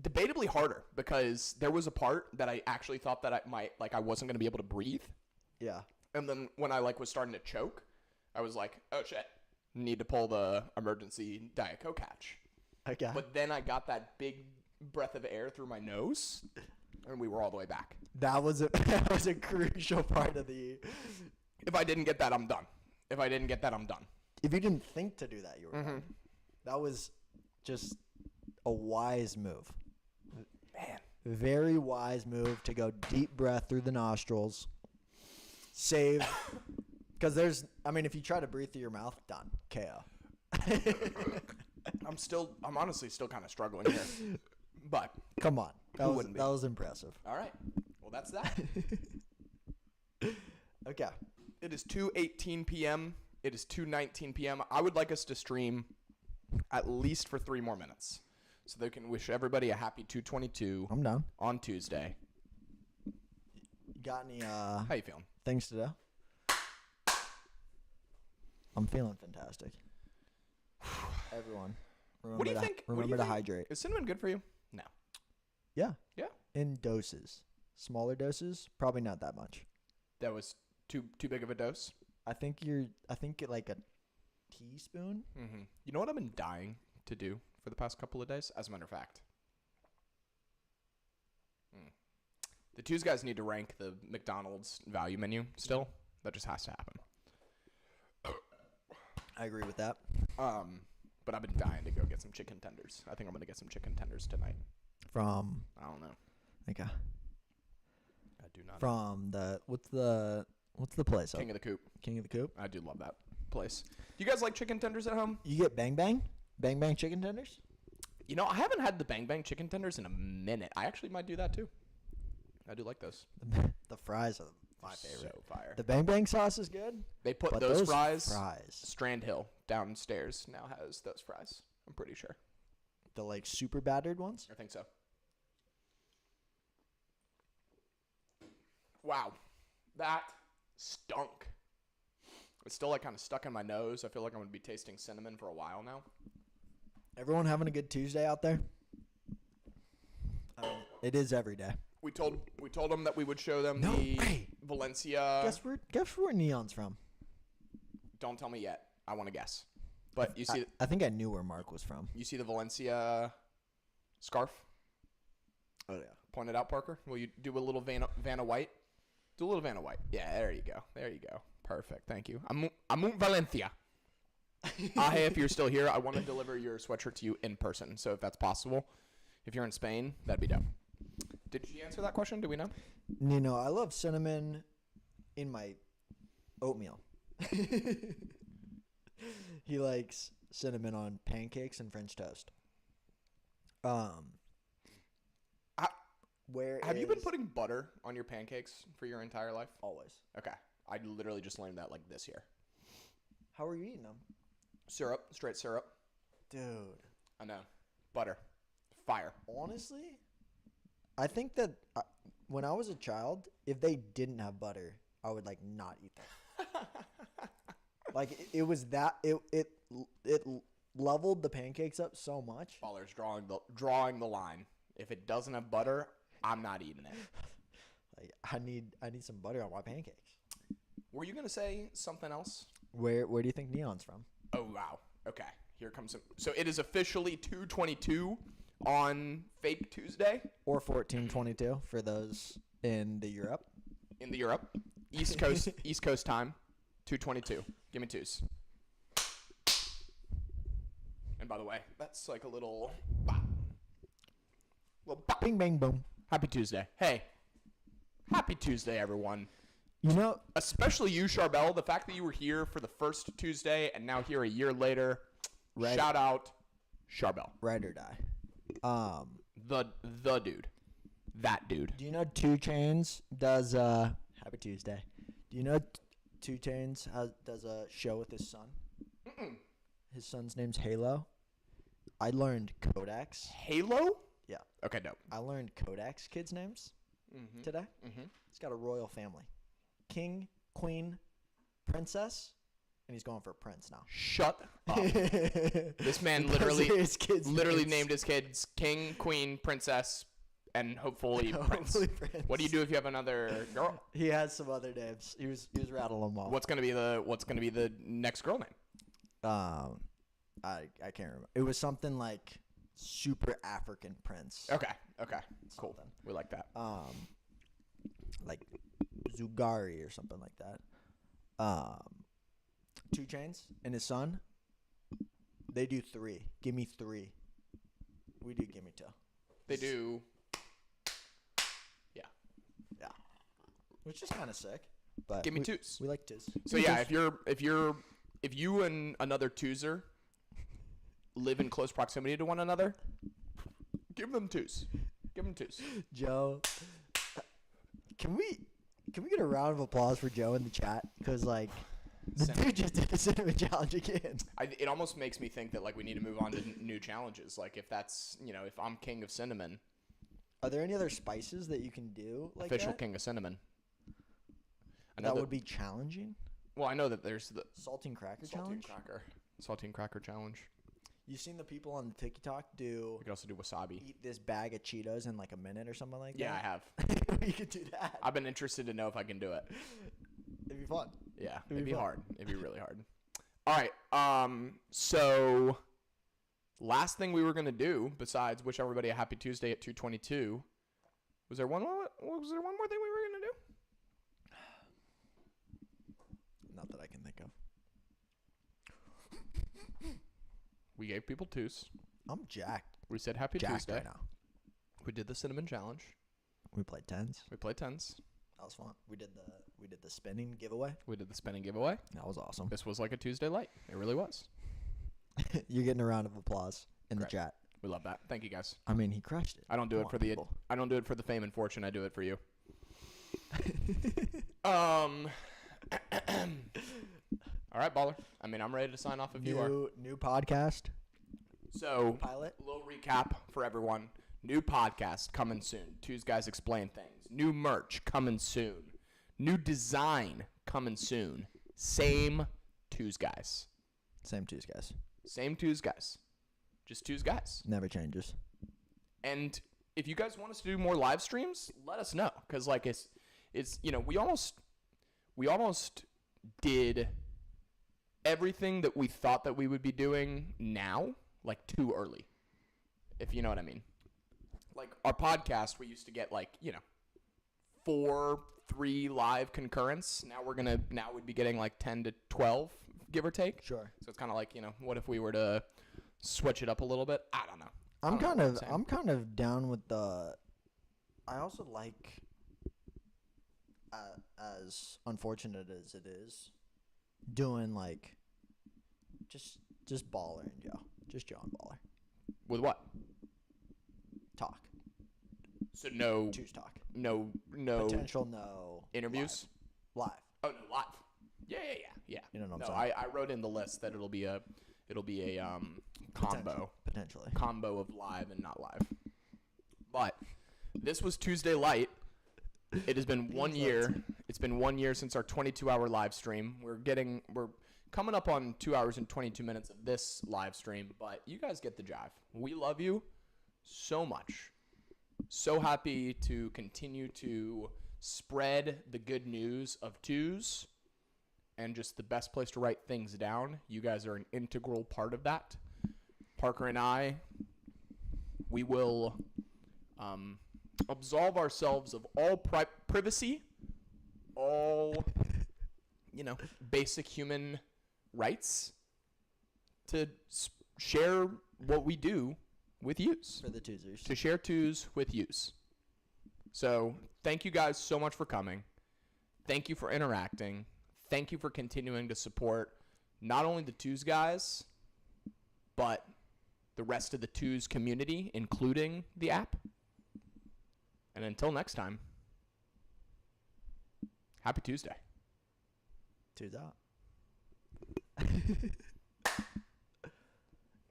Debatably harder because there was a part that I actually thought that I wasn't going to be able to breathe. Yeah. And then when I was starting to choke, I was like, oh shit, need to pull the emergency Diet Coke hatch. Okay. But then I got that big breath of air through my nose, and we were all the way back. that was a crucial part of the. If I didn't get that, I'm done. If I didn't get that, I'm done. If you didn't think to do that, you were done. That was just a wise move. Man. Very wise move to go deep breath through the nostrils. Save. Because if you try to breathe through your mouth, done. KO. I'm honestly still kind of struggling here. But, Come on. That Who was, wouldn't be? that was impressive. all right. Well, that's that. Okay. It is 2:18 p.m. It is 2:19 p.m. I would like us to stream at least for 3 more minutes, so they can wish everybody a happy 222 I'm down. on Tuesday. You got any How you feeling? things to do? I'm feeling fantastic. Everyone, remember What do you think? Remember to hydrate. Is cinnamon good for you? No. Yeah. Yeah. In doses, smaller doses, probably not that much. That was too big of a dose. I think like a teaspoon. Mm-hmm. You know what I've been dying to do for the past couple of days? As a matter of fact, the Twos guys need to rank the McDonald's value menu still. That just has to happen. I agree with that. But I've been dying to go get some chicken tenders. I think I'm gonna get some chicken tenders tonight. From I don't know. like I do not. from the what's the place? King of the Coop. King of the Coop. I do love that place. Do you guys like chicken tenders at home? You get Bang Bang chicken tenders. You know, I haven't had the Bang Bang chicken tenders in a minute. I actually might do that too. I do like those. The fries are my favorite. So fire. The Bang Bang sauce is good. They put but those fries. Fries. Strand Hill downstairs now has those fries. I'm pretty sure. The like super battered ones. I think so. Wow, that stunk. It's still like kind of stuck in my nose. I feel like I'm gonna be tasting cinnamon for a while now. Everyone having a good Tuesday out there? It is every day. We told them that we would show them Valencia. Guess where Neon's from? Don't tell me yet. I want to guess. But you see, I think I knew where Mark was from. you see the Valencia scarf? Oh yeah. Point it out, Parker. Will you do a little Vanna White? Do a little Vanna White. Yeah, there you go. There you go. Perfect. Thank you. Amunt Valencia. Hey, if you're still here, I want to deliver your sweatshirt to you in person. So if that's possible, if you're in Spain, that'd be dope. Did she answer that question? Do we know? Nino, I love cinnamon in my oatmeal. He likes cinnamon on pancakes and French toast. Have you been putting butter on your pancakes for your entire life? Always. Okay. I literally just learned that like this year. How are you eating them? Syrup, straight syrup. Dude. I know. Butter. Fire. Honestly, I think that when I was a child, if they didn't have butter, I would like not eat them. Like it was that it leveled the pancakes up so much. Baller's drawing the line. If it doesn't have butter, I'm not eating it. Like I need some butter on my pancakes. Were you gonna say something else? Where do you think Neon's from? Oh wow. Okay. Here comes some. So it is officially 2:22 on Fake Tuesday. Or 14:22 for those in the Europe. In the Europe, East Coast time, 2:22. Give me twos. And by the way, that's like a little bop. Bing bang boom. Happy Tuesday. Hey, happy Tuesday, everyone. You know, Especially you, Charbel. The fact that you were here for the first Tuesday and now here a year later. Right. Shout out, Charbel. ride or die. The dude. That dude. Do you know 2 Chainz does Happy Tuesday? Do you know 2 Chainz does a show with his son? Mm-mm. His son's name's Halo. I learned Kodak's. Halo? Yeah. Okay, dope. I learned Kodak's kids' names today. Mm-hmm. He's got a royal family. King, Queen, Princess, and he's going for Prince now. Shut up. This man Those literally are his kids' names. named his kids King, Queen, Princess, and hopefully Prince. Prince. What do you do if you have another girl? He has some other names. He was rattling them off. What's gonna be the next girl name? I can't remember. It was something like super African prince. Okay, cool. Something. We like that. Like Zugari or something like that. 2 Chainz and his son. They do 3. Give me 3. We do give me 2. They do. Yeah. Which is kind of sick. But Give me twos. We like twos. So yeah, if you and another twoozer live in close proximity to one another, give them twos. Give them twos. Joe, can we get a round of applause for Joe in the chat? Because like The dude just did a cinnamon challenge again. It almost makes me think that like we need to move on to new challenges. Like if that's, you know, if I'm king of cinnamon. Are there any other spices that you can do like Official that? king of cinnamon. That would be challenging? Well, I know that there's the Saltine cracker challenge? Saltine cracker challenge. You've seen the people on TikTok do... We could also do wasabi. Eat this bag of Cheetos in like a minute or something like Yeah, that? I have. We could do that. I've been interested to know if I can do it. It'd be fun. Yeah, It'd be fun. hard. It'd be really hard. All right. So last thing we were gonna do, besides wish everybody a happy Tuesday at 2:22, was there one more thing we were gonna do? Not that I can think of. We gave people twos. I'm jacked. We said happy Jacked Tuesday. right now. We did the cinnamon challenge. We played tens. We played tens. That was fun. We did the spinning giveaway. We did the spinning giveaway. That was awesome. This was like a Tuesday light. It really was. You're getting a round of applause in Correct. the chat. We love that. Thank you guys. I mean, he crushed it. I don't do Come it on, for the people. I don't do it for the fame and fortune. I do it for you. All right, baller. I mean, I'm ready to sign off if you are. New podcast. So, Pilot. a little recap for everyone. New podcast coming soon. Twos Guys Explain Things. New merch coming soon. New design coming soon. Same Twos Guys. Same Twos guys. Same Twos Guys. Just Twos Guys. Never changes. And if you guys want us to do more live streams, let us know. Because, like, it's you know, we almost did everything that we thought that we would be doing now, like, too early. If you know what I mean. Like, our podcast, we used to get, like, you know, 3 live concurrents. Now we'd be getting, like, 10 to 12, give or take. Sure. So it's kind of like, you know, what if we were to switch it up a little bit? I don't know. I'm kind of down with the. I also like, as unfortunate as it is, doing like, just Baller and Joe, just Joe and Baller With what? talk. So no Twos talk. No Potential no interviews. Live. Oh no, live. Yeah. You know what I'm No, saying? I wrote in the list that it'll be a combo. Potentially. Combo of live and not live. But this was Tuesday Light. It has been 1 year. It's been 1 year since our 22-hour live stream. We're coming up on 2 hours and 22 minutes of this live stream, but you guys get the jive. We love you so much. So happy to continue to spread the good news of twos and just the best place to write things down. You guys are an integral part of that. Parker and I, we will absolve ourselves of all privacy, all, you know, basic human rights to share what we do with yous. For the Twosers. To share twos with yous. So thank you guys so much for coming. Thank you for interacting. Thank you for continuing to support not only the Twos guys, but the rest of the Twos community, including the app. And until next time, happy Tuesday. Twos out.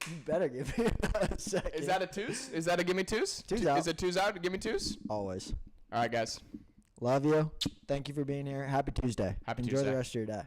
You better give me a second. Is that a twos? Is that a gimme twos? Twos out. Is it twos out? Gimme twos? Always. All right, guys. Love you. Thank you for being here. Happy Tuesday. Happy Enjoy Tuesday. the rest of your day.